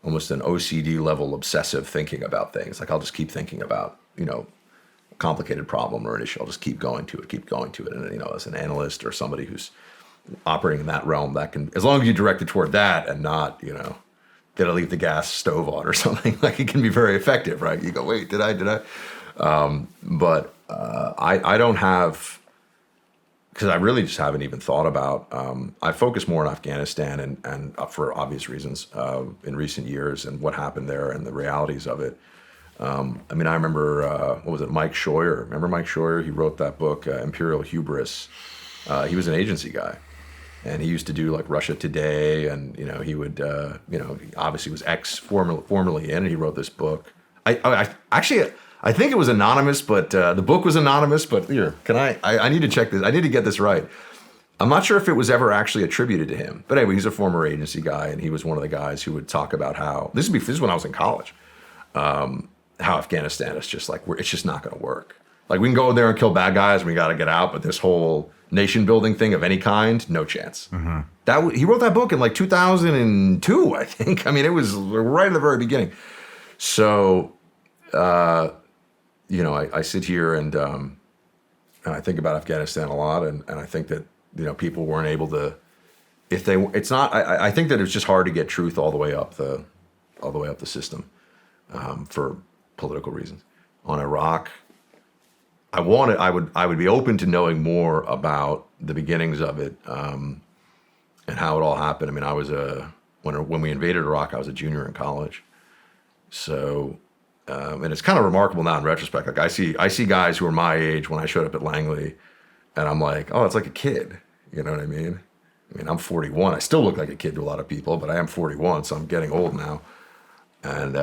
OCD level obsessive thinking about things. Like I'll just keep thinking about, a complicated problem or an issue. I'll just keep going to it. And, as an analyst or somebody who's operating in that realm, that can, as long as you direct it toward that and not, did I leave the gas stove on or something, like it can be very effective, right? You go, wait, did I? But I don't have, because I really just haven't even thought about, I focus more on Afghanistan and for obvious reasons in recent years and what happened there and the realities of it. I remember, Mike Scheuer. Remember Mike Scheuer? He wrote that book, Imperial Hubris. He was an agency guy. And he used to do like Russia Today, and he would, he obviously was formerly in, and he wrote this book. I think it was anonymous, but the book was anonymous. But here, I need to check this. I need to get this right. I'm not sure if it was ever actually attributed to him. But anyway, he's a former agency guy, and he was one of the guys who would talk about how this is when I was in college. How Afghanistan is just like it's just not going to work. Like we can go there and kill bad guys, and we got to get out, but this whole nation building thing of any kind, no chance. Mm-hmm. He wrote that book in like 2002, I think. I mean, it was right at the very beginning. So, I sit here and I think about Afghanistan a lot, and I think that people weren't able to. I think that it's just hard to get truth all the way up the system for political reasons. On Iraq, I would be open to knowing more about the beginnings of it and how it all happened. I mean, I was when we invaded Iraq, I was a junior in college. So, and it's kind of remarkable now in retrospect. Like I see guys who are my age when I showed up at Langley, and I'm like, oh, it's like a kid. You know what I mean? I'm 41. I still look like a kid to a lot of people, but I am 41, so I'm getting old now. And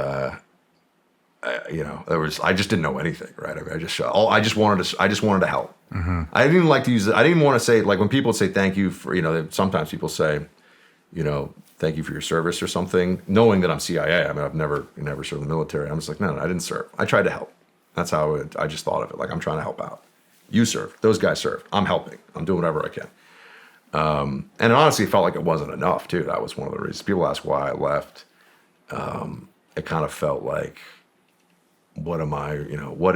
I just didn't know anything, right? I mean, I just wanted to help. Mm-hmm. I didn't even like to use it. I didn't want to say, like when people say thank you for, sometimes people say, thank you for your service or something, knowing that I'm CIA. I mean, I've never served in the military. I'm just like, no, I didn't serve. I tried to help. That's how I just thought of it. Like, I'm trying to help out. You served. Those guys served. I'm helping. I'm doing whatever I can. And it honestly felt like it wasn't enough, too. That was one of the reasons. People ask why I left. It kind of felt like, what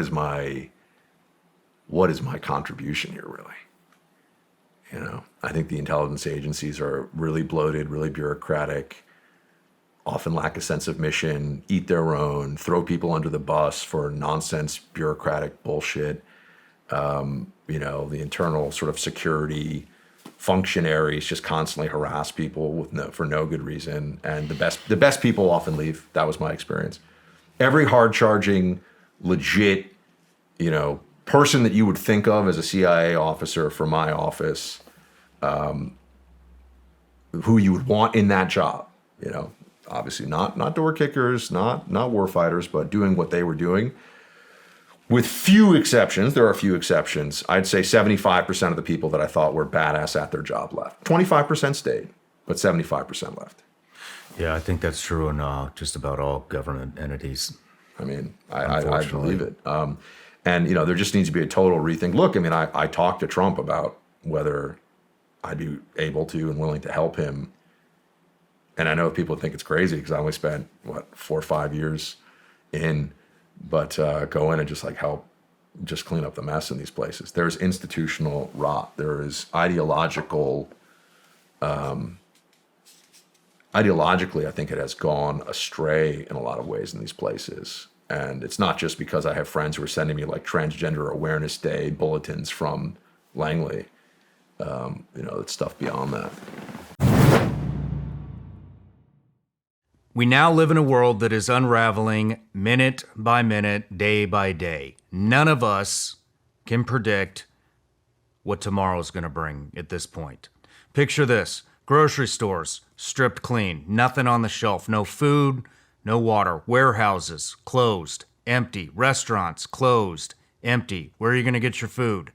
is my contribution here, really? I think the intelligence agencies are really bloated, really bureaucratic, often lack a sense of mission, eat their own, throw people under the bus for nonsense, bureaucratic bullshit. The internal sort of security functionaries just constantly harass people for no good reason. And the best people often leave. That was my experience. Every hard-charging, legit, person that you would think of as a CIA officer from my office, who you would want in that job. You know, obviously not door kickers, not war fighters, but doing what they were doing. With few exceptions, there are a few exceptions. I'd say 75% of the people that I thought were badass at their job left. 25% stayed, but 75% left. Yeah, I think that's true in just about all government entities. I mean, I believe it. And, you know, there just needs to be a total rethink. Look, I mean, I talked to Trump about whether I'd be able to and willing to help him. And I know people think it's crazy because I only spent, 4 or 5 years in, but go in and just like help just clean up the mess in these places. There's institutional rot. There is ideologically, I think it has gone astray in a lot of ways in these places. And it's not just because I have friends who are sending me like Transgender Awareness Day bulletins from Langley. You know, it's stuff beyond that. We now live in a world that is unraveling minute by minute, day by day. None of us can predict what tomorrow is going to bring at this point. Picture this. Grocery stores, stripped clean. Nothing on the shelf. No food, no water. Warehouses, closed, empty. Restaurants, closed, empty. Where are you going to get your food?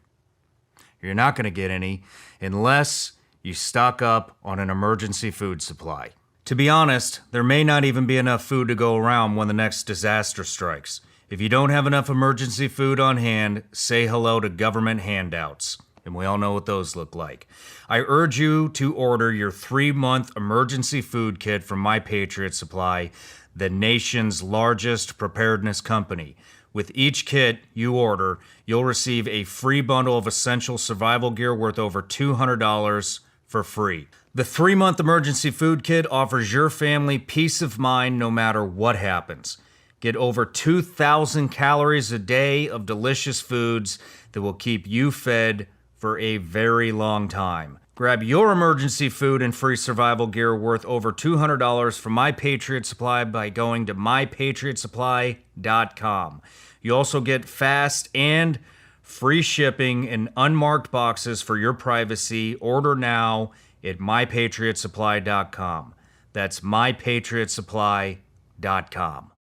You're not going to get any unless you stock up on an emergency food supply. To be honest, there may not even be enough food to go around when the next disaster strikes. If you don't have enough emergency food on hand, say hello to government handouts. And we all know what those look like. I urge you to order your 3-month emergency food kit from My Patriot Supply, the nation's largest preparedness company. With each kit you order, you'll receive a free bundle of essential survival gear worth over $200 for free. The 3-month emergency food kit offers your family peace of mind no matter what happens. Get over 2,000 calories a day of delicious foods that will keep you fed for a very long time. Grab your emergency food and free survival gear worth over $200 from My Patriot Supply by going to mypatriotsupply.com. You also get fast and free shipping in unmarked boxes for your privacy. Order now at mypatriotsupply.com. That's mypatriotsupply.com.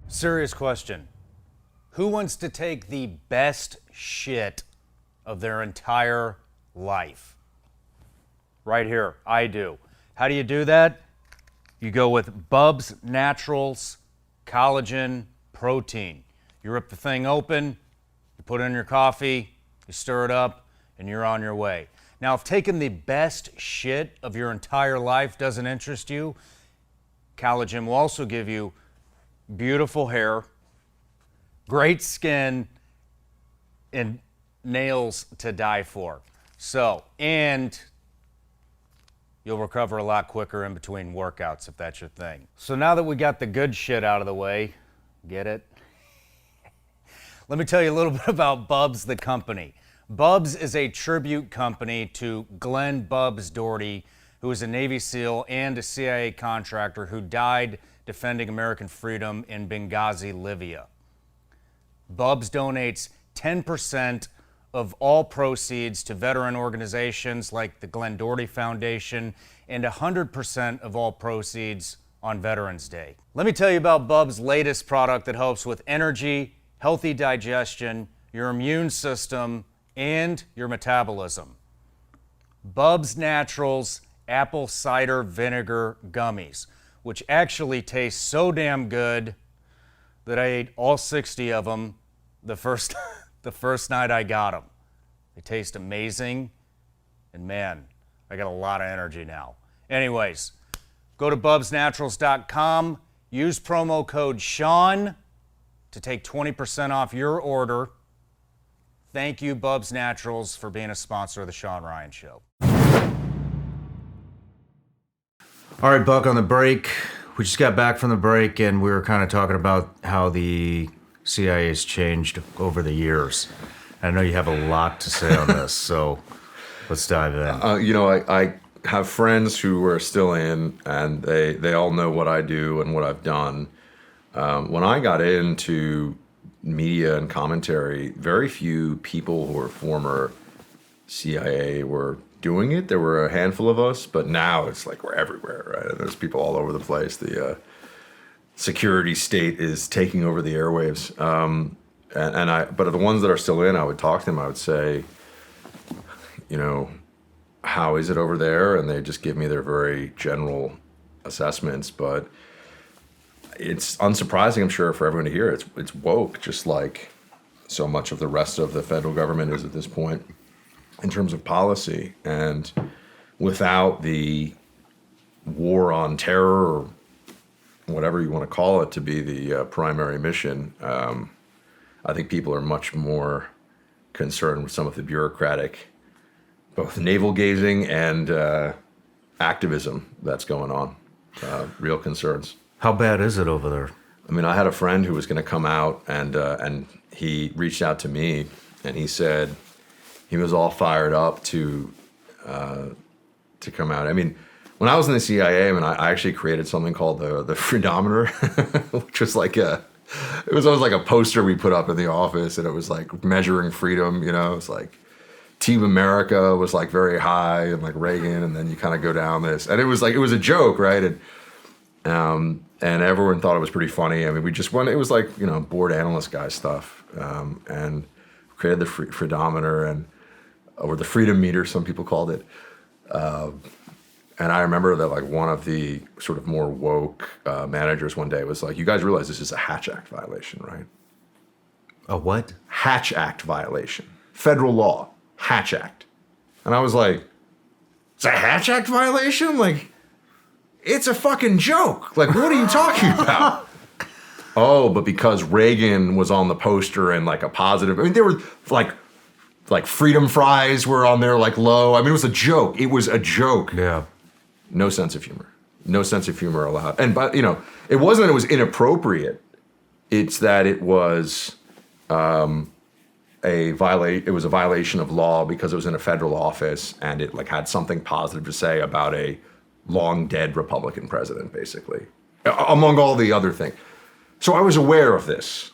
Serious question. Who wants to take the best shit of their entire life? Right here, I do. How do you do that? You go with Bubs Naturals Collagen Protein. You rip the thing open, you put it in your coffee, you stir it up, and you're on your way. Now, if taking the best shit of your entire life doesn't interest you, collagen will also give you beautiful hair, great skin, and nails to die for. So, and you'll recover a lot quicker in between workouts if that's your thing. So now that we got the good shit out of the way, get it? Let me tell you a little bit about Bubs the company. Bubs is a tribute company to Glenn Bubs Doherty, who was a Navy SEAL and a CIA contractor who died defending American freedom in Benghazi, Libya. Bubs donates 10% of all proceeds to veteran organizations like the Glenn Doherty Foundation and 100% of all proceeds on Veterans Day. Let me tell you about Bubs' latest product that helps with energy, healthy digestion, your immune system, and your metabolism. Bubs Naturals Apple Cider Vinegar Gummies, which actually taste so damn good that I ate all 60 of them the first night I got them. They taste amazing, and man, I got a lot of energy now. Anyways, go to bubsnaturals.com, use promo code Shawn to take 20% off your order. Thank you, Bubs Naturals, for being a sponsor of the Shawn Ryan Show. All right, Buck, on the break. We just got back from the break, and we were kind of talking about how the CIA has changed over the years. I know you have a lot to say on this, so let's dive in. I have friends who are still in, and they all know what I do and what I've done. When I got into media and commentary, very few people who were former CIA were doing it. There were a handful of us, but now it's like we're everywhere, right? And there's people all over the place. The security state is taking over the airwaves. But the ones that are still in, I would talk to them. I would say, you know, how is it over there? And they just give me their very general assessments. But it's unsurprising, I'm sure, for everyone to hear. It's woke, just like so much of the rest of the federal government is at this point in terms of policy. And without the war on terror, or whatever you want to call it, to be the primary mission, I think people are much more concerned with some of the bureaucratic, both navel-gazing and activism that's going on. Real concerns. How bad is it over there? I mean, I had a friend who was going to come out, and he reached out to me, and he said he was all fired up to come out. I mean, when I was in the CIA, I actually created something called the Freedometer, which was like it was always like a poster we put up in the office, and it was like measuring freedom. You know, it's like Team America was like very high, and like Reagan, and then you kind of go down this, and it was a joke, right? And everyone thought it was pretty funny. I mean, we just went. It was like, you know, board analyst guy stuff, and created the Freedometer or the freedom meter, some people called it. And I remember that like one of the sort of more woke managers one day was like, "You guys realize this is a Hatch Act violation, right?" A what? Hatch Act violation, federal law, Hatch Act. And I was like, "It's a Hatch Act violation? Like, it's a fucking joke. Like, what are you talking about?" Oh, but because Reagan was on the poster and like a positive, I mean, there were like freedom fries were on there, like low. I mean, it was a joke. It was a joke. Yeah. No sense of humor. No sense of humor allowed. And, but, you know, it wasn't that it was inappropriate. It's that it was a violation of law because it was in a federal office, and it like had something positive to say about a long dead Republican president, basically, among all the other things. So I was aware of this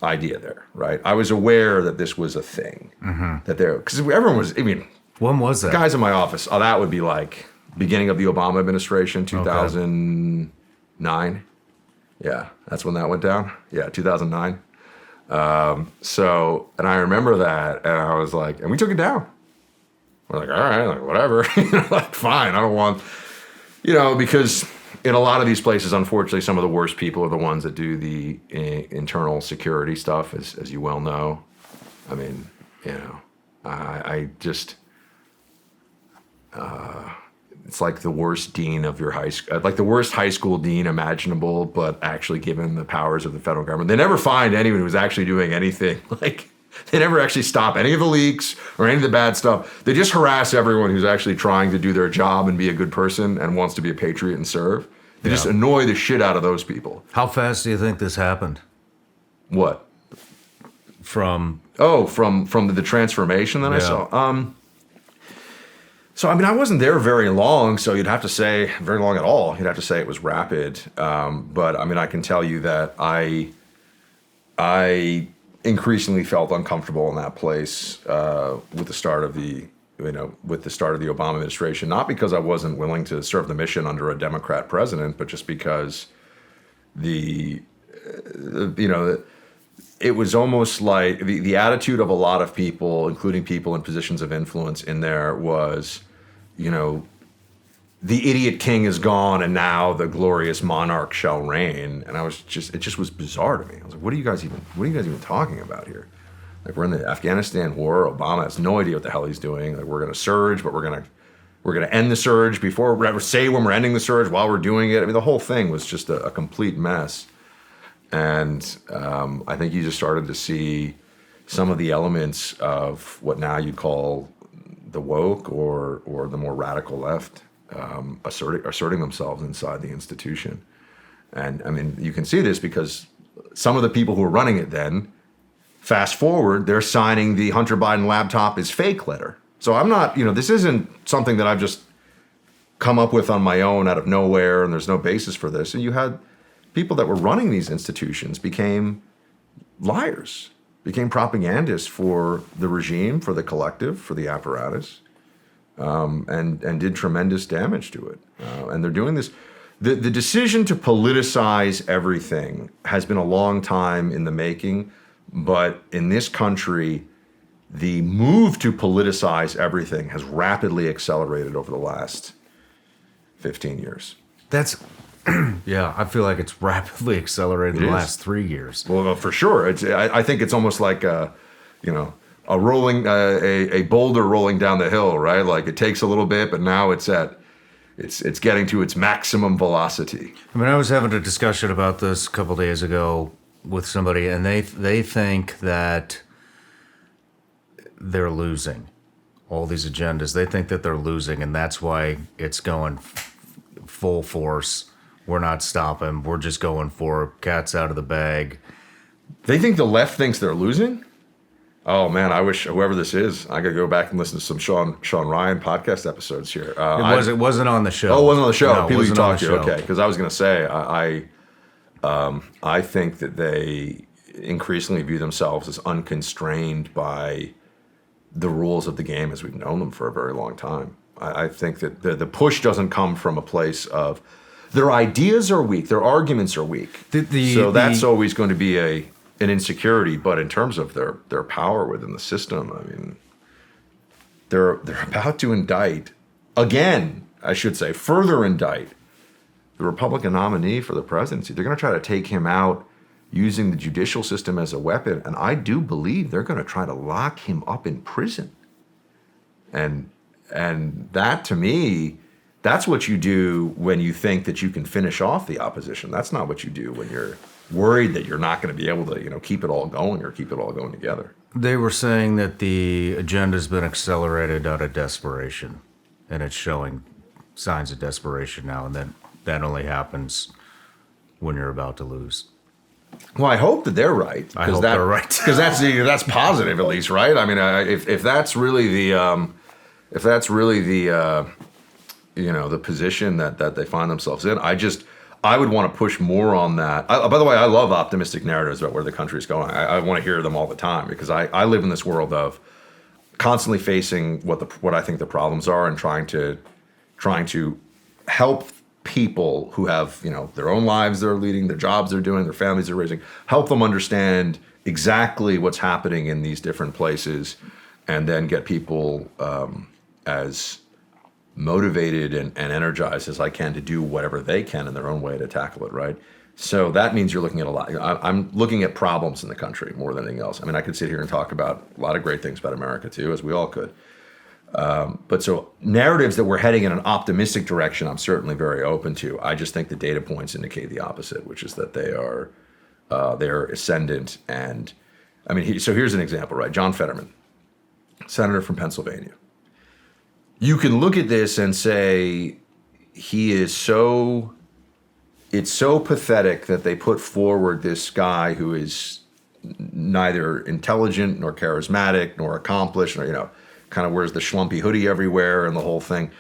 idea there, right? I was aware that this was a thing, that there, because everyone was, I mean, when was that? Guys in my office, that would be like beginning of the Obama administration, 2009. Yeah, that's when that went down. Yeah, 2009. So, and I remember that, and I was like, and we took it down. We're like, all right, like whatever, like fine. I don't want, because in a lot of these places, unfortunately, some of the worst people are the ones that do the internal security stuff, as you well know. I mean, I just, it's like the worst dean of your high school, like the worst high school dean imaginable, but actually given the powers of the federal government. They never find anyone who's actually doing anything. Like, they never actually stop any of the leaks or any of the bad stuff. They just harass everyone who's actually trying to do their job and be a good person and wants to be a patriot and serve. They just annoy the shit out of those people. How fast do you think this happened? What? From the transformation that I saw. So, I mean, I wasn't there very long, so you'd have to say, very long at all, you'd have to say it was rapid. But, I mean, I can tell you that I increasingly felt uncomfortable in that place with the start of the Obama administration, not because I wasn't willing to serve the mission under a Democrat president, but just because it was almost like the attitude of a lot of people, including people in positions of influence in there, was, the idiot king is gone and now the glorious monarch shall reign. And it just was bizarre to me. I was like, what are you guys even talking about here? Like, we're in the Afghanistan war. Obama has no idea what the hell he's doing. Like, we're going to surge, but we're going to end the surge before we say when we're ending the surge while we're doing it. I mean, the whole thing was just a complete mess. And I think you just started to see some of the elements of what now you'd call the woke or the more radical left asserting themselves inside the institution. And I mean, you can see this because some of the people who were running it then, fast forward, they're signing the Hunter Biden laptop is fake letter. So I'm not, this isn't something that I've just come up with on my own out of nowhere, and there's no basis for this. And you had people that were running these institutions became liars, became propagandists for the regime, for the collective, for the apparatus. and did tremendous damage to it. And they're doing this. The decision to politicize everything has been a long time in the making, but in this country, the move to politicize everything has rapidly accelerated over the last 15 years. That's, yeah, I feel like it's rapidly accelerated in the last 3 years. Well, for sure. I think it's almost like a boulder rolling down the hill, right? Like it takes a little bit, but now it's getting to its maximum velocity. I mean, I was having a discussion about this a couple days ago with somebody, and they think that they're losing all these agendas. They think that they're losing, and that's why it's going full force. We're not stopping. We're just going for cats out of the bag. They think the left thinks they're losing? Oh, man, I wish whoever this is, I got to go back and listen to some Shawn Ryan podcast episodes here. It wasn't on the show. Oh, it wasn't on the show. No, People you talk to. show. Okay, because I was going to say, I think that they increasingly view themselves as unconstrained by the rules of the game as we've known them for a very long time. I think that the push doesn't come from a place of their ideas are weak, their arguments are weak. So that's always going to be an insecurity. But in terms of their power within the system, I mean, they're about to indict again. I should say, further indict the Republican nominee for the presidency. They're going to try to take him out using the judicial system as a weapon, and I do believe they're going to try to lock him up in prison. And that, to me, that's what you do when you think that you can finish off the opposition. That's not what you do when you're worried that you're not going to be able to, keep it all going or keep it all going together. They were saying that the agenda's been accelerated out of desperation, and it's showing signs of desperation now, and that only happens when you're about to lose. Well, I hope that they're right. I hope they're right. Because that's positive, at least, right? I mean, if that's really the the position that they find themselves in, I would want to push more on that. By the way, I love optimistic narratives about where the country is going. I want to hear them all the time because I live in this world of constantly facing what I think the problems are and trying to help people who have their own lives they're leading, their jobs they're doing, their families they're raising, help them understand exactly what's happening in these different places, and then get people as motivated and energized as I can to do whatever they can in their own way to tackle it, right? So that means you're looking at a lot. I'm looking at problems in the country more than anything else. I mean, I could sit here and talk about a lot of great things about America too, as we all could. But so narratives that we're heading in an optimistic direction, I'm certainly very open to. I just think the data points indicate the opposite, which is that they're ascendant. And I mean, so here's an example, right? John Fetterman, senator from Pennsylvania. You can look at this and say it's so pathetic that they put forward this guy who is neither intelligent nor charismatic nor accomplished, or kind of wears the schlumpy hoodie everywhere and the whole thing,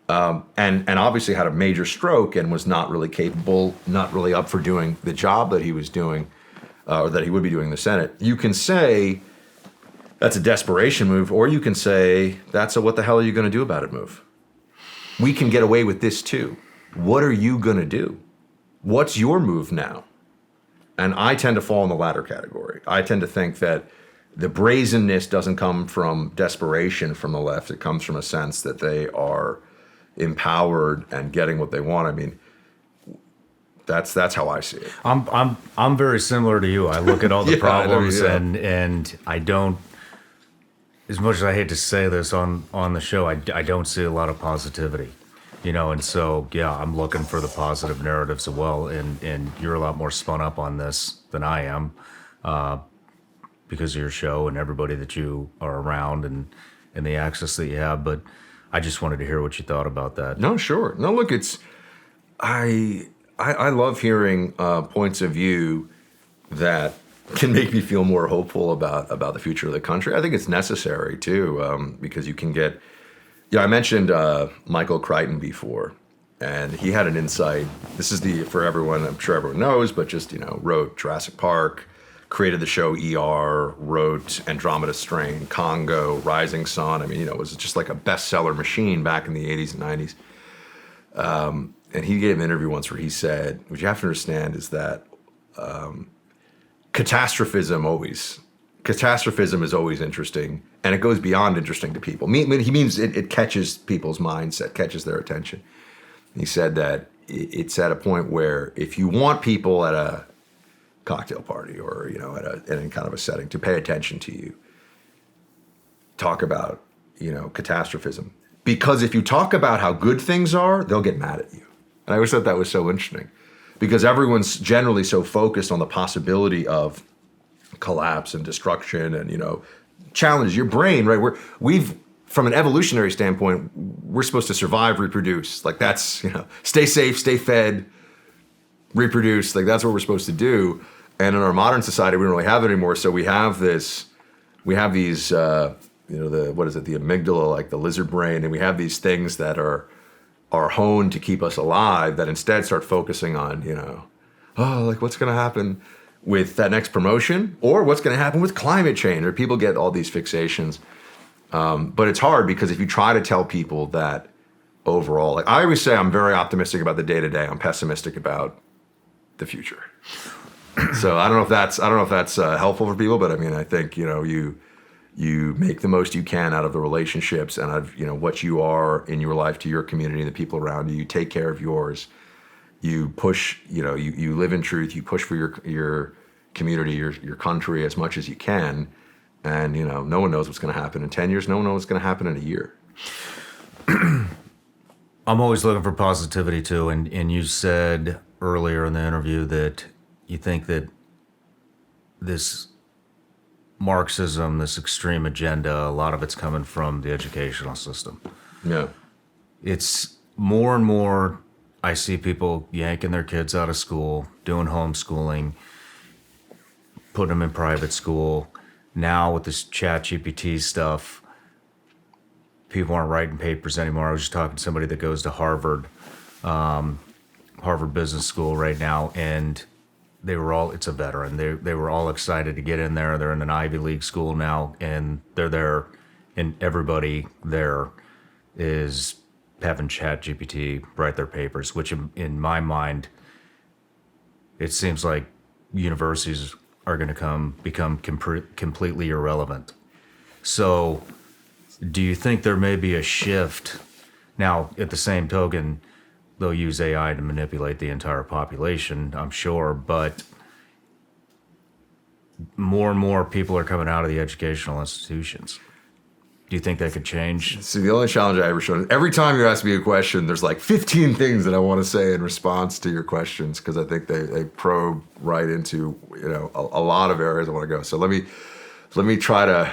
and obviously had a major stroke and was not really capable, not really up for doing the job that he was doing, or that he would be doing in the Senate. You can say that's a desperation move, or you can say that's a what the hell are you going to do about it move. We can get away with this too. What are you going to do? What's your move now? And I tend to fall in the latter category. I tend to think that the brazenness doesn't come from desperation from the left. It comes from a sense that they are empowered and getting what they want. I mean, that's how I see it. I'm very similar to you. I look at all the problems and I don't, as much as I hate to say this on the show, I don't see a lot of positivity. And so, yeah, I'm looking for the positive narratives as well. And you're a lot more spun up on this than I am because of your show and everybody that you are around and the access that you have. But I just wanted to hear what you thought about that. No, sure. No, look, I love hearing points of view that can make me feel more hopeful about the future of the country. I think it's necessary, too, because you can get... I mentioned Michael Crichton before, and he had an insight. This is for everyone, I'm sure everyone knows, but just, wrote Jurassic Park, created the show ER, wrote Andromeda Strain, Congo, Rising Sun. I mean, it was just like a bestseller machine back in the 80s and 90s. And he gave an interview once where he said, what you have to understand is that catastrophism is always interesting, and it goes beyond interesting to people. He means it catches people's mindset, catches their attention. He said that it's at a point where if you want people at a cocktail party or at any kind of a setting to pay attention to you, talk about catastrophism, because if you talk about how good things are, they'll get mad at you. And I always thought that was so interesting, because everyone's generally so focused on the possibility of collapse and destruction and challenges. Your brain, right? We've from an evolutionary standpoint, we're supposed to survive, reproduce. Like that's stay safe, stay fed, reproduce. Like that's what we're supposed to do. And in our modern society, we don't really have it anymore. So we have these, the amygdala, like the lizard brain, and we have these things that are honed to keep us alive that instead start focusing on, like what's going to happen with that next promotion, or what's going to happen with climate change, or people get all these fixations. But it's hard because if you try to tell people that overall, like I always say, I'm very optimistic about the day to day. I'm pessimistic about the future. So I don't know if that's helpful for people, but I mean, I think, you make the most you can out of the relationships and of, what you are in your life to your community and the people around you. You take care of yours. You push, you live in truth. You push for your community, your country as much as you can. And, no one knows what's going to happen in 10 years. No one knows what's going to happen in a year. I'm always looking for positivity too. And you said earlier in the interview that you think that this Marxism, this extreme agenda, a lot of it's coming from the educational system. Yeah. It's more and more, I see people yanking their kids out of school, doing homeschooling, putting them in private school. Now with this ChatGPT stuff, people aren't writing papers anymore. I was just talking to somebody that goes to Harvard Business School right now, and they were all, it's a veteran. They were all excited to get in there. They're in an Ivy League school now, and they're there, and everybody there is having ChatGPT write their papers, which in my mind, it seems like universities are going to become completely irrelevant. So do you think there may be a shift? Now, at the same token, they'll use AI to manipulate the entire population, I'm sure, but more and more people are coming out of the educational institutions. Do you think that could change? See, the only challenge I ever showed is every time you ask me a question, there's like 15 things that I want to say in response to your questions, because I think they probe right into a lot of areas I want to go. So let me I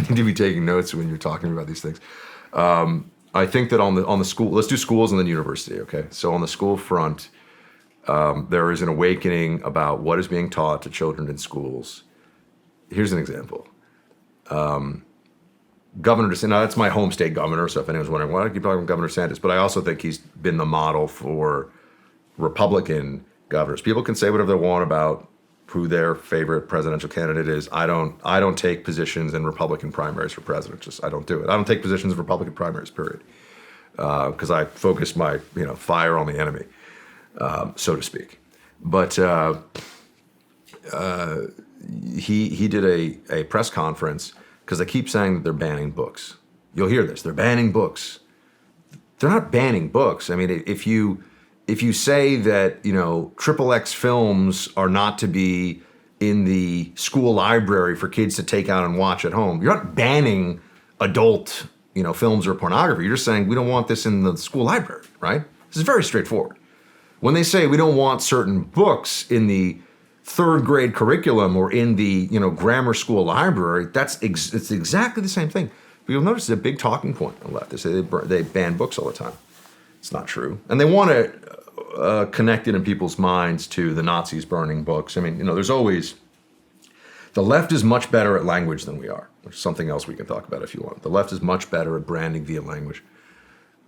need to be taking notes when you're talking about these things. I think that on the school, let's do schools and then university. Okay, so on the school front, there is an awakening about what is being taught to children in schools. Here's an example. Governor DeSantis, now that's my home state governor, so if anyone's wondering, why do I keep talking about Governor DeSantis? But I also think he's been the model for Republican governors. People can say whatever they want about who their favorite presidential candidate is. I don't take positions in Republican primaries for president. I don't do it. I don't take positions in Republican primaries, period. Because I focus my fire on the enemy, so to speak. But he did a press conference, because they keep saying that they're banning books. You'll hear this. They're banning books. They're not banning books. I mean, if you say that, XXX films are not to be in the school library for kids to take out and watch at home, you're not banning adult, films or pornography. You're just saying we don't want this in the school library, right? This is very straightforward. When they say we don't want certain books in the third grade curriculum or in the grammar school library, it's exactly the same thing. But you'll notice it's a big talking point on the left. They say they ban books all the time. It's not true, and they want to connect it in people's minds to the Nazis burning books. I mean, there's always, the left is much better at language than we are, which is something else we can talk about if you want. The left is much better at branding via language.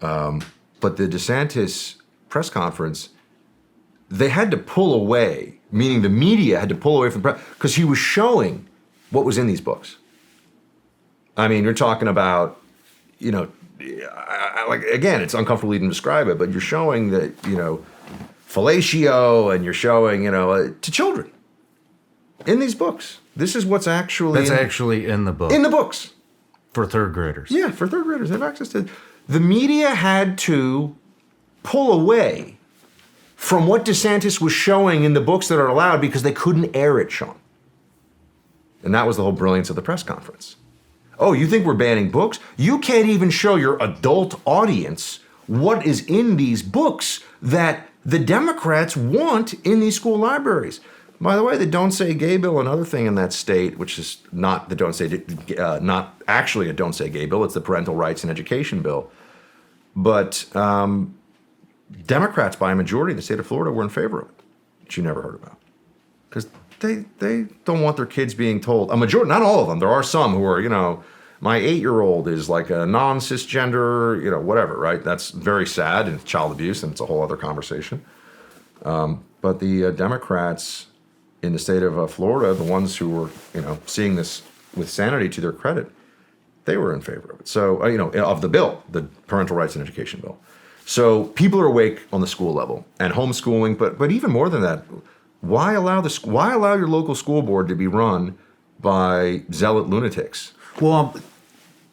But the DeSantis press conference, they had to pull away meaning the media had to pull away from the press because he was showing what was in these books. I mean, you're talking about, like, again, it's uncomfortable even to describe it, but you're showing that, fellatio, and you're showing, to children in these books. This is what's actually actually in the book. In the books. For third graders. Yeah, for third graders. They have access to. The media had to pull away from what DeSantis was showing in the books that are allowed because they couldn't air it, Shawn. And that was the whole brilliance of the press conference. Oh, you think we're banning books? You can't even show your adult audience what is in these books that the Democrats want in these school libraries. By the way, the Don't Say Gay bill, another thing in that state, which is not the not actually a Don't Say Gay bill, it's the Parental Rights and Education bill. But Democrats, by a majority in the state of Florida, were in favor of it, which you never heard about. Because they don't want their kids being told, a majority, not all of them, there are some who are, my 8-year-old is like a non-cisgender, whatever, right? That's very sad, and it's child abuse, and it's a whole other conversation. But the Democrats in the state of Florida, the ones who were, seeing this with sanity to their credit, they were in favor of it. So, of the bill, the Parental Rights and Education bill. So people are awake on the school level and homeschooling, but even more than that, why allow your local school board to be run by zealot lunatics? Well,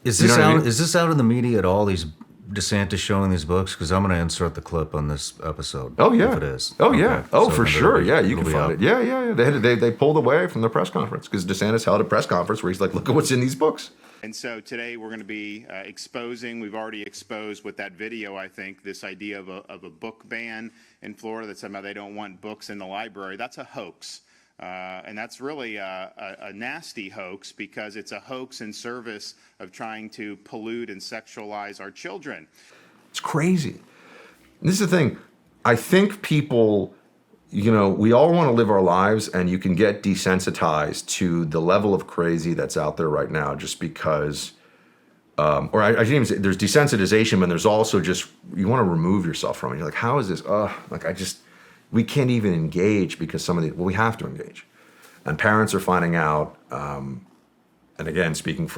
is this You know what I out? mean? Is this out in the media at all? These DeSantis showing these books? Because I'm going to insert the clip on this episode. Oh yeah, if it is. Oh yeah, Okay. oh So for then sure. it'll Yeah, be- you can it'll be find up. it. Yeah. They pulled away from the press conference because DeSantis held a press conference where he's like, "Look at what's in these books." And so today we're going to be exposing, we've already exposed with that video, I think, this idea of a book ban in Florida, that somehow they don't want books in the library. That's a hoax. And that's really a nasty hoax, because it's a hoax in service of trying to pollute and sexualize our children. It's crazy. And this is the thing. I think people, we all want to live our lives, and you can get desensitized to the level of crazy that's out there right now just because, or I shouldn't even say, there's desensitization, but there's also just, you want to remove yourself from it. You're like, how is this? We can't even engage because we have to engage. And parents are finding out, and again, speaking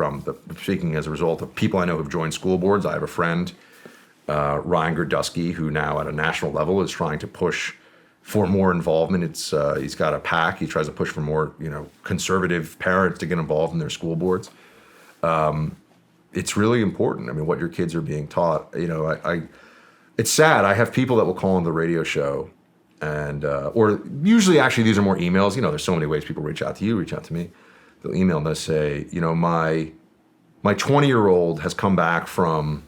as a result of people I know who've joined school boards. I have a friend, Ryan Gerdusky, who now at a national level is trying to push for more involvement. He's got a PAC. He tries to push for more, conservative parents to get involved in their school boards. It's really important. I mean, what your kids are being taught. It's sad. I have people that will call on the radio show, and or usually actually these are more emails. There's so many ways people reach out to you, reach out to me. They'll email and they'll say, my 20-year-old has come back from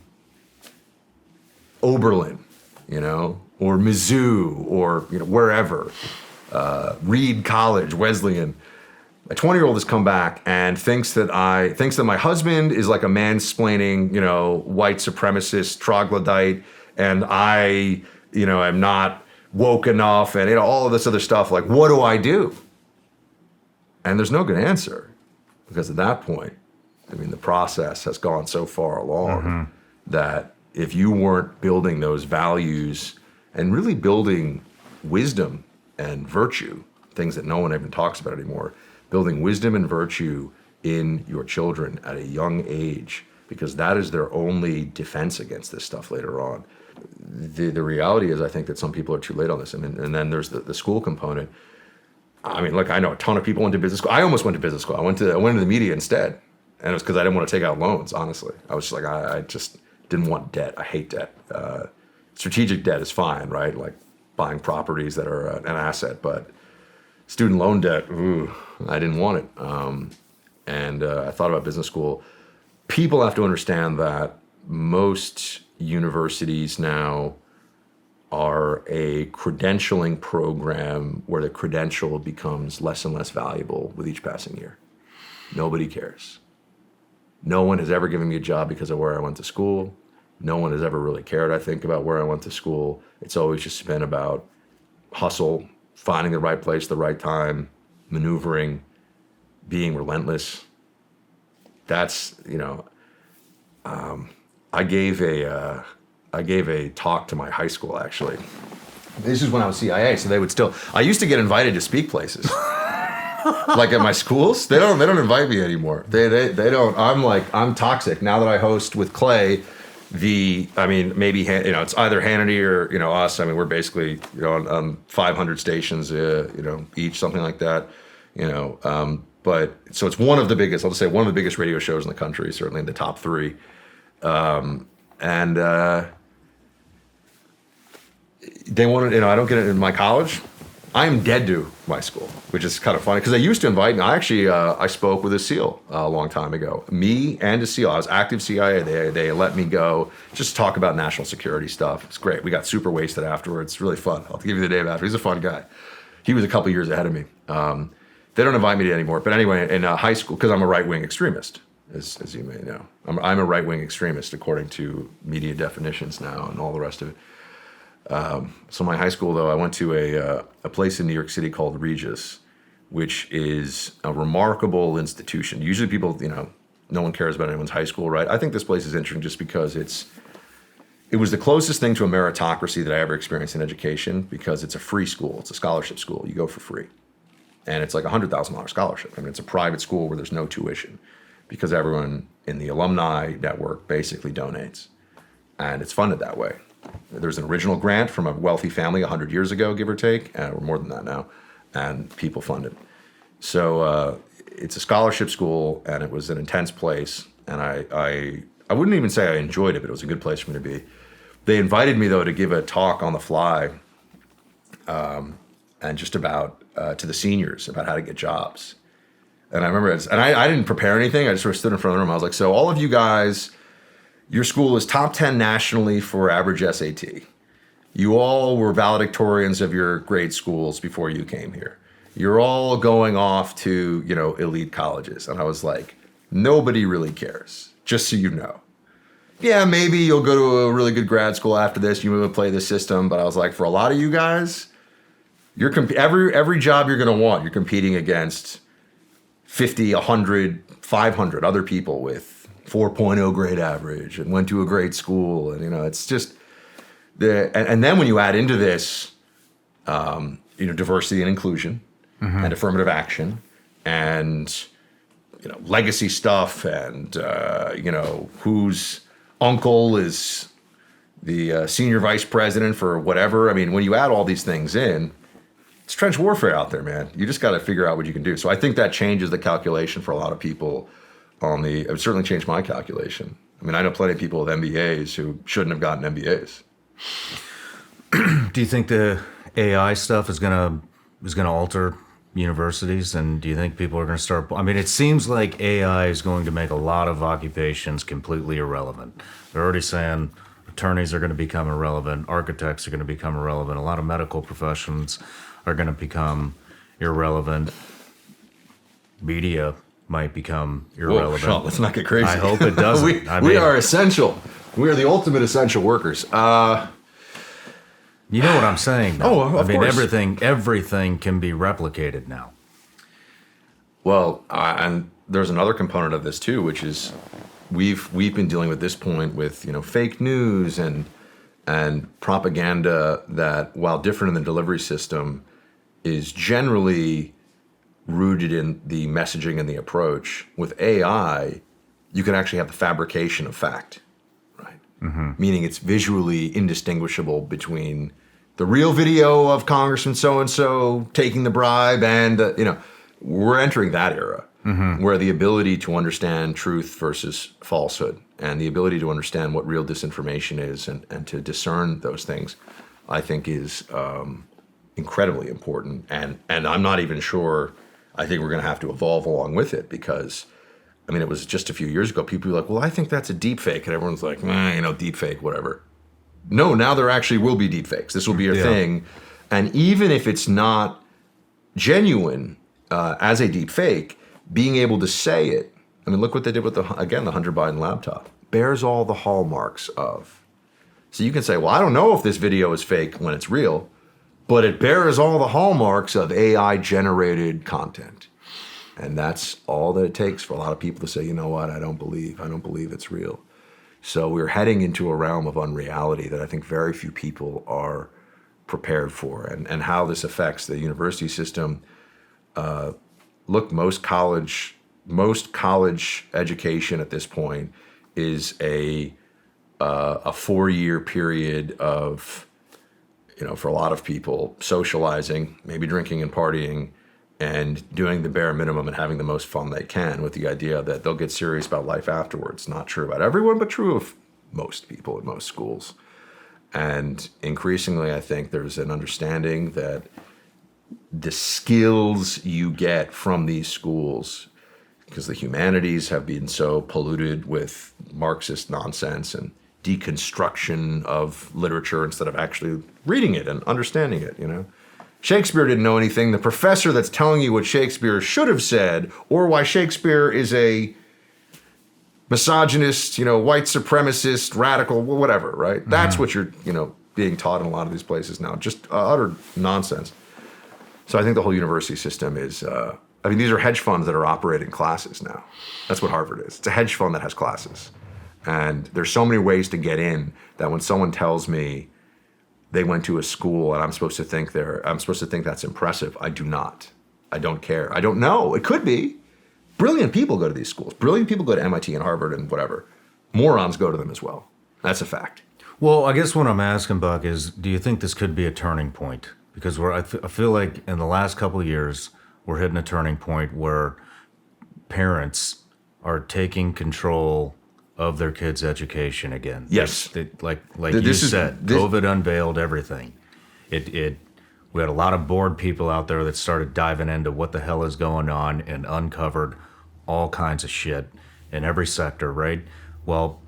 Oberlin, or Mizzou, or wherever, Reed College, Wesleyan. A 20-year-old has come back and thinks that my husband is like a mansplaining, white supremacist troglodyte, and I, am not woke enough, and all of this other stuff. Like, what do I do? And there's no good answer, because at that point, the process has gone so far along that if you weren't building those values and really building wisdom and virtue, things that no one even talks about anymore, building wisdom and virtue in your children at a young age, because that is their only defense against this stuff later on. The reality is, I think that some people are too late on this. And then there's the school component. I know a ton of people went to business school. I almost went to business school. I went into the media instead. And it was because I didn't want to take out loans, honestly. I was just like, I just didn't want debt. I hate debt. Strategic debt is fine, right? Like buying properties that are an asset, but student loan debt, I didn't want it. And I thought about business school. People have to understand that most universities now are a credentialing program where the credential becomes less and less valuable with each passing year. Nobody cares. No one has ever given me a job because of where I went to school. No one has ever really cared, I think, about where I went to school. It's always just been about hustle, finding the right place, the right time, maneuvering, being relentless. That's, I gave a talk to my high school, actually, This is when I was CIA, so they would still. I used to get invited to speak places, like at my schools. They don't invite me anymore. They don't. I'm toxic now that I host with Clay. Maybe it's either Hannity or us. I mean, we're basically on 500 stations, each, something like that. But so it's one of the biggest. I'll just say one of the biggest radio shows in the country, certainly in the top 3. They wanted, I don't get it in my college. I'm dead to my school, which is kind of funny because they used to invite me. I spoke with a SEAL a long time ago. Me and a SEAL. I was active CIA. They let me go just talk about national security stuff. It's great. We got super wasted afterwards. It's really fun. I'll give you the name after. He's a fun guy. He was a couple years ahead of me. They don't invite me to anymore. But anyway, in high school, because I'm a right-wing extremist, as you may know. I'm a right-wing extremist according to media definitions now and all the rest of it. So my high school, though, I went to a place in New York City called Regis, which is a remarkable institution. Usually people, no one cares about anyone's high school, right? I think this place is interesting just because it was the closest thing to a meritocracy that I ever experienced in education because it's a free school. It's a scholarship school. You go for free. And it's like a $100,000 scholarship. I mean, it's a private school where there's no tuition because everyone in the alumni network basically donates. And it's funded that way. There's an original grant from a wealthy family 100 years ago, give or take, or more than that now, and people fund it. So it's a scholarship school, and it was an intense place, and I wouldn't even say I enjoyed it, but it was a good place for me to be. They invited me, though, to give a talk on the fly, and just about to the seniors about how to get jobs. And I remember, I didn't prepare anything. I just sort of stood in front of them. I was like, so all of you guys, your school is top 10 nationally for average SAT. You all were valedictorians of your grade schools before you came here. You're all going off to, elite colleges. And I was like, nobody really cares, just so you know. Yeah, maybe you'll go to a really good grad school after this. You will play the system. But I was like, for a lot of you guys, every job you're going to want, you're competing against 50, 100, 500 other people with 4.0 grade average and went to a great school. And, it's just and then when you add into this, diversity and inclusion and affirmative action and, legacy stuff and, whose uncle is the senior vice president for whatever. I mean, when you add all these things in, it's trench warfare out there, man. You just got to figure out what you can do. So I think that changes the calculation for a lot of people. It would certainly change my calculation. I mean, I know plenty of people with MBAs who shouldn't have gotten MBAs. Do you think the AI stuff is gonna alter universities? And do you think people are going to start? I mean, it seems like AI is going to make a lot of occupations completely irrelevant. They're already saying attorneys are going to become irrelevant, architects are going to become irrelevant, a lot of medical professions are going to become irrelevant, media might become irrelevant. Whoa, Shawn, let's not get crazy. I hope it doesn't. we are essential. We are the ultimate essential workers. You know what I'm saying, though. Of course. Everything can be replicated now. Well, and there's another component of this too, which is we've been dealing with this point with fake news and propaganda that, while different in the delivery system, is generally rooted in the messaging and the approach. With AI, you can actually have the fabrication of fact, right? Mm-hmm. Meaning it's visually indistinguishable between the real video of Congressman so-and-so taking the bribe and, we're entering that era where the ability to understand truth versus falsehood and the ability to understand what real disinformation is and to discern those things, I think is incredibly important. And I'm not even sure. I think we're going to have to evolve along with it because, it was just a few years ago, people were like, well, I think that's a deep fake. And everyone's like, deep fake, whatever. No, now there actually will be deep fakes. This will be a thing. And even if it's not genuine as a deep fake, being able to say it, look what they did with the Hunter Biden laptop, bears all the hallmarks of. So you can say, well, I don't know if this video is fake when it's real, but it bears all the hallmarks of AI-generated content. And that's all that it takes for a lot of people to say, you know what, I don't believe it's real. So we're heading into a realm of unreality that I think very few people are prepared for, and how this affects the university system. Look, most college education at this point is a 4-year period of, for a lot of people, socializing, maybe drinking and partying, and doing the bare minimum and having the most fun they can, with the idea that they'll get serious about life afterwards. Not true about everyone, but true of most people in most schools. And increasingly, I think there's an understanding that the skills you get from these schools, because the humanities have been so polluted with Marxist nonsense and deconstruction of literature instead of actually reading it and understanding it, Shakespeare didn't know anything. The professor that's telling you what Shakespeare should have said, or why Shakespeare is a misogynist, white supremacist, radical, whatever, right? Mm-hmm. That's what you're, being taught in a lot of these places now. Just utter nonsense. So I think the whole university system is, these are hedge funds that are operating classes now. That's what Harvard is. It's a hedge fund that has classes. And there's so many ways to get in that when someone tells me they went to a school and I'm supposed to think that's impressive, I do not. I don't care. I don't know. It could be. Brilliant people go to these schools. Brilliant people go to MIT and Harvard and whatever. Morons go to them as well. That's a fact. Well, I guess what I'm asking, Buck, is do you think this could be a turning point? Because I feel like in the last couple of years, we're hitting a turning point where parents are taking control of their kids' education again. Yes. COVID unveiled everything. We had a lot of bored people out there that started diving into what the hell is going on and uncovered all kinds of shit in every sector, right? Well,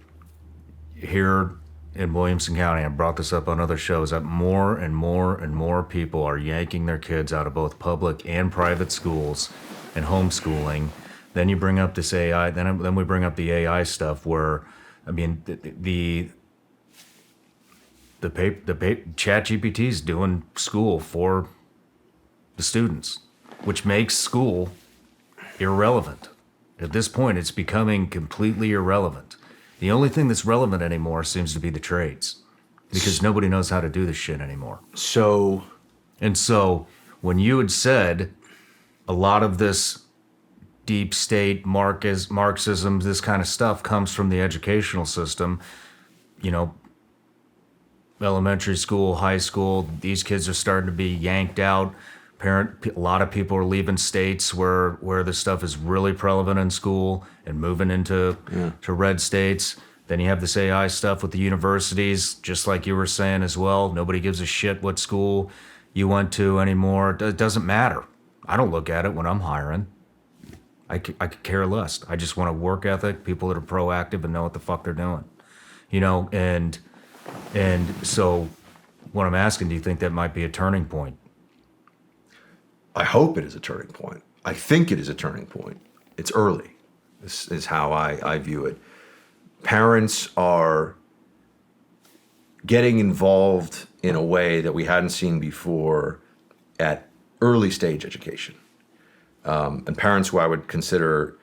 here in Williamson County, I brought this up on other shows, that more and more and more people are yanking their kids out of both public and private schools and homeschooling. Then you bring up this AI, then we bring up the AI stuff where, the ChatGPT is doing school for the students, which makes school irrelevant. At this point, it's becoming completely irrelevant. The only thing that's relevant anymore seems to be the trades, because nobody knows how to do this shit anymore. So when you had said a lot of this deep state Marxism, this kind of stuff comes from the educational system, elementary school, high school, these kids are starting to be yanked out. A lot of people are leaving states where this stuff is really prevalent in school and moving into to red states. Then you have this AI stuff with the universities, just like you were saying as well. Nobody gives a shit what school you went to anymore. It doesn't matter. I don't look at it when I'm hiring. I could care less. I just want a work ethic, people that are proactive and know what the fuck they're doing. And so what I'm asking, do you think that might be a turning point? I hope it is a turning point. I think it is a turning point. It's early. This is how I view it. Parents are getting involved in a way that we hadn't seen before at early stage education. And parents who I would consider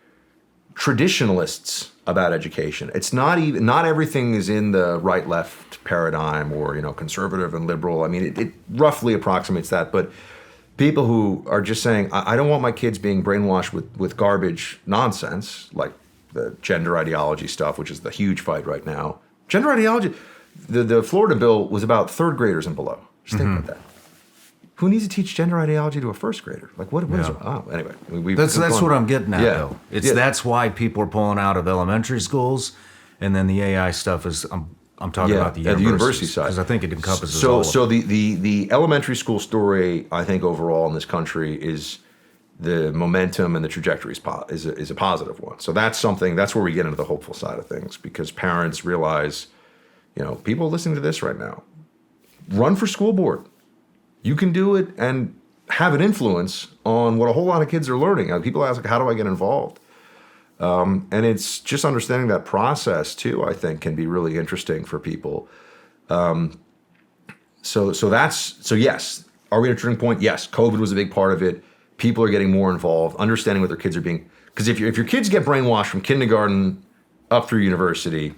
traditionalists about education. It's not everything is in the right-left paradigm or, conservative and liberal. It roughly approximates that, but people who are just saying, I don't want my kids being brainwashed with garbage nonsense, like the gender ideology stuff, which is the huge fight right now. Gender ideology, the Florida bill was about third graders and below. Just think about that. Who needs to teach gender ideology to a first grader? Like, what is it? Oh, anyway. That's what I'm getting at, though. That's why people are pulling out of elementary schools, and then the AI stuff is, I'm talking about the university side. Because I think it encompasses all of it. So the elementary school story, I think, overall in this country is the momentum and the trajectory is a positive one. So that's where we get into the hopeful side of things, because parents realize, people listening to this right now, run for school board. You can do it and have an influence on what a whole lot of kids are learning. People ask, how do I get involved? And it's just understanding that process too, I think, can be really interesting for people. So yes. Are we at a turning point? Yes. COVID was a big part of it. People are getting more involved, understanding what their kids are being, because if your kids get brainwashed from kindergarten up through university,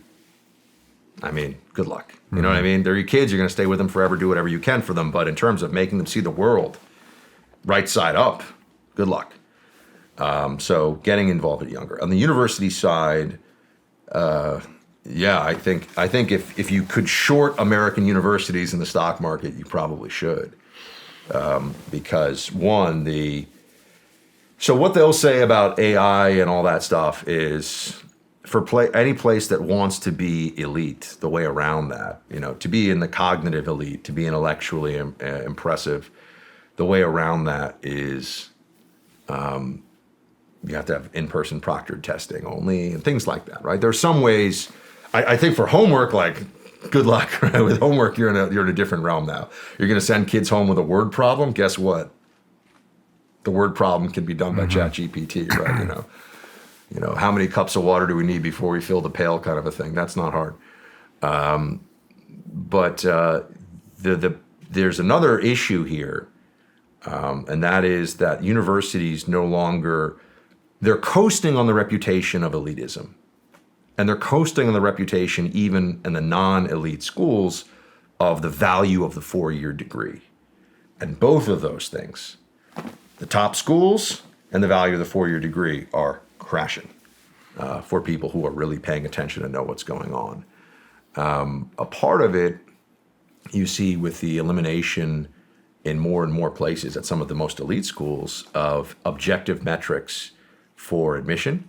I mean, good luck. You know what I mean? They're your kids. You're going to stay with them forever, do whatever you can for them. But in terms of making them see the world right side up, good luck. So getting involved at younger. On the university side, I think if you could short American universities in the stock market, you probably should. Because so what they'll say about AI and all that stuff is for any place that wants to be elite, the way around that, to be in the cognitive elite, to be intellectually impressive, the way around that is you have to have in-person proctored testing only and things like that, right? There are some ways, I think for homework, like, good luck, right? With homework, you're in a different realm now. You're going to send kids home with a word problem. Guess what? The word problem can be done by ChatGPT, right? How many cups of water do we need before we fill the pail, kind of a thing. That's not hard. But there's another issue here, and that is that universities no longer, they're coasting on the reputation of elitism. And they're coasting on the reputation, even in the non-elite schools, of the value of the 4-year degree. And both of those things, the top schools and the value of the 4-year degree, are crashing for people who are really paying attention and know what's going on. A part of it you see with the elimination in more and more places at some of the most elite schools of objective metrics for admission.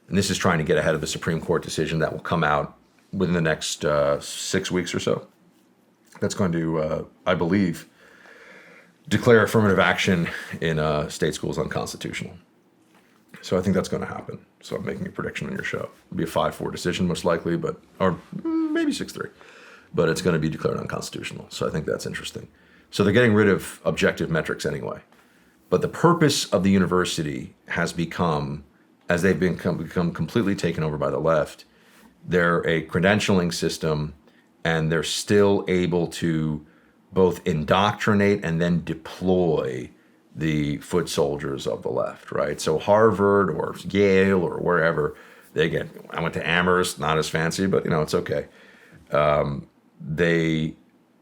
And this is trying to get ahead of the Supreme Court decision that will come out within the next 6 weeks or so. That's going to, I believe, declare affirmative action in state schools unconstitutional. So I think that's going to happen. So I'm making a prediction on your show. It'll be a 5-4 decision most likely, or maybe 6-3. But it's going to be declared unconstitutional. So I think that's interesting. So they're getting rid of objective metrics anyway. But the purpose of the university has become, as they've become completely taken over by the left, they're a credentialing system, and they're still able to both indoctrinate and then deploy the foot soldiers of the left, right? So Harvard or Yale or wherever, I went to Amherst, not as fancy, but it's okay. They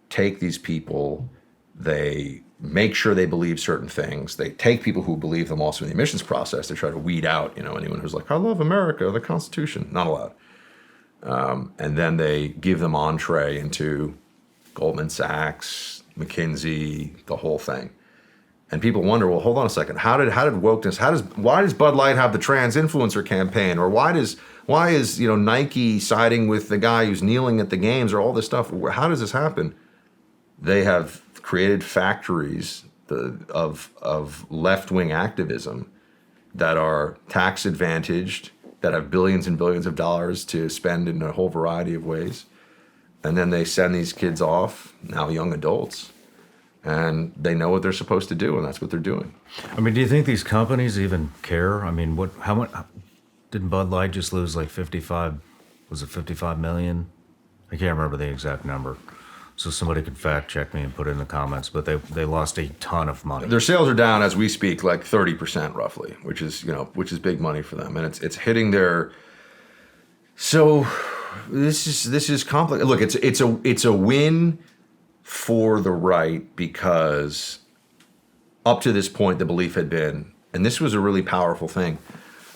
take these people, they make sure they believe certain things. They take people who believe them also in the admissions process to try to weed out, anyone who's like, I love America, the Constitution, not allowed. And then they give them entree into Goldman Sachs, McKinsey, the whole thing. And people wonder, well, hold on a second. How did wokeness? Why does Bud Light have the trans influencer campaign, or why is Nike siding with the guy who's kneeling at the games, or all this stuff? How does this happen? They have created factories of left-wing activism that are tax advantaged, that have billions and billions of dollars to spend in a whole variety of ways. And then they send these kids off, now young adults, and they know what they're supposed to do, and that's what they're doing. I mean, do you think these companies even care? I mean, how much didn't Bud Light just lose, like 55 million? I can't remember the exact number. So somebody could fact check me and put it in the comments, but they lost a ton of money. Their sales are down as we speak, like 30% roughly, which is big money for them, and it's hitting their. So this is complicated. Look, it's a win for the right, because up to this point the belief had been, and this was a really powerful thing,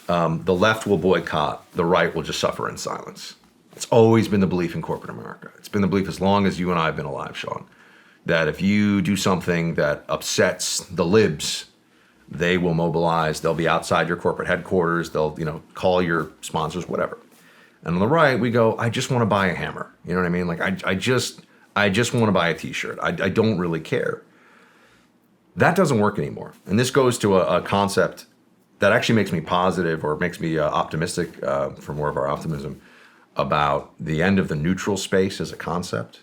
the left will boycott, the right will just suffer in silence. It's always been the belief in corporate America. It's been the belief as long as you and I have been alive, Shawn, that if you do something that upsets the libs, they will mobilize. They'll be outside your corporate headquarters. They'll, call your sponsors, whatever. And on the right, we go, I just want to buy a hammer. You know what I mean? Like, I just want to buy a T-shirt. I don't really care. That doesn't work anymore. And this goes to a concept that actually makes me positive, or makes me optimistic, for more of our optimism, about the end of the neutral space as a concept.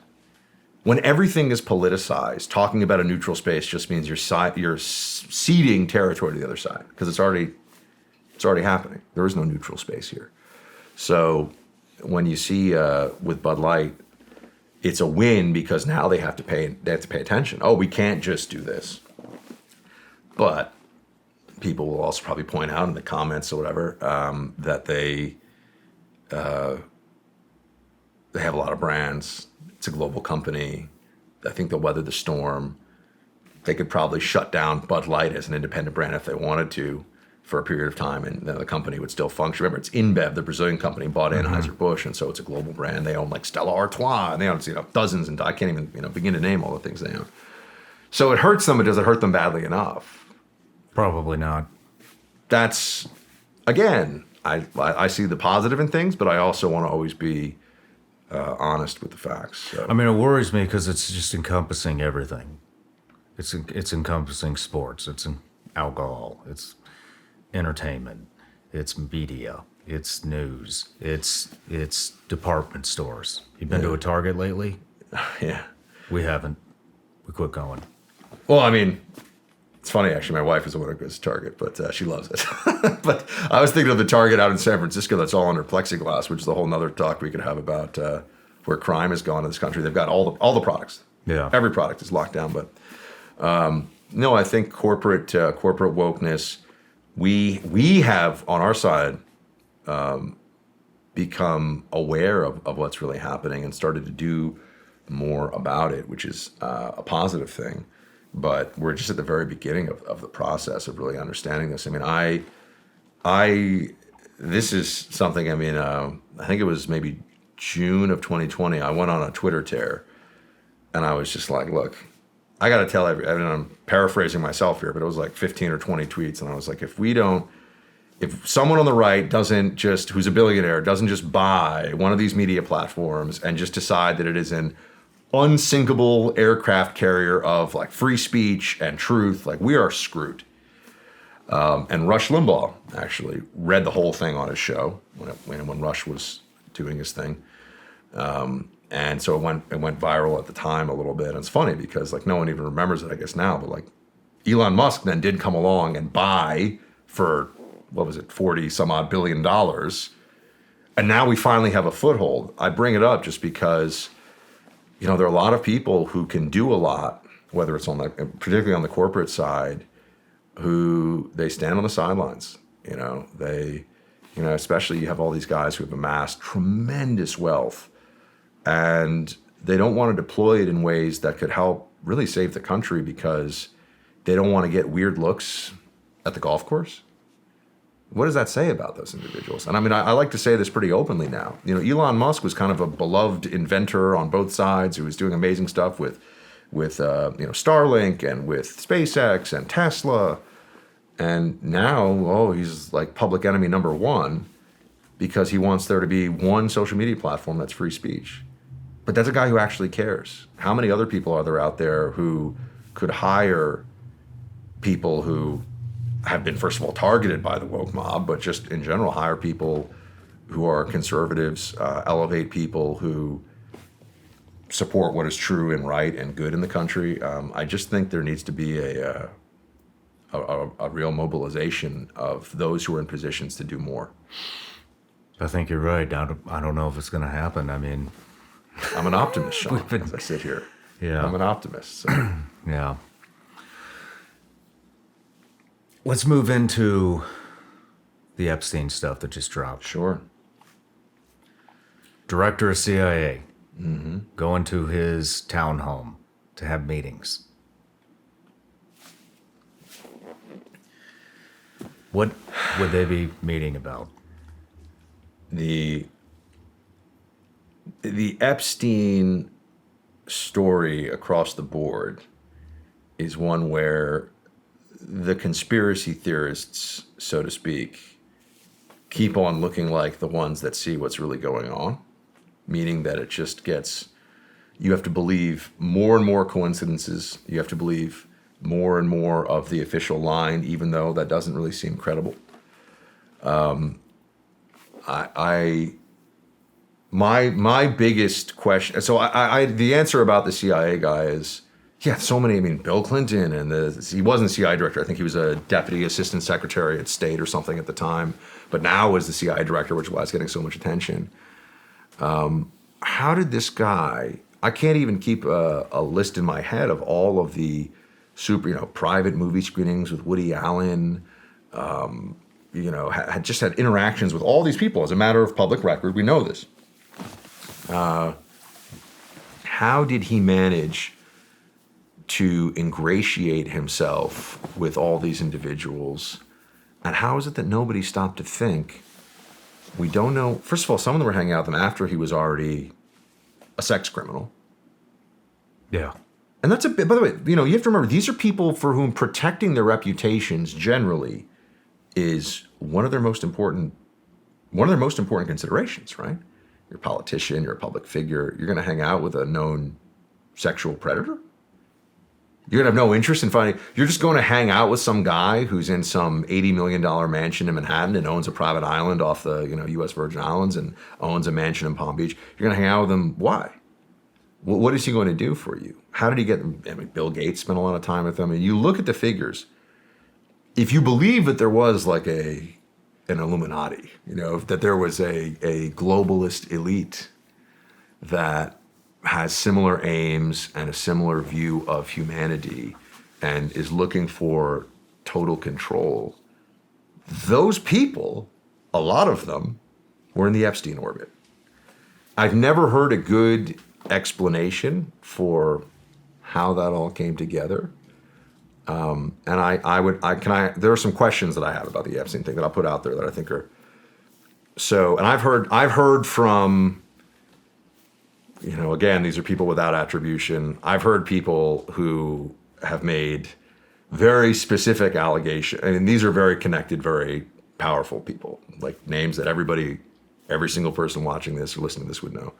When everything is politicized, talking about a neutral space just means you're ceding territory to the other side, because it's already happening. There is no neutral space here. So when you see with Bud Light, it's a win because now they have to pay attention. Oh, we can't just do this. But people will also probably point out in the comments or whatever that they They have a lot of brands. It's a global company. I think they'll weather the storm. They could probably shut down Bud Light as an independent brand if they wanted to for a period of time, and the company would still function. Remember, it's InBev, the Brazilian company, bought Anheuser-Busch, and so it's a global brand. They own like Stella Artois, and they own dozens, and I can't even begin to name all the things they own. So it hurts them, but does it hurt them badly enough? Probably not. That's, again, I see the positive in things, but I also want to always be honest with the facts. So. I mean, it worries me because it's just encompassing everything. It's encompassing sports. It's alcohol. It's entertainment. It's media. It's news. It's department stores. You been to a Target lately? Yeah. We haven't. We quit going. Well, I mean, it's funny, actually. My wife is the one who goes to Target, but she loves it. But I was thinking of the Target out in San Francisco that's all under plexiglass, which is a whole nother talk we could have about where crime has gone in this country. They've got all the products. Yeah. Every product is locked down. But no, I think corporate wokeness, we have on our side become aware of what's really happening and started to do more about it, which is a positive thing. But we're just at the very beginning of the process of really understanding this. I mean, this is something, I mean, I think it was maybe June of 2020, I went on a Twitter tear, and I was just like, look, I got to tell I mean, I'm paraphrasing myself here, but it was like 15 or 20 tweets, and I was like, if someone on the right who's a billionaire, doesn't just buy one of these media platforms and just decide that it is an unsinkable aircraft carrier of like free speech and truth, like we are screwed. And Rush Limbaugh actually read the whole thing on his show when Rush was doing his thing. And so it went viral at the time a little bit. And it's funny because like no one even remembers it, I guess now, but like Elon Musk then did come along and buy for, what was it, 40 some odd $billion. And now we finally have a foothold. I bring it up just because, there are a lot of people who can do a lot, whether it's particularly on the corporate side, who they stand on the sidelines. Especially you have all these guys who have amassed tremendous wealth, and they don't want to deploy it in ways that could help really save the country because they don't want to get weird looks at the golf course. What does that say about those individuals? And I mean, I like to say this pretty openly now. Elon Musk was kind of a beloved inventor on both sides who was doing amazing stuff with Starlink and with SpaceX and Tesla. And now, he's like public enemy number one because he wants there to be one social media platform that's free speech. But that's a guy who actually cares. How many other people are there out there who could hire people who have been, first of all, targeted by the woke mob, but just in general hire people who are conservatives, elevate people who support what is true and right and good in the country. I just think there needs to be a real mobilization of those who are in positions to do more. I think you're right. I don't know if it's going to happen. I mean, I'm an optimist, Shawn, as I sit here. Yeah. I'm an optimist. So. Yeah. Let's move into the Epstein stuff that just dropped. Sure. Director of CIA going to his townhome to have meetings. What would they be meeting about? The Epstein story across the board is one where the conspiracy theorists, so to speak, keep on looking like the ones that see what's really going on, meaning that it just gets, you have to believe more and more coincidences. You have to believe more and more of the official line, even though that doesn't really seem credible. My biggest question, so the answer about the CIA guy is, yeah, so many, Bill Clinton, and he wasn't CIA director. I think he was a deputy assistant secretary at state or something at the time, but now is the CIA director, which is why it's getting so much attention. How did this guy, I can't even keep a list in my head of all of the private movie screenings with Woody Allen, had interactions with all these people as a matter of public record. We know this. How did he manage to ingratiate himself with all these individuals? And how is it that nobody stopped to think, we don't know. First of all, some of them were hanging out with him after he was already a sex criminal. Yeah. And that's by the way, you have to remember, these are people for whom protecting their reputations generally is one of their most important considerations, right? You're a politician, you're a public figure, you're going to hang out with a known sexual predator? You're going to have no interest in finding, you're just going to hang out with some guy who's in some $80 million mansion in Manhattan and owns a private island off the, U.S. Virgin Islands and owns a mansion in Palm Beach. You're going to hang out with him. Why? What is he going to do for you? How did he get, Bill Gates spent a lot of time with him. And you look at the figures. If you believe that there was like an Illuminati, that there was a globalist elite that has similar aims and a similar view of humanity and is looking for total control, those people, a lot of them, were in the Epstein orbit. I've never heard a good explanation for how that all came together. And there are some questions that I have about the Epstein thing that I'll put out there that I think are so, and I've heard from, again, these are people without attribution. I've heard people who have made very specific allegations, and these are very connected, very powerful people, like names that every single person watching this or listening to this would know,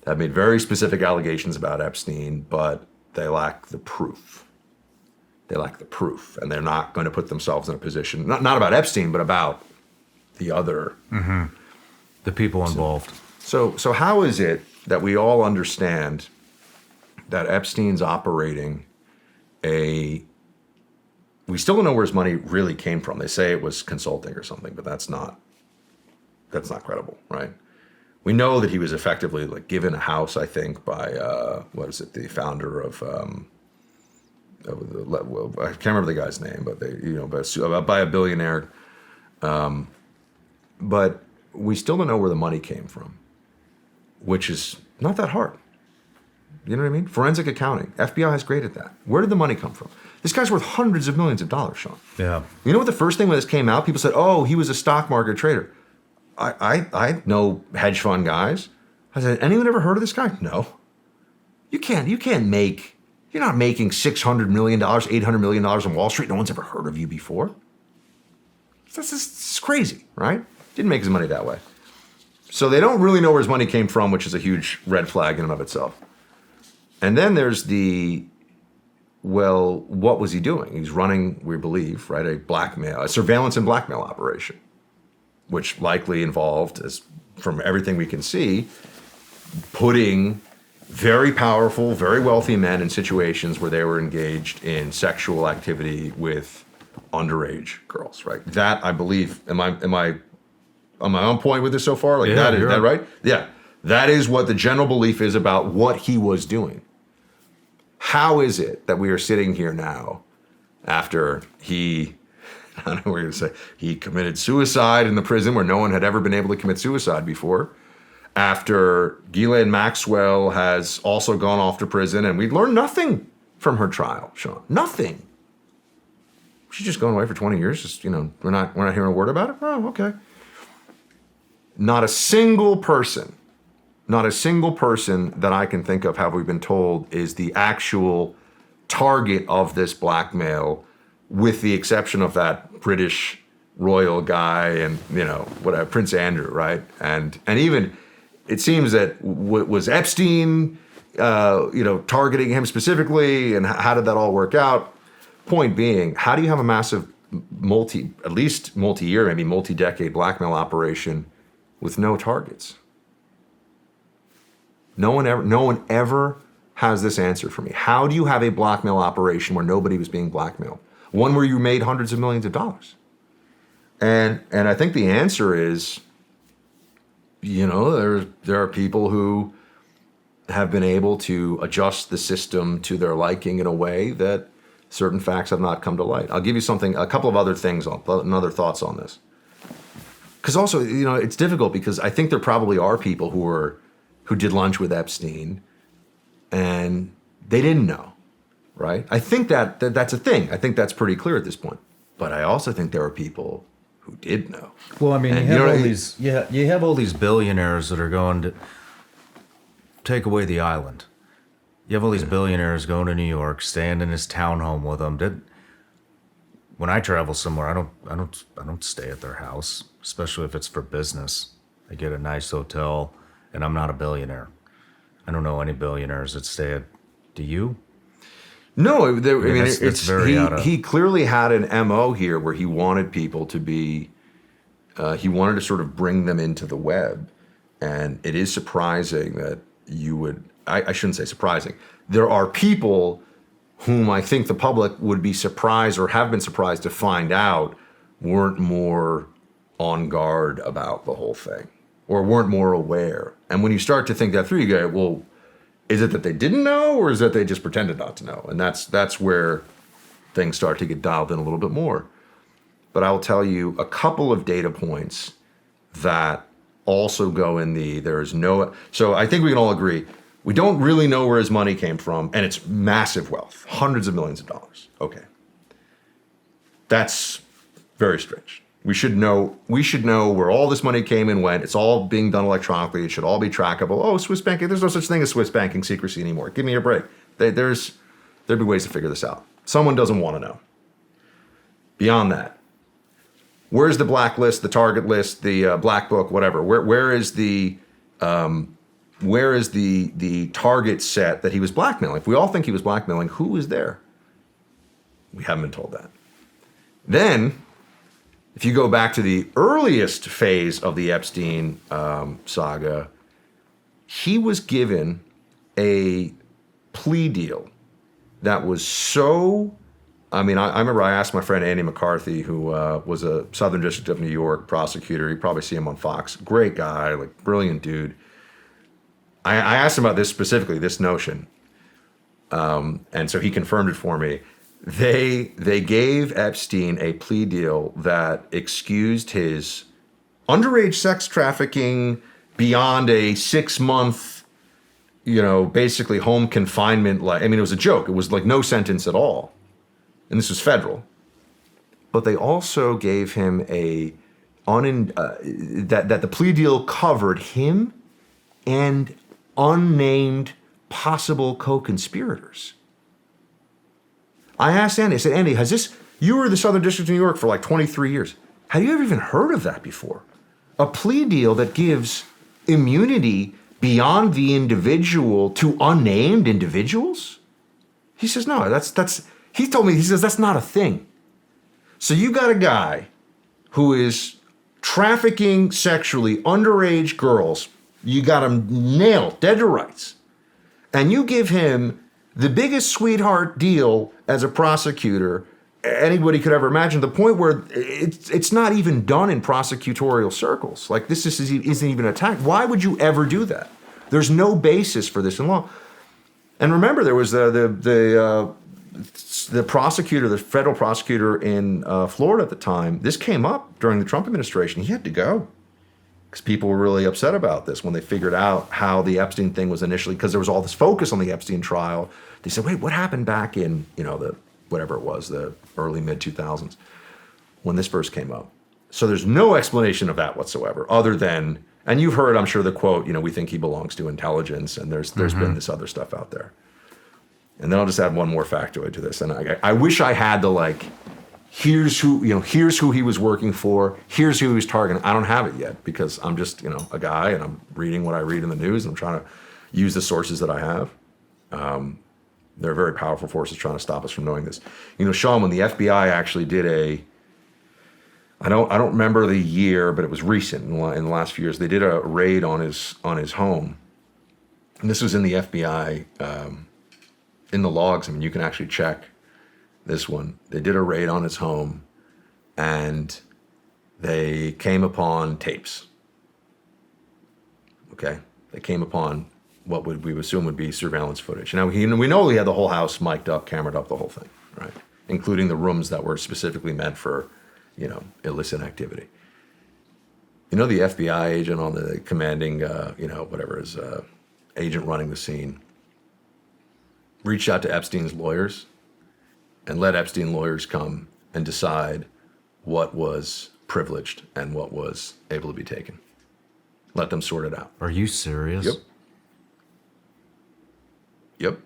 have made very specific allegations about Epstein, but they lack the proof. And they're not going to put themselves in a position, not about Epstein, but about the other. Mm-hmm. The people involved. So how is it that we all understand that Epstein's operating we still don't know where his money really came from. They say it was consulting or something, but that's not credible, right? We know that he was effectively given a house, I think, by the founder of I can't remember the guy's name, but by a billionaire. But we still don't know where the money came from, which is not that hard. You know what I mean? Forensic accounting. FBI is great at that. Where did the money come from? This guy's worth hundreds of millions of dollars, Shawn. Yeah. You know what the first thing when this came out? People said, oh, he was a stock market trader. I know hedge fund guys. I said, anyone ever heard of this guy? No. You're not making $600 million, $800 million on Wall Street. No one's ever heard of you before. This is crazy, right? Didn't make his money that way. So they don't really know where his money came from, which is a huge red flag in and of itself. And then there's what was he doing? He's running, we believe, right, a surveillance and blackmail operation, which likely involved, from everything we can see, putting very powerful, very wealthy men in situations where they were engaged in sexual activity with underage girls, right? That, I believe, am I on point with this so far? Is that right? Yeah. That is what the general belief is about what he was doing. How is it that we are sitting here now after he committed suicide in the prison where no one had ever been able to commit suicide before, after Ghislaine Maxwell has also gone off to prison, and we learned nothing from her trial, Shawn. Nothing. She's just going away for 20 years. We're not hearing a word about it. Oh, okay. Not a single person that I can think of, have we been told, is the actual target of this blackmail, with the exception of that British royal guy and, whatever, Prince Andrew, right? And even it seems that was Epstein, targeting him specifically, and how did that all work out? Point being, how do you have a massive at least multi-year, maybe multi-decade blackmail operation with no targets? No one ever has this answer for me. How do you have a blackmail operation where nobody was being blackmailed? One where you made hundreds of millions of dollars. And I think the answer is, there are people who have been able to adjust the system to their liking in a way that certain facts have not come to light. I'll give you a couple of other things, other thoughts on this. Because also, it's difficult because I think there probably are people who are who did lunch with Epstein, and they didn't know, right? I think that's a thing. I think that's pretty clear at this point. But I also think there are people who did know. Well, I mean, And you have all I- these. Yeah, you have all these billionaires that are going to take away the island. You have all these billionaires going to New York, staying in his townhome with them. When I travel somewhere, I don't stay at their house, especially if it's for business. I get a nice hotel, and I'm not a billionaire. I don't know any billionaires that stay at. Do you? No, that's very out of- he clearly had an MO here where he wanted people to be, he wanted to sort of bring them into the web. And it is surprising that you would, I shouldn't say surprising. There are people whom I think the public would be surprised or have been surprised to find out weren't more on guard about the whole thing or weren't more aware. And when you start to think that through, you go, well, is it that they didn't know, or is it that they just pretended not to know? And that's where things start to get dialed in a little bit more. But I will tell you a couple of data points that also go in there is no. So I think we can all agree we don't really know where his money came from, and it's massive wealth, hundreds of millions of dollars. Okay, that's very strange. We should know where all this money came and went. It's all being done electronically. It should all be trackable. Oh, Swiss banking. There's no such thing as Swiss banking secrecy anymore. Give me a break. There'd be ways to figure this out. Someone doesn't want to know. Beyond that, where's the blacklist, the target list, the black book, whatever? Where is the target set that he was blackmailing? If we all think he was blackmailing, who is there? We haven't been told that. Then, if you go back to the earliest phase of the Epstein saga, he was given a plea deal that was so. I mean, I remember I asked my friend Andy McCarthy, who was a Southern District of New York prosecutor. You probably see him on Fox. Great guy, like brilliant dude. I asked him about this specifically, this notion, and so he confirmed it for me. They gave Epstein a plea deal that excused his underage sex trafficking beyond a 6-month, basically home confinement. It was a joke. It was like no sentence at all. And this was federal. But they also gave him that the plea deal covered him and unnamed possible co-conspirators. I asked Andy, I said, Andy, you were the Southern District of New York for like 23 years. Have you ever even heard of that before? A plea deal that gives immunity beyond the individual to unnamed individuals? He says, no, he told me, he says, that's not a thing. So you got a guy who is trafficking sexually underage girls. You got him nailed, dead to rights. And you give him the biggest sweetheart deal as a prosecutor anybody could ever imagine, the point where it's not even done in prosecutorial circles. Like this isn't even attacked. Why would you ever do that? There's no basis for this in law. And remember, there was the prosecutor, the federal prosecutor in Florida at the time. This came up during the Trump administration. He had to go because people were really upset about this when they figured out how the Epstein thing was initially, because there was all this focus on the Epstein trial. They said, wait, what happened back in, the early mid-2000s when this first came up? So there's no explanation of that whatsoever other than, and you've heard, I'm sure, the quote, we think he belongs to intelligence, and there's been this other stuff out there. And then I'll just add one more factoid to this. And I wish I had the here's who he was working for, here's who he was targeting. I don't have it yet because I'm just, a guy and I'm reading what I read in the news and I'm trying to use the sources that I have. There are very powerful forces trying to stop us from knowing this. Shawn, when the FBI actually did I don't remember the year, but it was recent in the last few years, they did a raid on his home. And this was in the FBI, in the logs. You can actually check this one. They did a raid on his home and they came upon tapes. Okay? They came upon what we assume would be surveillance footage. Now, we know he had the whole house mic'd up, camered up, the whole thing, right? Including the rooms that were specifically meant for, illicit activity. The FBI agent on the commanding, agent running the scene, reached out to Epstein's lawyers and let Epstein lawyers come and decide what was privileged and what was able to be taken. Let them sort it out. Are you serious? Yep.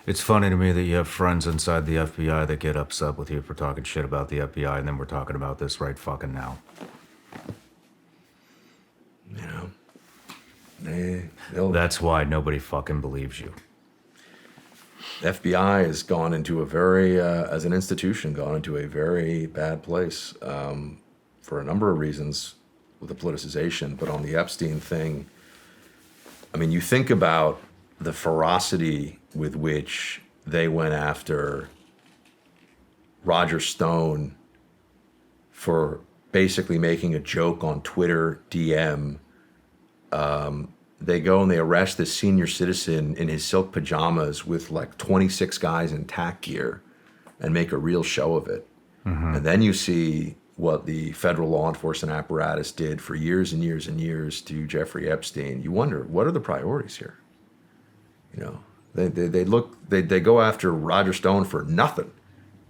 It's funny to me that you have friends inside the FBI that get upset with you for talking shit about the FBI, and then we're talking about this right fucking now. You know, That's why nobody fucking believes you. FBI has gone into a very, as an institution, gone into a very bad place for a number of reasons with the politicization. But on the Epstein thing, I mean, you think about the ferocity with which they went after Roger Stone for basically making a joke on Twitter DM. They go and they arrest this senior citizen in his silk pajamas with like 26 guys in tack gear and make a real show of it. Mm-hmm. And then you see what the federal law enforcement apparatus did for years and years and years to Jeffrey Epstein. You wonder, what are the priorities here? You know, they go after Roger Stone for nothing,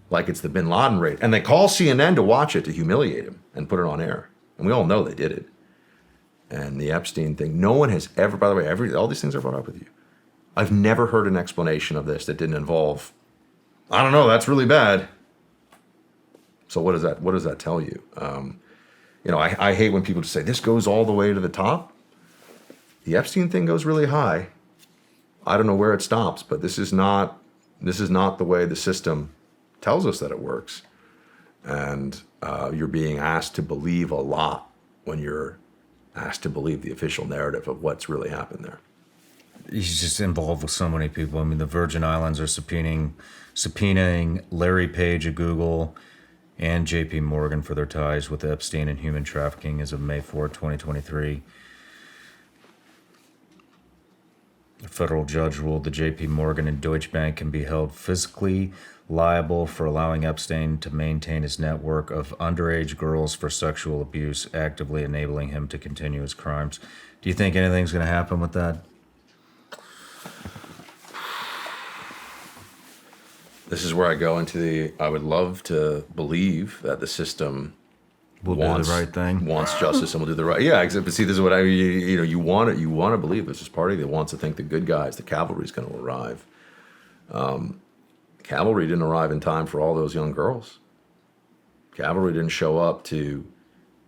like it's the bin Laden raid. And they call CNN to watch it to humiliate him and put it on air. And we all know they did it. And the Epstein thing, no one has ever, by the way, all these things are brought up with you. I've never heard an explanation of this that didn't involve, I don't know, that's really bad. So what does that tell you? You know, I hate when people just say, this goes all the way to the top. The Epstein thing goes really high. I don't know where it stops, but this is not the way the system tells us that it works. And you're being asked to believe a lot when you're asked to believe the official narrative of what's really happened there. He's just involved with so many people. I mean, the Virgin Islands are subpoenaing Larry Page of Google and JP Morgan for their ties with Epstein and human trafficking as of May 4, 2023. A federal judge ruled the JP Morgan and Deutsche Bank can be held physically liable for allowing Epstein to maintain his network of underage girls for sexual abuse, actively enabling him to continue his crimes. Do you think anything's going to happen with that? This is where I go into I would love to believe that the system Will do the right thing. Wants justice and will do the right. Yeah, except but see, this is what you want to believe. This is party that wants to think the good guys, the cavalry, is going to arrive. Cavalry didn't arrive in time for all those young girls. Cavalry didn't show up to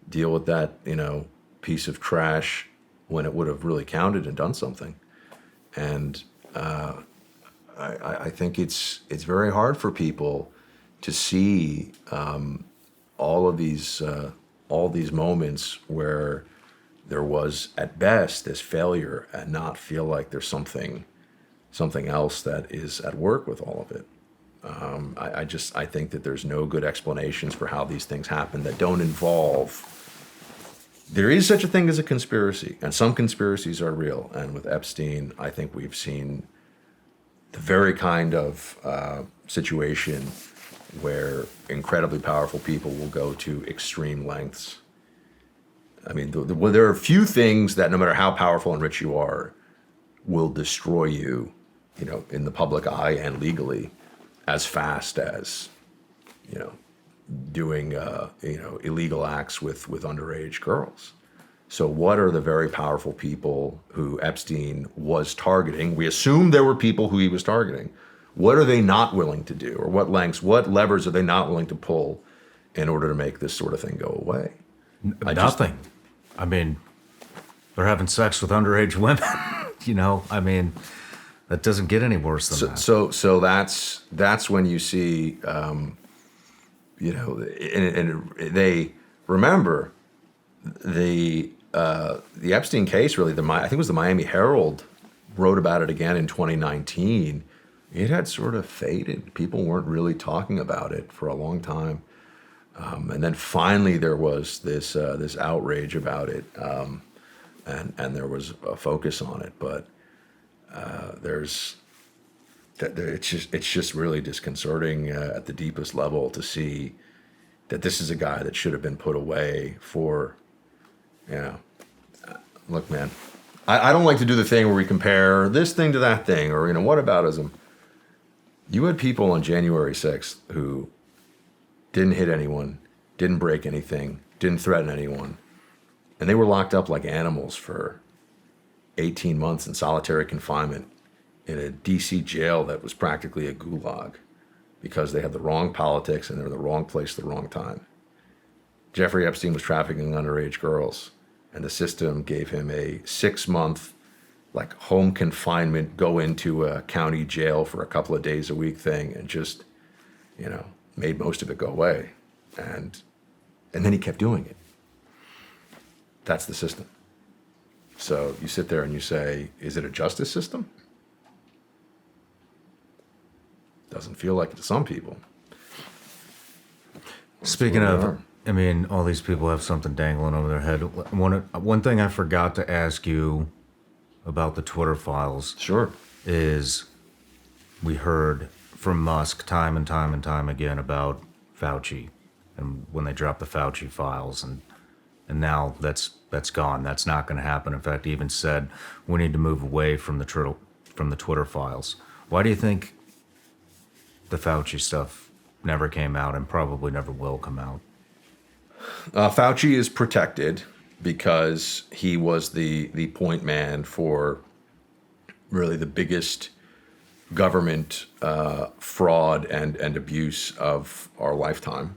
deal with that, piece of trash when it would have really counted and done something. And I think it's very hard for people to see all these moments where there was at best this failure and not feel like there's something else that is at work with all of it. I think that there's no good explanations for how these things happen that don't involve. There is such a thing as a conspiracy, and some conspiracies are real. And with Epstein, I think we've seen the very kind of situation where incredibly powerful people will go to extreme lengths. I mean, there are few things that, no matter how powerful and rich you are, will destroy you, in the public eye and legally, as fast as, doing, illegal acts with underage girls. So what are the very powerful people who Epstein was targeting? We assume there were people who he was targeting. What are they not willing to do? Or what levers are they not willing to pull in order to make this sort of thing go away? Nothing. I mean, they're having sex with underage women. That doesn't get any worse than that. So that's when you see, and they remember the Epstein case. Really, I think it was the Miami Herald wrote about it again in 2019. It had sort of faded. People weren't really talking about it for a long time. And then finally there was this outrage about it, and there was a focus on it. But it's just really disconcerting at the deepest level to see that this is a guy that should have been put away for, look, man, I don't like to do the thing where we compare this thing to that thing, or, whataboutism. You had people on January 6th who didn't hit anyone, didn't break anything, didn't threaten anyone, and they were locked up like animals for 18 months in solitary confinement in a DC jail that was practically a gulag because they had the wrong politics and they were in the wrong place at the wrong time. Effrey Jepstein was trafficking underage girls, and the system gave him a 6-month home confinement, go into a county jail for a couple of days a week thing, and just, made most of it go away. And then he kept doing it. That's the system. So you sit there and you say, is it a justice system? Doesn't feel like it to some people. Speaking of, all these people have something dangling over their head. One thing I forgot to ask you about the Twitter files. Sure. Is we heard from Musk time and time and time again about Fauci, and when they dropped the Fauci files, and now that's gone. That's not going to happen. In fact, he even said we need to move away from the Twitter files. Why do you think the Fauci stuff never came out and probably never will come out? Fauci is protected because he was the point man for really the biggest government fraud and abuse of our lifetime.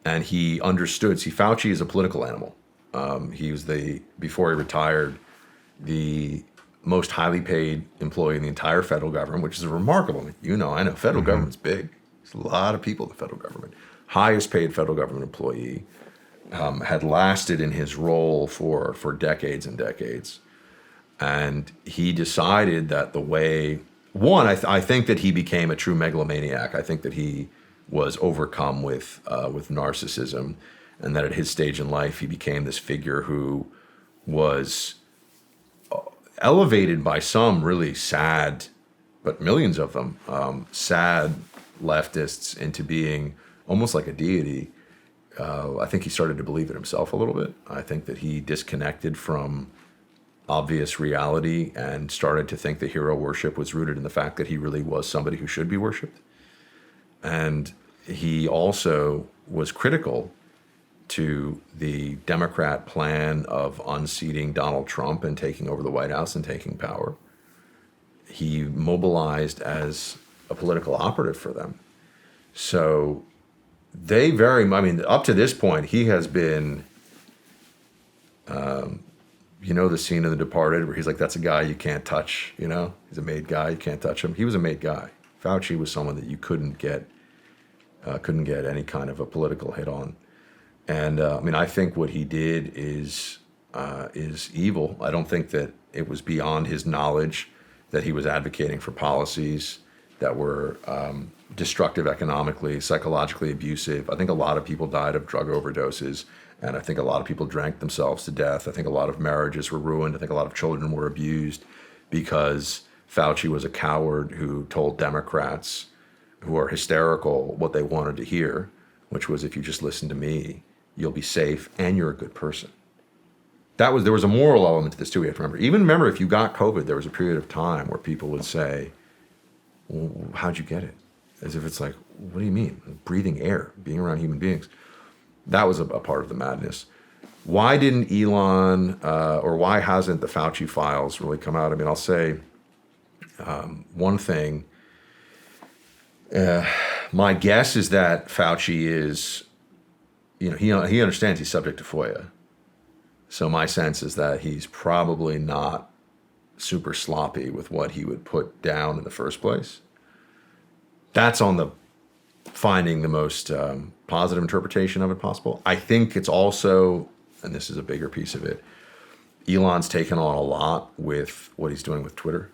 And he understood. See, Fauci is a political animal. He was before he retired, the most highly paid employee in the entire federal government, which is remarkable. I know federal government's big. There's a lot of people in the federal government. Highest paid federal government employee, had lasted in his role for decades and decades. And he decided that the way, I think that he became a true megalomaniac. I think that he was overcome with narcissism, and that at his stage in life, he became this figure who was elevated by some really sad, but millions of them, sad leftists into being almost like a deity. I think he started to believe it himself a little bit. I think that he disconnected from obvious reality and started to think that hero worship was rooted in the fact that he really was somebody who should be worshipped. And he also was critical to the Democrat plan of unseating Donald Trump and taking over the White House and taking power. He mobilized as a political operative for them. So up to this point, he has been, the scene in The Departed where he's like, that's a guy you can't touch, he's a made guy, you can't touch him. He was a made guy. Fauci was someone that you couldn't get any kind of a political hit on. And I think what he did is evil. I don't think that it was beyond his knowledge that he was advocating for policies that were destructive economically, psychologically abusive. I think a lot of people died of drug overdoses, and I think a lot of people drank themselves to death. I think a lot of marriages were ruined. I think a lot of children were abused because Fauci was a coward who told Democrats who are hysterical what they wanted to hear, which was, if you just listen to me, you'll be safe and you're a good person. There was a moral element to this too, we have to remember. If you got COVID, there was a period of time where people would say, well, how'd you get it? As if it's like, what do you mean? Breathing air, being around human beings. That was a part of the madness. Why didn't Elon, or why hasn't the Fauci files really come out? I'll say one thing. My guess is that Fauci is, he understands he's subject to FOIA. So my sense is that he's probably not super sloppy with what he would put down in the first place. That's on the finding the most positive interpretation of it possible. I think it's also, and this is a bigger piece of it, Elon's taken on a lot with what he's doing with Twitter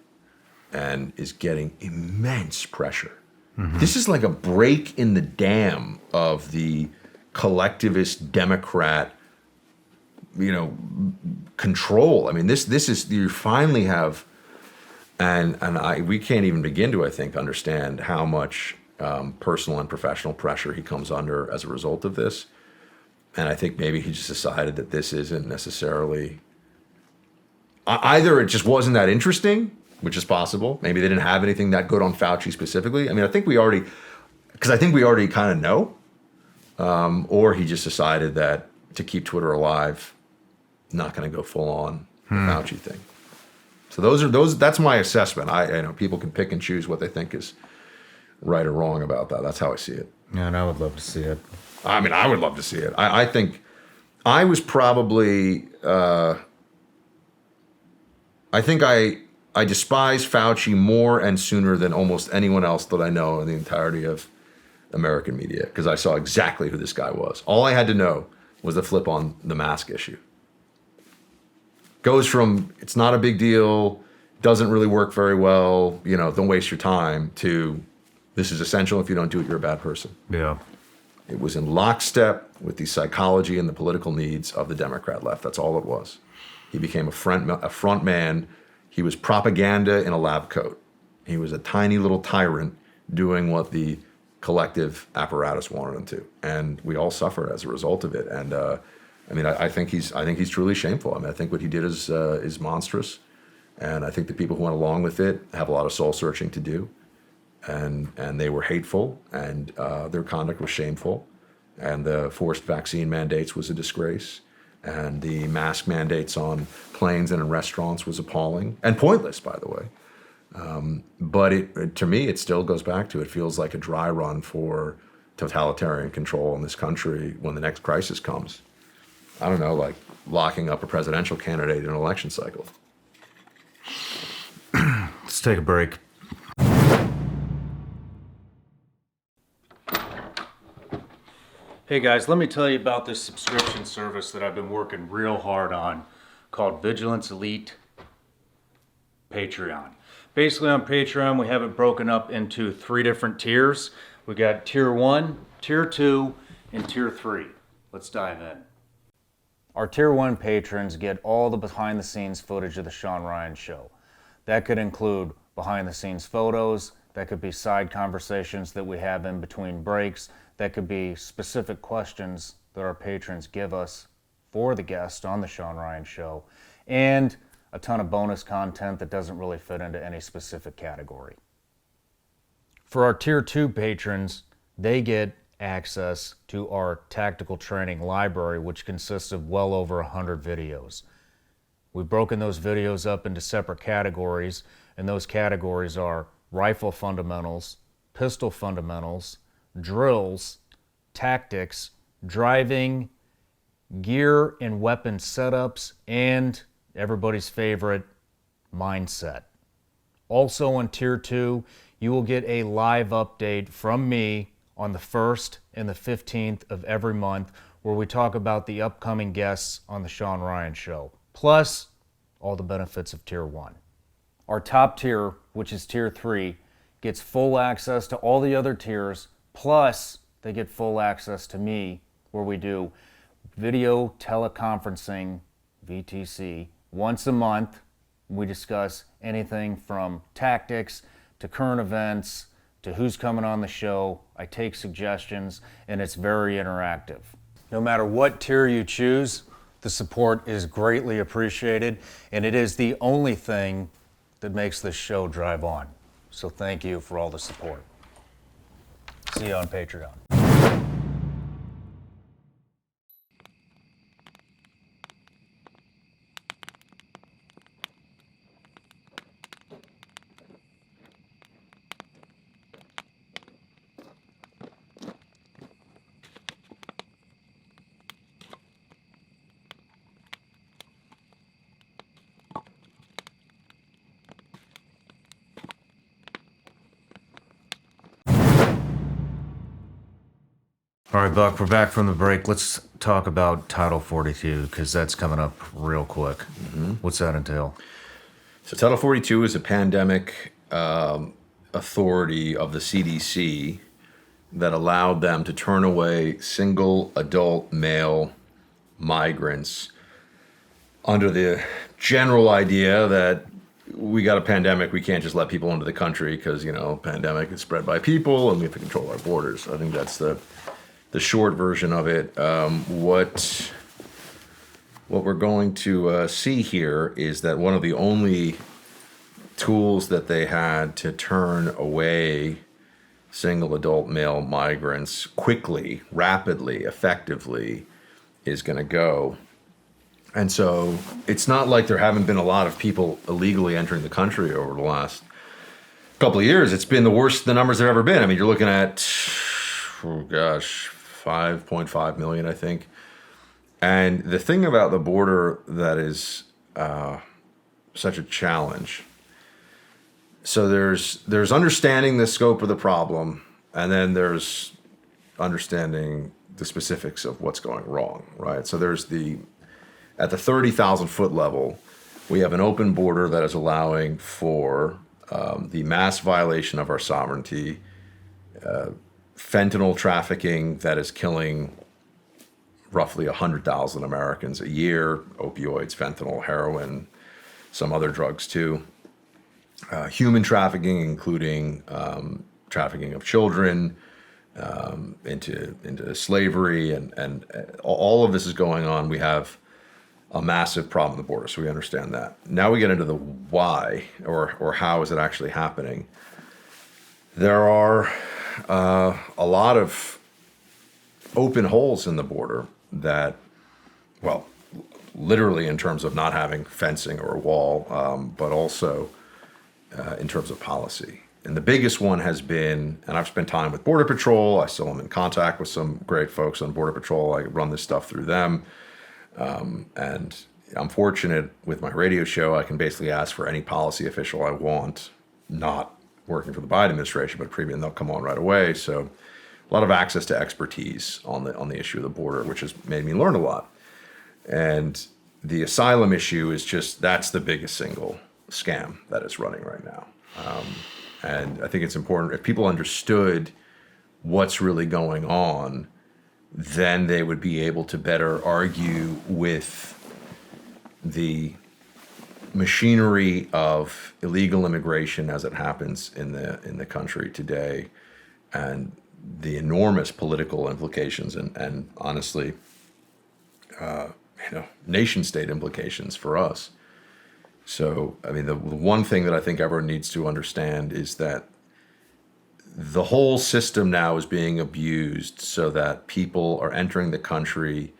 and is getting immense pressure. Mm-hmm. This is like a break in the dam of the collectivist Democrat, control. This is, you finally have, we can't even begin to, I think, understand how much personal and professional pressure he comes under as a result of this. And I think maybe he just decided that this isn't necessarily either it just wasn't that interesting, which is possible. Maybe they didn't have anything that good on Fauci specifically. I mean, I think we already kind of know. Or he just decided that to keep Twitter alive, not going to go full on the Fauci thing. So that's my assessment. People can pick and choose what they think is right or wrong about that. That's how I see it. Yeah, and I would love to see it. I mean, I would love to see it. I think I was probably, I think I despise Fauci more and sooner than almost anyone else that I know in the entirety of American media, because I saw exactly who this guy was. All I had to know was the flip on the mask issue. Goes from, it's not a big deal, doesn't really work very well, don't waste your time, to this is essential. If you don't do it, you're a bad person. Yeah. It was in lockstep with the psychology and the political needs of the Democrat left. That's all it was. He became a front man. He was propaganda in a lab coat. He was a tiny little tyrant doing what the collective apparatus wanted him to, and we all suffered as a result of it. And I think he's truly shameful. I mean, I think what he did is monstrous, and I think the people who went along with it have a lot of soul searching to do, and they were hateful, and their conduct was shameful, and the forced vaccine mandates was a disgrace, and the mask mandates on planes and in restaurants was appalling and pointless, by the way. But to me, it still goes back to, it feels like a dry run for totalitarian control in this country when the next crisis comes. I don't know, like locking up a presidential candidate in an election cycle. Let's take a break. Hey guys, let me tell you about this subscription service that I've been working real hard on called Vigilance Elite Patreon. Basically on Patreon, we have it broken up into 3 different tiers. We got tier 1, tier 2, and tier 3. Let's dive in. Our tier 1 patrons get all the behind the scenes footage of the Shawn Ryan show. That could include behind the scenes photos, that could be side conversations that we have in between breaks, that could be specific questions that our patrons give us for the guest on the Shawn Ryan show, and a ton of bonus content that doesn't really fit into any specific category. For our tier 2 patrons, they get access to our tactical training library, which consists of well over 100 videos. We've broken those videos up into separate categories, and those categories are rifle fundamentals, pistol fundamentals, drills, tactics, driving, gear and weapon setups, and everybody's favorite, mindset. Also on tier 2, you will get a live update from me on the 1st and the 15th of every month, where we talk about the upcoming guests on the Shawn Ryan show, plus all the benefits of tier 1. Our top tier, which is tier 3, gets full access to all the other tiers, plus they get full access to me, where we do video teleconferencing, VTC, once a month. We discuss anything from tactics to current events to who's coming on the show. I take suggestions, and it's very interactive. No matter what tier you choose, the support is greatly appreciated, and it is the only thing that makes this show drive on. So thank you for all the support. See you on Patreon. All right, Buck, we're back from the break. Let's talk about Title 42, because that's coming up real quick. Mm-hmm. What's that entail? So Title 42 is a pandemic authority of the CDC that allowed them to turn away single adult male migrants under the general idea that we got a pandemic, we can't just let people into the country because, pandemic is spread by people and we have to control our borders. I think that's the short version of it. What what we're going to see here is that one of the only tools that they had to turn away single adult male migrants quickly, rapidly, effectively is going to go. And so it's not like there haven't been a lot of people illegally entering the country over the last couple of years. It's been the worst the numbers have ever been. I mean, you're looking at, 5.5 million, I think. And the thing about the border that is such a challenge, so there's understanding the scope of the problem, and then there's understanding the specifics of what's going wrong, right? So at the 30,000 foot level, we have an open border that is allowing for the mass violation of our sovereignty, fentanyl trafficking that is killing roughly 100,000 Americans a year, opioids, fentanyl, heroin, some other drugs too. Human trafficking, including trafficking of children into slavery, and all of this is going on. We have a massive problem at the border, so we understand that. Now we get into the why, or how is it actually happening. There are a lot of open holes in the border that, well, literally in terms of not having fencing or a wall, but also in terms of policy. And the biggest one has been, and I've spent time with Border Patrol. I still am in contact with some great folks on Border Patrol. I run this stuff through them. And I'm fortunate with my radio show, I can basically ask for any policy official I want, not working for the Biden administration, but previous, and they'll come on right away. So a lot of access to expertise on the issue of the border, which has made me learn a lot. And the asylum issue is just, that's the biggest single scam that is running right now. And I think it's important, if people understood what's really going on, then they would be able to better argue with the machinery of illegal immigration as it happens in the country today, and the enormous political implications and honestly, nation state implications for us. So, I mean, the one thing that I think everyone needs to understand is that the whole system now is being abused so that people are entering the country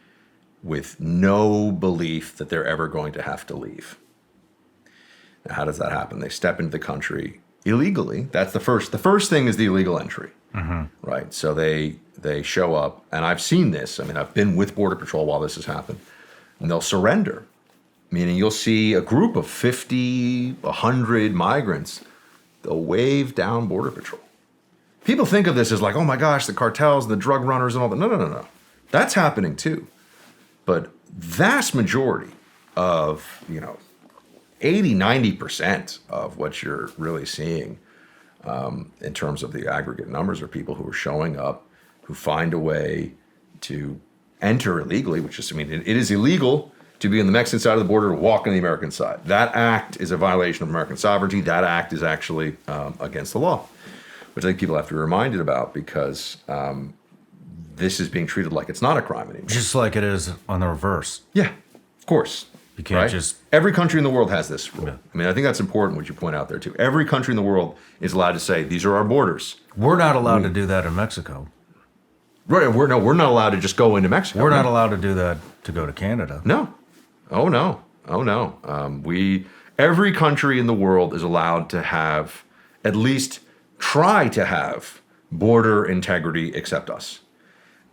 with no belief that they're ever going to have to leave. Now, how does that happen? They step into the country illegally. That's the first thing is the illegal entry, right? So they show up, and I've seen this. I mean, I've been with Border Patrol while this has happened, and they'll surrender. Meaning you'll see a group of 50, 100 migrants, they'll wave down Border Patrol. People think of this as like, oh my gosh, the cartels, the drug runners and all that. No. That's happening too. But vast majority of, 80, 90% of what you're really seeing in terms of the aggregate numbers are people who are showing up, who find a way to enter illegally, which is, it is illegal to be on the Mexican side of the border, to walk on the American side. That act is a violation of American sovereignty. That act is actually against the law, which I think people have to be reminded about, because this is being treated like it's not a crime anymore. Just like it is on the reverse. Yeah, of course. You can't just... Every country in the world has this rule. Yeah. I think that's important, what you point out there, too. Every country in the world is allowed to say, these are our borders. We're not allowed to do that in Mexico. Right, we're not allowed to just go into Mexico. We're not allowed to do that to go to Canada. No. Oh, no. Every country in the world is allowed to have, at least try to have, border integrity except us.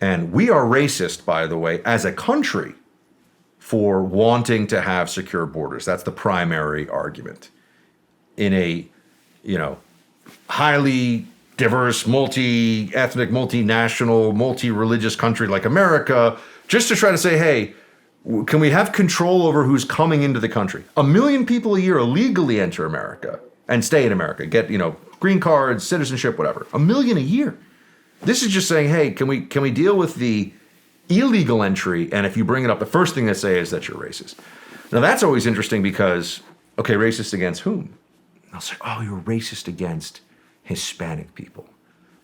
And we are racist, by the way, as a country for wanting to have secure borders. That's the primary argument. In a, highly diverse, multi-ethnic, multinational, multi-religious country like America, just to try to say, hey, can we have control over who's coming into the country? 1 million people a year illegally enter America and stay in America, get, green cards, citizenship, whatever. 1 million a year. This is just saying, hey, can we deal with the illegal entry? And if you bring it up, the first thing they say is that you're racist. Now that's always interesting because, okay, racist against whom? They'll say, oh, you're racist against Hispanic people.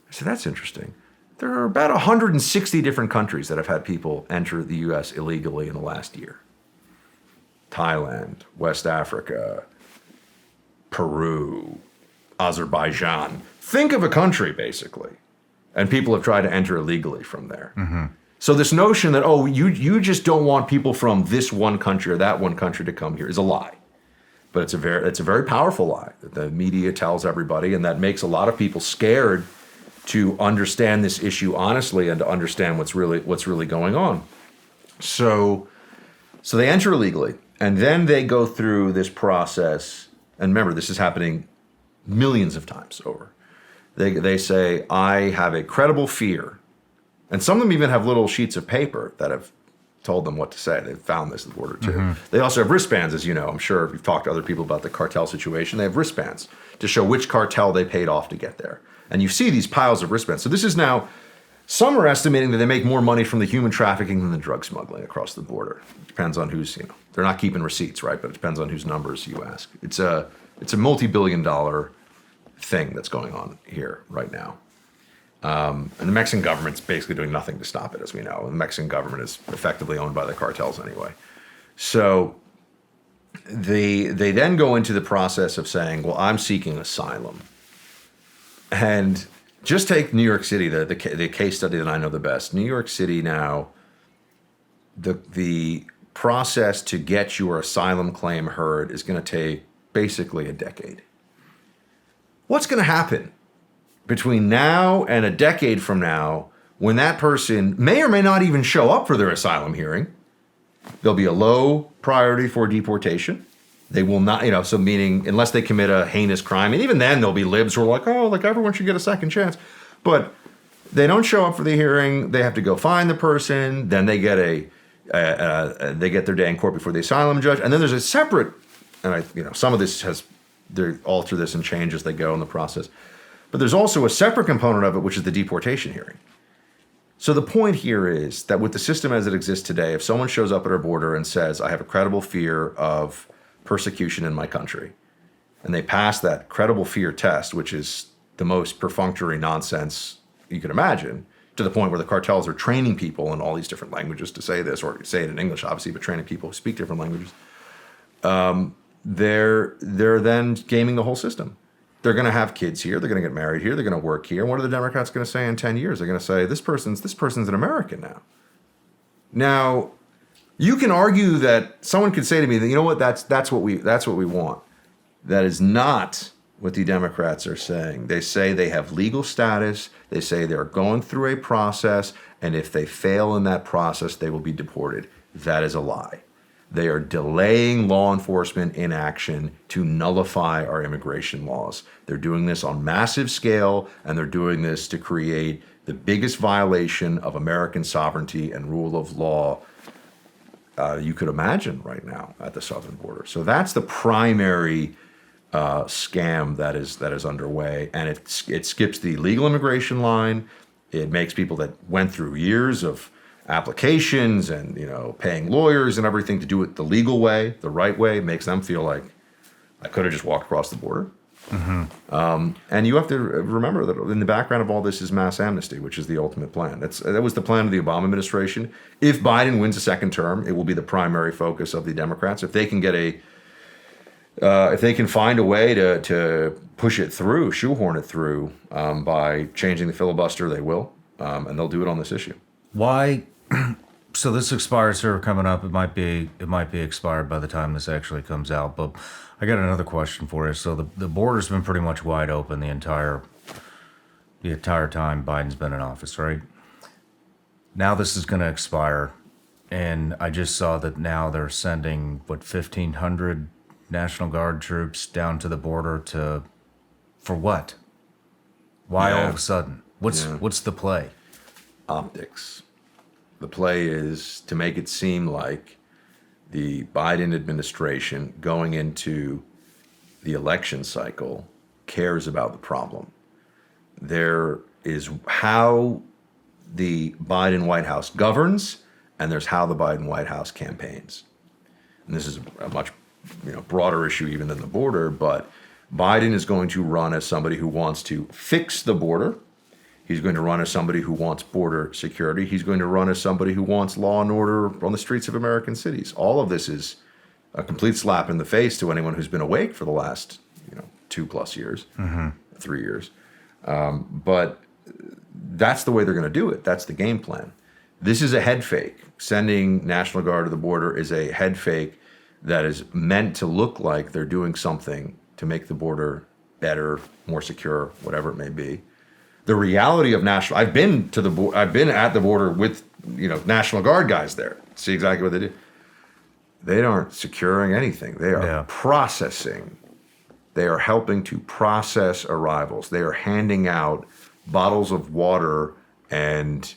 I said, that's interesting. There are about 160 different countries that have had people enter the U.S. illegally in the last year. Thailand, West Africa, Peru, Azerbaijan. Think of a country, basically. And people have tried to enter illegally from there. Mm-hmm. So this notion that, oh, you just don't want people from this one country or that one country to come here is a lie. But it's a very powerful lie that the media tells everybody, and that makes a lot of people scared to understand this issue honestly and to understand what's really going on. So they enter illegally, and then they go through this process. And remember, this is happening millions of times over. They say, I have a credible fear. And some of them even have little sheets of paper that have told them what to say. They've found this at the border too. Mm-hmm. They also have wristbands, as you know. I'm sure if you've talked to other people about the cartel situation, they have wristbands to show which cartel they paid off to get there. And you see these piles of wristbands. So this is now, some are estimating that they make more money from the human trafficking than the drug smuggling across the border. It depends on who's, they're not keeping receipts, right? But it depends on whose numbers you ask. It's a multi-billion-dollar thing that's going on here right now. And the Mexican government's basically doing nothing to stop it, as we know. The Mexican government is effectively owned by the cartels anyway. So they then go into the process of saying, well, I'm seeking asylum. And just take New York City, the case study that I know the best. New York City now, the process to get your asylum claim heard is going to take basically a decade. What's going to happen between now and a decade from now when that person may or may not even show up for their asylum hearing? There'll be a low priority for deportation. They will not, so meaning unless they commit a heinous crime, and even then there'll be libs who are like, oh, like everyone should get a second chance. But they don't show up for the hearing. They have to go find the person. Then they get they get their day in court before the asylum judge. And then there's a separate, and some of this they alter this and change as they go in the process. But there's also a separate component of it, which is the deportation hearing. So the point here is that with the system as it exists today, if someone shows up at our border and says, I have a credible fear of persecution in my country, and they pass that credible fear test, which is the most perfunctory nonsense you could imagine, to the point where the cartels are training people in all these different languages to say this, or say it in English, obviously, but training people who speak different languages, they're then gaming the whole system. They're going to have kids here. They're going to get married here. They're going to work here. And what are the Democrats going to say in 10 years? They're going to say, this person's an American now. Now, you can argue that someone could say to me that, you know what, that's what we want. That is not what the Democrats are saying. They say they have legal status. They say they're going through a process. And if they fail in that process, they will be deported. That is a lie. They are delaying law enforcement inaction to nullify our immigration laws. They're doing this on massive scale, and they're doing this to create the biggest violation of American sovereignty and rule of law you could imagine right now at the southern border. So that's the primary scam that is underway, and it skips the legal immigration line. It makes people that went through years of applications and paying lawyers and everything to do it the legal way, the right way, makes them feel like I could have just walked across the border. Mm-hmm. And you have to remember that in the background of all this is mass amnesty, which is the ultimate plan. That was the plan of the Obama administration. If Biden wins a second term, it will be the primary focus of the Democrats. If they can if they can find a way to push it through, shoehorn it through by changing the filibuster, they will, and they'll do it on this issue. Why? So this expires here coming up. It might be expired by the time this actually comes out. But I got another question for you. So the border's been pretty much wide open the entire time Biden's been in office, right? Now this is going to expire, and I just saw that now they're sending 1,500 National Guard troops down to the border for what? Why all of a sudden? What's the play? Optics. The play is to make it seem like the Biden administration going into the election cycle cares about the problem. There is how the Biden White House governs, and there's how the Biden White House campaigns. And this is a much broader issue even than the border, but Biden is going to run as somebody who wants to fix the border. He's going to run as somebody who wants border security. He's going to run as somebody who wants law and order on the streets of American cities. All of this is a complete slap in the face to anyone who's been awake for the last 2+ years, 3 years. But that's the way they're going to do it. That's the game plan. This is a head fake. Sending National Guard to the border is a head fake that is meant to look like they're doing something to make the border better, more secure, whatever it may be. The reality of I've been at the border with National Guard guys there. See exactly what they do. They aren't securing anything. They are processing. They are helping to process arrivals. They are handing out bottles of water and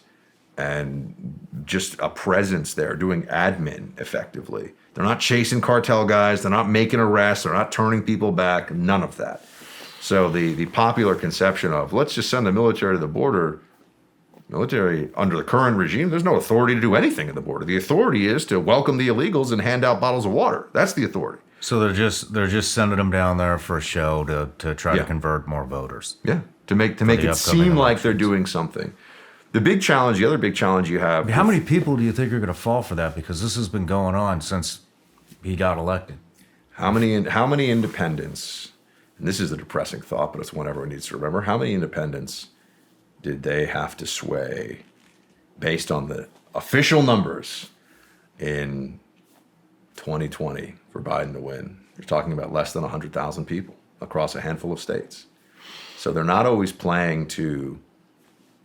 just a presence there, doing admin effectively. They're not chasing cartel guys. They're not making arrests. They're not turning people back. None of that. So the popular conception of let's just send the military to the border, military under the current regime, there's no authority to do anything at the border. The authority is to welcome the illegals and hand out bottles of water. That's the authority. So they're just sending them down there for a show to try to convert more voters. Yeah, to make it seem like they're doing something. The other big challenge you have. How many people do you think are going to fall for that? Because this has been going on since he got elected. How many independents? And this is a depressing thought, but it's one everyone needs to remember. How many independents did they have to sway based on the official numbers in 2020 for Biden to win? You're talking about less than 100,000 people across a handful of states. So they're not always playing to...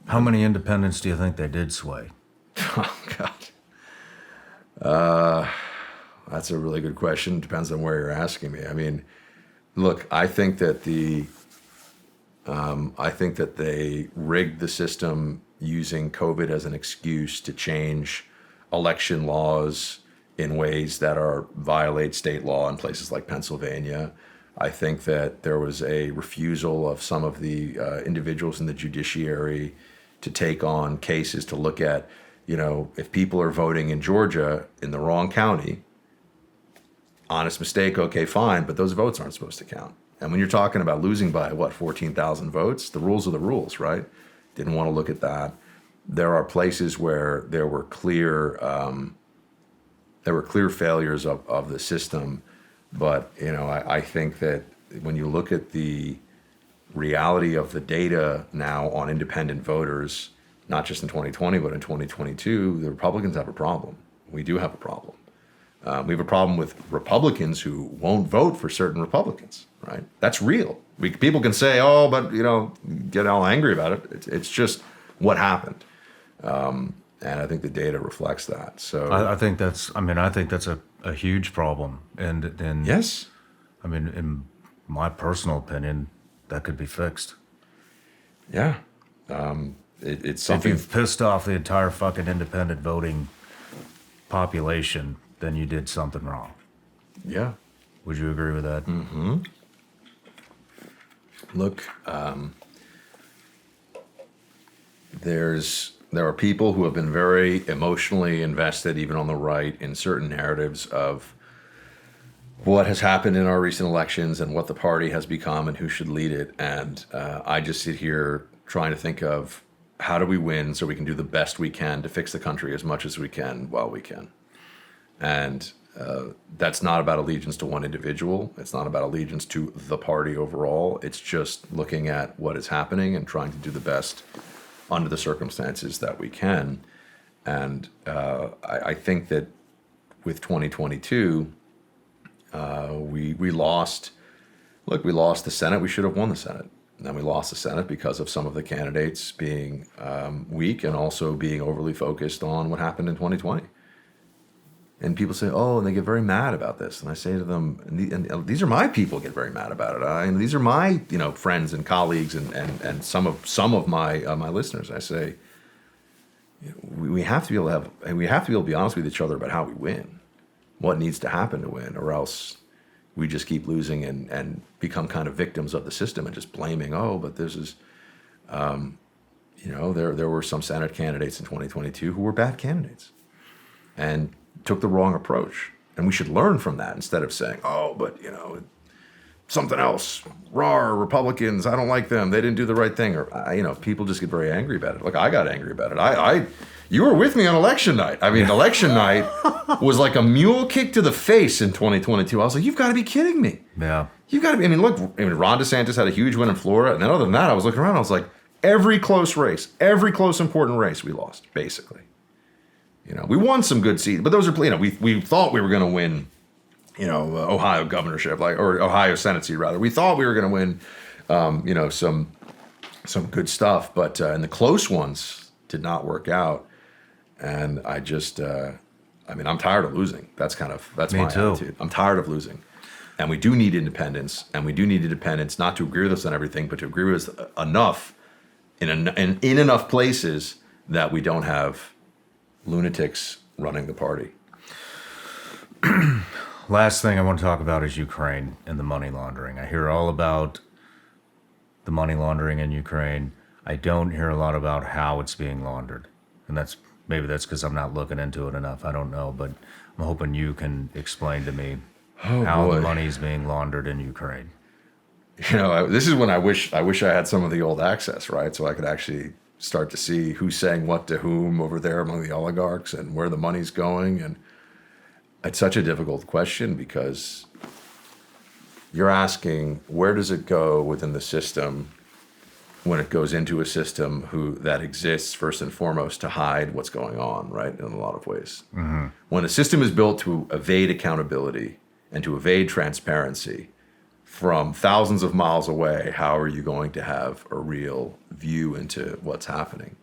How many independents do you think they did sway? Oh, God. That's a really good question. Depends on where you're asking me. I mean, look, I think that they rigged the system using COVID as an excuse to change election laws in ways that violate state law in places like Pennsylvania. I think that there was a refusal of some of the individuals in the judiciary to take on cases to look at, if people are voting in Georgia in the wrong county, honest mistake, okay, fine, but those votes aren't supposed to count. And when you're talking about losing by, 14,000 votes, the rules are the rules, right? Didn't want to look at that. There are places where there were clear failures of the system. But, I think that when you look at the reality of the data now on independent voters, not just in 2020, but in 2022, the Republicans have a problem. We do have a problem. We have a problem with Republicans who won't vote for certain Republicans, right? That's real. People can say, oh, but, get all angry about it. It's just what happened. And I think the data reflects that. So I think that's a huge problem. And yes, in my personal opinion, that could be fixed. Yeah. It's something. If you've pissed off the entire fucking independent voting population, then you did something wrong. Yeah. Would you agree with that? Mm-hmm. Look, there are people who have been very emotionally invested, even on the right, in certain narratives of what has happened in our recent elections and what the party has become and who should lead it. And I just sit here trying to think of how do we win so we can do the best we can to fix the country as much as we can while we can. And that's not about allegiance to one individual. It's not about allegiance to the party overall. It's just looking at what is happening and trying to do the best under the circumstances that we can. And I think that with 2022, we lost. Look, we lost the Senate. We should have won the Senate. And then we lost the Senate because of some of the candidates being weak and also being overly focused on what happened in 2020. And people say, oh, and they get very mad about this. And I say to them, and these are my people get very mad about it. And these are my friends and colleagues and some of my listeners. I say, we have to be able to be honest with each other about how we win, what needs to happen to win, or else we just keep losing and become kind of victims of the system and just blaming, oh, but this is, there were some Senate candidates in 2022 who were bad candidates and took the wrong approach. And we should learn from that instead of saying, oh, but, something else, rawr, Republicans, I don't like them, they didn't do the right thing. Or, people just get very angry about it. Like, I got angry about it. You were with me on election night. I mean, election night was like a mule kick to the face in 2022. I was like, you've got to be kidding me. Yeah. You've got to be. I mean, look, Ron DeSantis had a huge win in Florida. And then other than that, I was looking around. I was like, every close race, every close important race we lost, basically. We won some good seats, but those are, we thought we were going to win, Ohio governorship, or Ohio Senate seat, rather. We thought we were going to win, some good stuff. But and the close ones did not work out. And I just, I'm tired of losing. That's my attitude. I'm tired of losing. And we do need independence. And we do need independence, not to agree with us on everything, but to agree with us enough in enough places that we don't have lunatics running the party. Last thing I want to talk about is Ukraine and the money laundering. I hear all about the money laundering in Ukraine. I don't hear a lot about how it's being laundered. And maybe that's because I'm not looking into it enough. I don't know, but I'm hoping you can explain to me how the money is being laundered in Ukraine. This is when I wish I had some of the old access, right? So I could actually start to see who's saying what to whom over there among the oligarchs and where the money's going. And it's such a difficult question because you're asking, where does it go within the system when it goes into a system that exists first and foremost to hide what's going on, right? In a lot of ways. Mm-hmm. When a system is built to evade accountability and to evade transparency from thousands of miles away, how are you going to have a real view into what's happening?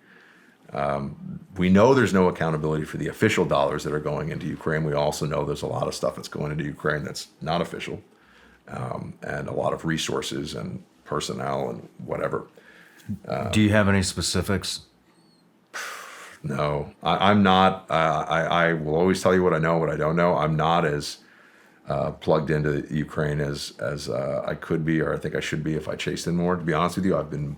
We know there's no accountability for the official dollars that are going into Ukraine. We also know there's a lot of stuff that's going into Ukraine that's not official, and a lot of resources and personnel and whatever. Do you have any specifics? No, I'm not. I will always tell you what I know, what I don't know. I'm not as plugged into Ukraine as I could be, or I think I should be if I chased in more. To be honest with you,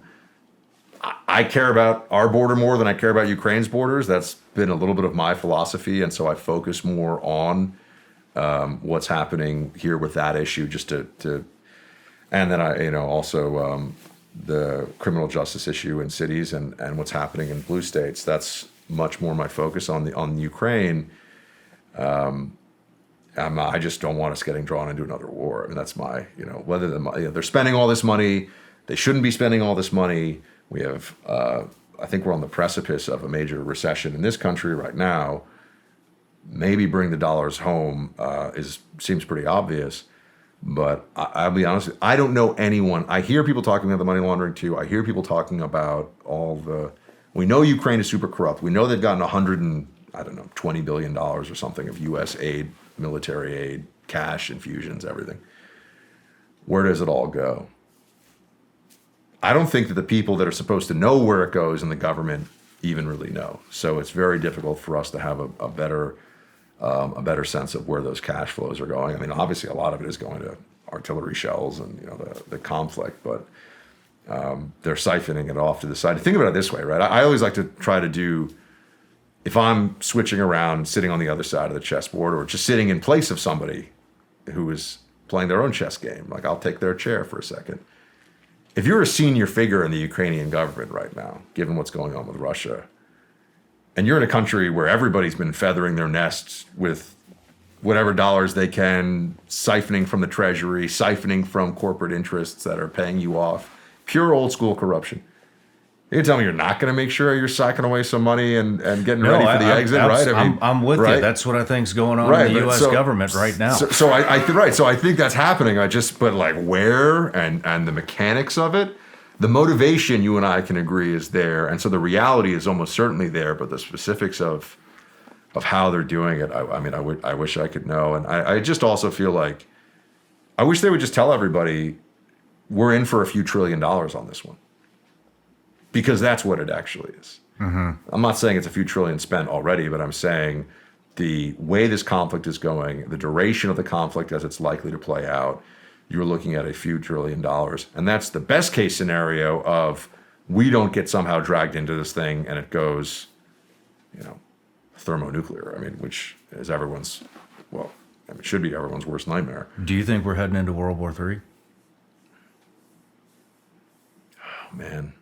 I care about our border more than I care about Ukraine's borders. That's been a little bit of my philosophy, and so I focus more on what's happening here with that issue, just to and then I also the criminal justice issue in cities and what's happening in blue states. That's much more my focus on Ukraine. I just don't want us getting drawn into another war. I mean, that's my, whether they're spending all this money, they shouldn't be spending all this money. We have, I think we're on the precipice of a major recession in this country right now. Maybe bring the dollars home seems pretty obvious, but I'll be honest, I don't know anyone. I hear people talking about the money laundering too. I hear people talking about we know Ukraine is super corrupt. We know they've gotten $20 billion or something of U.S. aid, military aid, cash infusions, everything. Where does it all go? I don't think that the people that are supposed to know where it goes in the government even really know. So it's very difficult for us to have a better sense of where those cash flows are going. I mean, obviously a lot of it is going to artillery shells and the conflict, but they're siphoning it off to the side. Think about it this way, right? I always like to try to do, if I'm switching around, sitting on the other side of the chessboard, or just sitting in place of somebody who is playing their own chess game, like I'll take their chair for a second. If you're a senior figure in the Ukrainian government right now, given what's going on with Russia, and you're in a country where everybody's been feathering their nests with whatever dollars they can, siphoning from the treasury, siphoning from corporate interests that are paying you off, pure old school corruption. You tell me you're not going to make sure you're sacking away some money and getting ready for the exit, right? I'm with you. That's what I think's going on in the U.S. government right now. So I think that's happening. But like where and the mechanics of it, the motivation you and I can agree is there, and so the reality is almost certainly there. But the specifics of how they're doing it, I wish I could know. And I just also feel like I wish they would just tell everybody we're in for a few $1 trillion on this one. Because that's what it actually is. Mm-hmm. I'm not saying it's a few trillion spent already, but I'm saying the way this conflict is going, the duration of the conflict as it's likely to play out, you're looking at a few $1 trillion. And that's the best case scenario of we don't get somehow dragged into this thing and it goes, thermonuclear. I mean, which is should be everyone's worst nightmare. Do you think we're heading into World War III? Oh, man.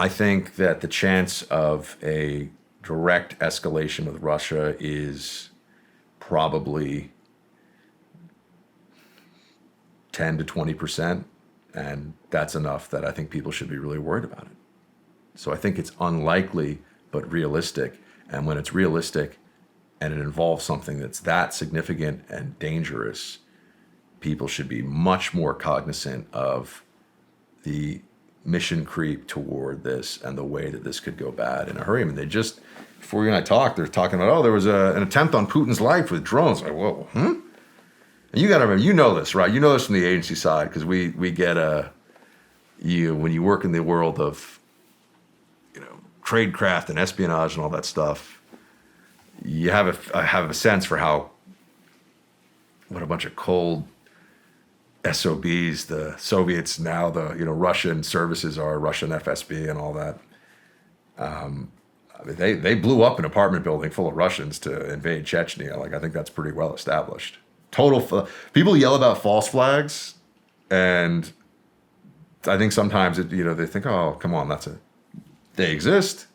I think that the chance of a direct escalation with Russia is probably 10 to 20%, and that's enough that I think people should be really worried about it. So I think it's unlikely, but realistic. And when it's realistic and it involves something that's that significant and dangerous, people should be much more cognizant of the mission creep toward this and the way that this could go bad in a hurry. I mean, they just, before you and I talked, they're talking about, oh, there was an attempt on Putin's life with drones. Like, whoa, And you got to remember, you know this, right? You know this from the agency side, because we get when you work in the world of, tradecraft and espionage and all that stuff, you have a sense for what a bunch of cold SOBs the Soviets, now the Russian services are, Russian FSB and all that. I mean, they blew up an apartment building full of Russians to invade Chechnya. Like, I think that's pretty well established. People yell about false flags, and I think sometimes they think, oh, come on, they exist.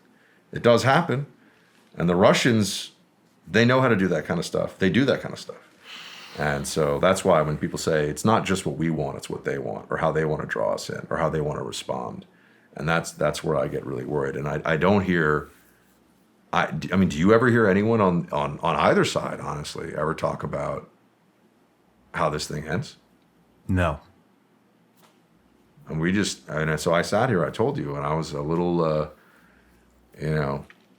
It does happen. And the Russians, they know how to do that kind of stuff. They do that kind of stuff. And so that's why when people say it's not just what we want, it's what they want, or how they want to draw us in, or how they want to respond. And that's where I get really worried. And I don't hear, I mean, do you ever hear anyone on either side, honestly, ever talk about how this thing ends? No. And so I sat here, I told you, and I was a little,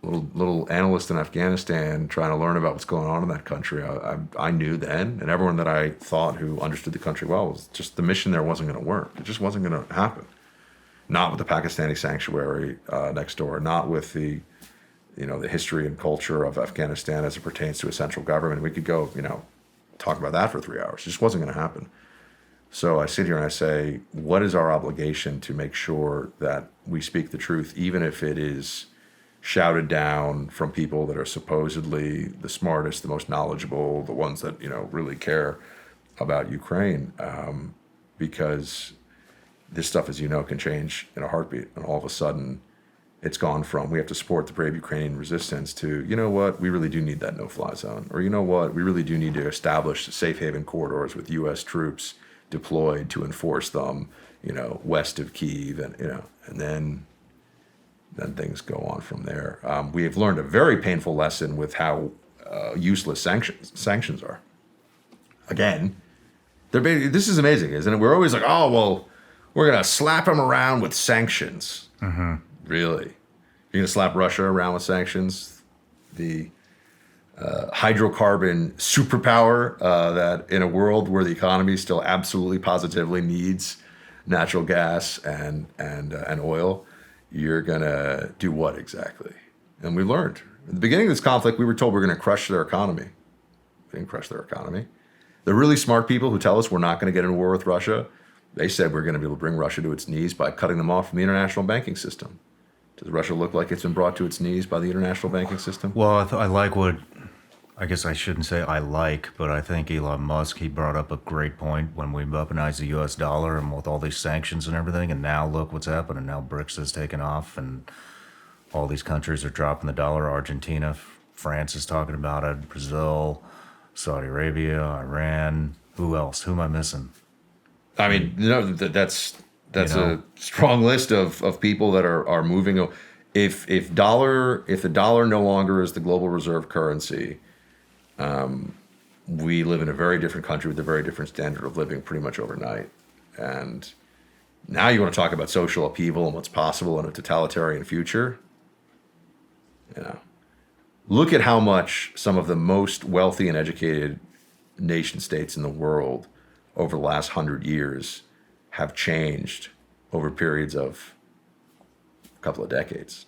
little analyst in Afghanistan trying to learn about what's going on in that country. I knew then, and everyone that I thought who understood the country well, was just the mission there wasn't going to work. It just wasn't going to happen. Not with the Pakistani sanctuary next door, not with the history and culture of Afghanistan as it pertains to a central government. We could go, talk about that for 3 hours. It just wasn't going to happen. So I sit here and I say, what is our obligation to make sure that we speak the truth, even if it is shouted down from people that are supposedly the smartest, the most knowledgeable, the ones that, really care about Ukraine, because this stuff, as you know, can change in a heartbeat. And all of a sudden, it's gone from we have to support the brave Ukrainian resistance to, you know what, we really do need that no-fly zone. Or, you know what, we really do need to establish safe haven corridors with U.S. troops deployed to enforce them, west of Kyiv, and then things go on from there. We have learned a very painful lesson with how useless sanctions are. Again, this is amazing, isn't it? We're always like, oh, well, we're going to slap them around with sanctions. Mm-hmm. Really? You're going to slap Russia around with sanctions? The hydrocarbon superpower that in a world where the economy still absolutely positively needs natural gas and oil, you're going to do what exactly? And we learned. At the beginning of this conflict, we were told we're going to crush their economy. We didn't crush their economy. The really smart people who tell us we're not going to get in a war with Russia, they said we're going to be able to bring Russia to its knees by cutting them off from the international banking system. Does Russia look like it's been brought to its knees by the international banking system? Well, I like what, I guess I shouldn't say I like, but I think Elon Musk, he brought up a great point when we weaponized the U.S. dollar and with all these sanctions and everything, and now look what's happened, and now BRICS has taken off, and all these countries are dropping the dollar. Argentina, France is talking about it, Brazil, Saudi Arabia, Iran. Who else? Who am I missing? I mean, that's a strong list of people that are moving. If the dollar no longer is the global reserve currency, we live in a very different country with a very different standard of living pretty much overnight. And now you want to talk about social upheaval and what's possible in a totalitarian future. Look at how much some of the most wealthy and educated nation states in the world over the last 100 years have changed over periods of a couple of decades.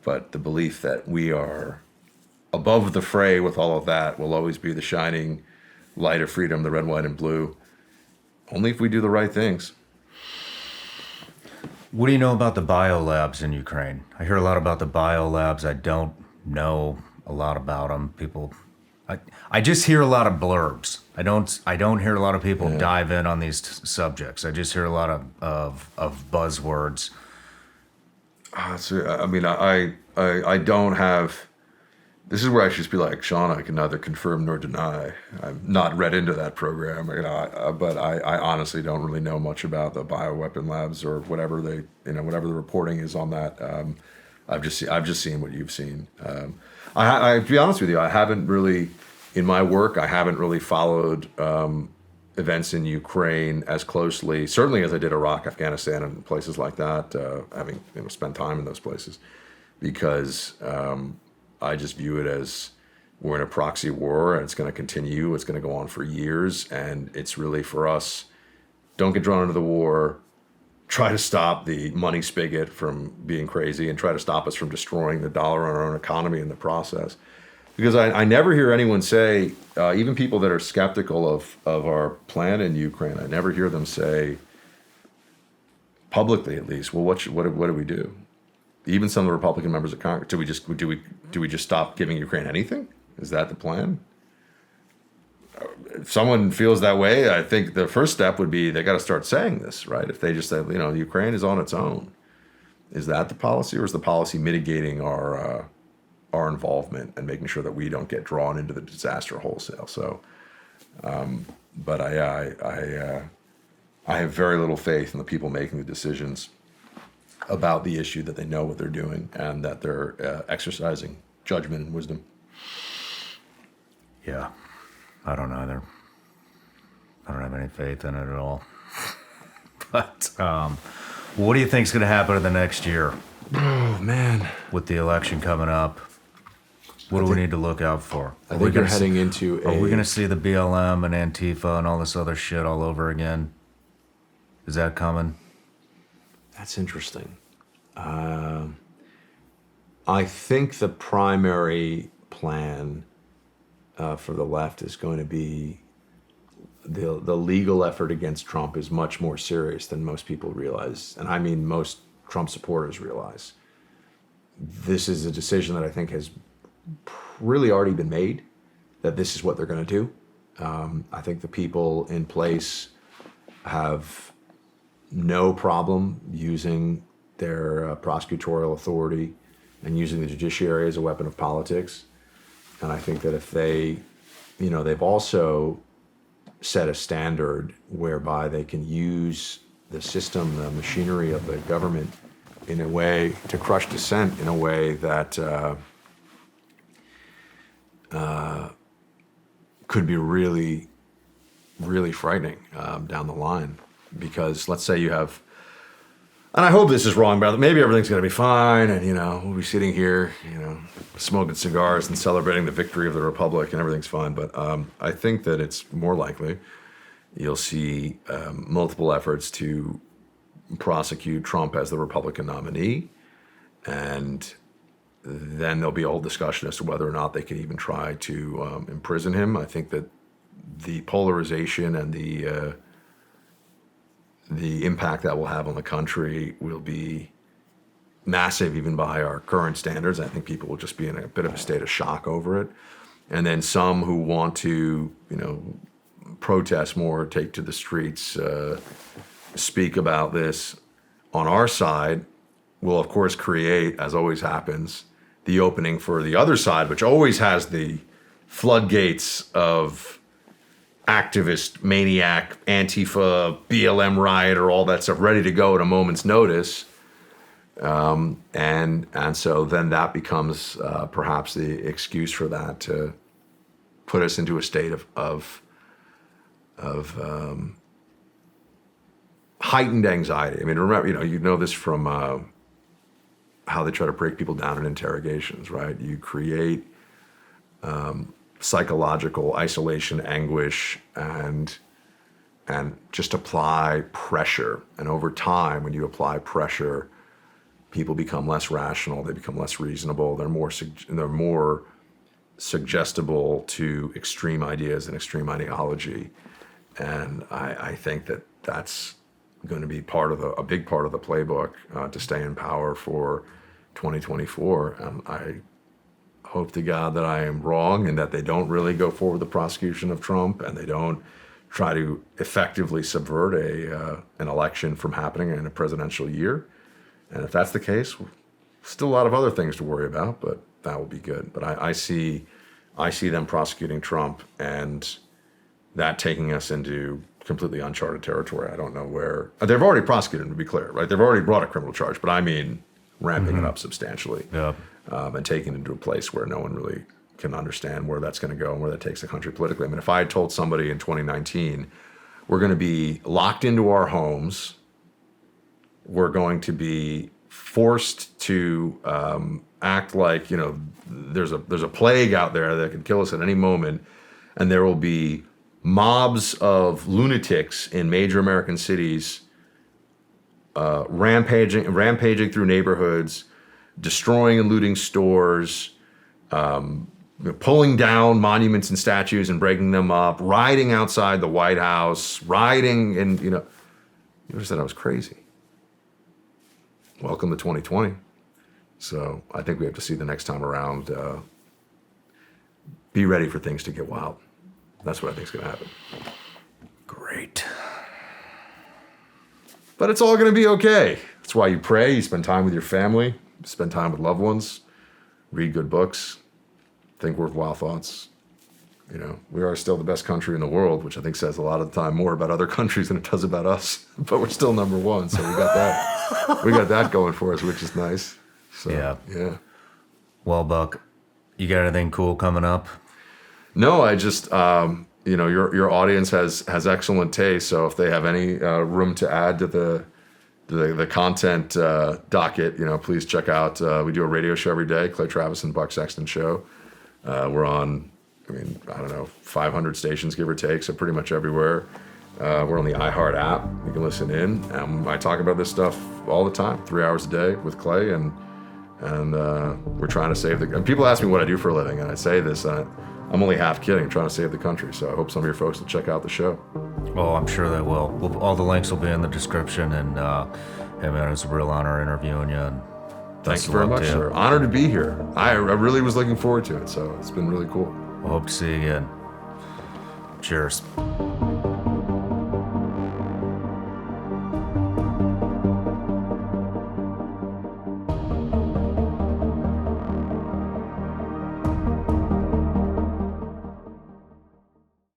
But the belief that we are above the fray with all of that will always be the shining light of freedom, the red, white, and blue, only if we do the right things. What do you know about the biolabs in Ukraine? I hear a lot about the biolabs. I don't know a lot about them. I just hear a lot of blurbs. I don't hear a lot of people dive in on these subjects. I just hear a lot of buzzwords. I mean, I don't have. This is where I should just be like, Shawn, I can neither confirm nor deny. I'm not read into that program, but I honestly don't really know much about the bioweapon labs or whatever whatever the reporting is on that. I've just seen what you've seen. To be honest with you, I haven't really, in my work, I haven't really followed events in Ukraine as closely, certainly as I did Iraq, Afghanistan, and places like that, having spent time in those places, because I just view it as we're in a proxy war and it's going to continue. It's going to go on for years. And it's really for us, don't get drawn into the war, try to stop the money spigot from being crazy, and try to stop us from destroying the dollar and our own economy in the process. Because I never hear anyone say, even people that are skeptical of our plan in Ukraine, I never hear them say, publicly at least, well, what do we do? Even some of the Republican members of Congress, do we just stop giving Ukraine anything? Is that the plan? If someone feels that way, I think the first step would be they got to start saying this, right? If they just say, Ukraine is on its own, is that the policy, or is the policy mitigating our involvement and making sure that we don't get drawn into the disaster wholesale? So, but I have very little faith in the people making the decisions about the issue, that they know what they're doing and that they're exercising judgment and wisdom. Yeah, I don't either. I don't have any faith in it at all. But what do you think is going to happen in the next year? Oh, man. With the election coming up, what do we need to look out for? I think we're heading into Are we going to see the BLM and Antifa and all this other shit all over again? Is that coming? That's interesting. I think the primary plan for the left is going to be the legal effort against Trump is much more serious than most people realize. And I mean most Trump supporters realize. This is a decision that I think has really already been made, that this is what they're going to do. I think the people in place have no problem using their prosecutorial authority and using the judiciary as a weapon of politics. And I think that if they've also set a standard whereby they can use the system, the machinery of the government in a way to crush dissent in a way that could be really, really frightening down the line. Because let's say you have, and I hope this is wrong, but maybe everything's going to be fine, and we'll be sitting here, smoking cigars and celebrating the victory of the Republic, and everything's fine. But I think that it's more likely you'll see multiple efforts to prosecute Trump as the Republican nominee, and then there'll be a whole discussion as to whether or not they can even try to imprison him. I think that the polarization and the impact that will have on the country will be massive, even by our current standards. I think people will just be in a bit of a state of shock over it. And then some who want to, protest more, take to the streets, speak about this on our side, will of course create, as always happens, the opening for the other side, which always has the floodgates of activist, maniac, Antifa, BLM rioter, all that stuff ready to go at a moment's notice. And so then that becomes perhaps the excuse for that to put us into a state of heightened anxiety. I mean, remember, you know this from how they try to break people down in interrogations, right? You create psychological isolation, anguish, and just apply pressure. And over time, when you apply pressure, people become less rational. They become less reasonable. They're more suggestible to extreme ideas and extreme ideology. And I think that that's going to be a big part of the playbook to stay in power for 2024. And I hope to God that I am wrong and that they don't really go forward with the prosecution of Trump and they don't try to effectively subvert an election from happening in a presidential year. And if that's the case, Still a lot of other things to worry about, but that will be good. But I see them prosecuting Trump and that taking us into completely uncharted territory. I don't know where. They've already prosecuted him, to be clear, right? They've already brought a criminal charge, but I mean ramping it up substantially, and taking it into a place where no one really can understand where that's going to go and where that takes the country politically. I mean, if I had told somebody in 2019, we're going to be locked into our homes, we're going to be forced to act like, there's a plague out there that could kill us at any moment, and there will be mobs of lunatics in major American cities rampaging through neighborhoods, destroying and looting stores, pulling down monuments and statues and breaking them up, rioting outside the White House, rioting, and you just said I was crazy. Welcome to 2020. So I think we have to see the next time around. Be ready for things to get wild. That's what I think is going to happen. Great. But it's all going to be okay. That's why you pray, you spend time with your family, spend time with loved ones, read good books, think worthwhile thoughts. We are still the best country in the world, which I think says a lot of the time more about other countries than it does about us. But we're still number one, so we got that. We got that going for us, which is nice. So, yeah. Well, Buck, you got anything cool coming up? No, I just, your audience has excellent taste. So if they have any room to add to the content docket, please check out. We do a radio show every day, Clay Travis and Buck Sexton Show. We're on, 500 stations, give or take, so pretty much everywhere. We're on the iHeart app. You can listen in. I talk about this stuff all the time, 3 hours a day with Clay, and we're trying to save and people ask me what I do for a living, and I say this, I'm only half kidding. I'm trying to save the country, so I hope some of your folks will check out the show. Oh, I'm sure they will. All the links will be in the description, and hey man, it's a real honor interviewing you. And thank you very much, sir. Honored to be here. I really was looking forward to it, so it's been really cool. We'll hope to see you again. Cheers.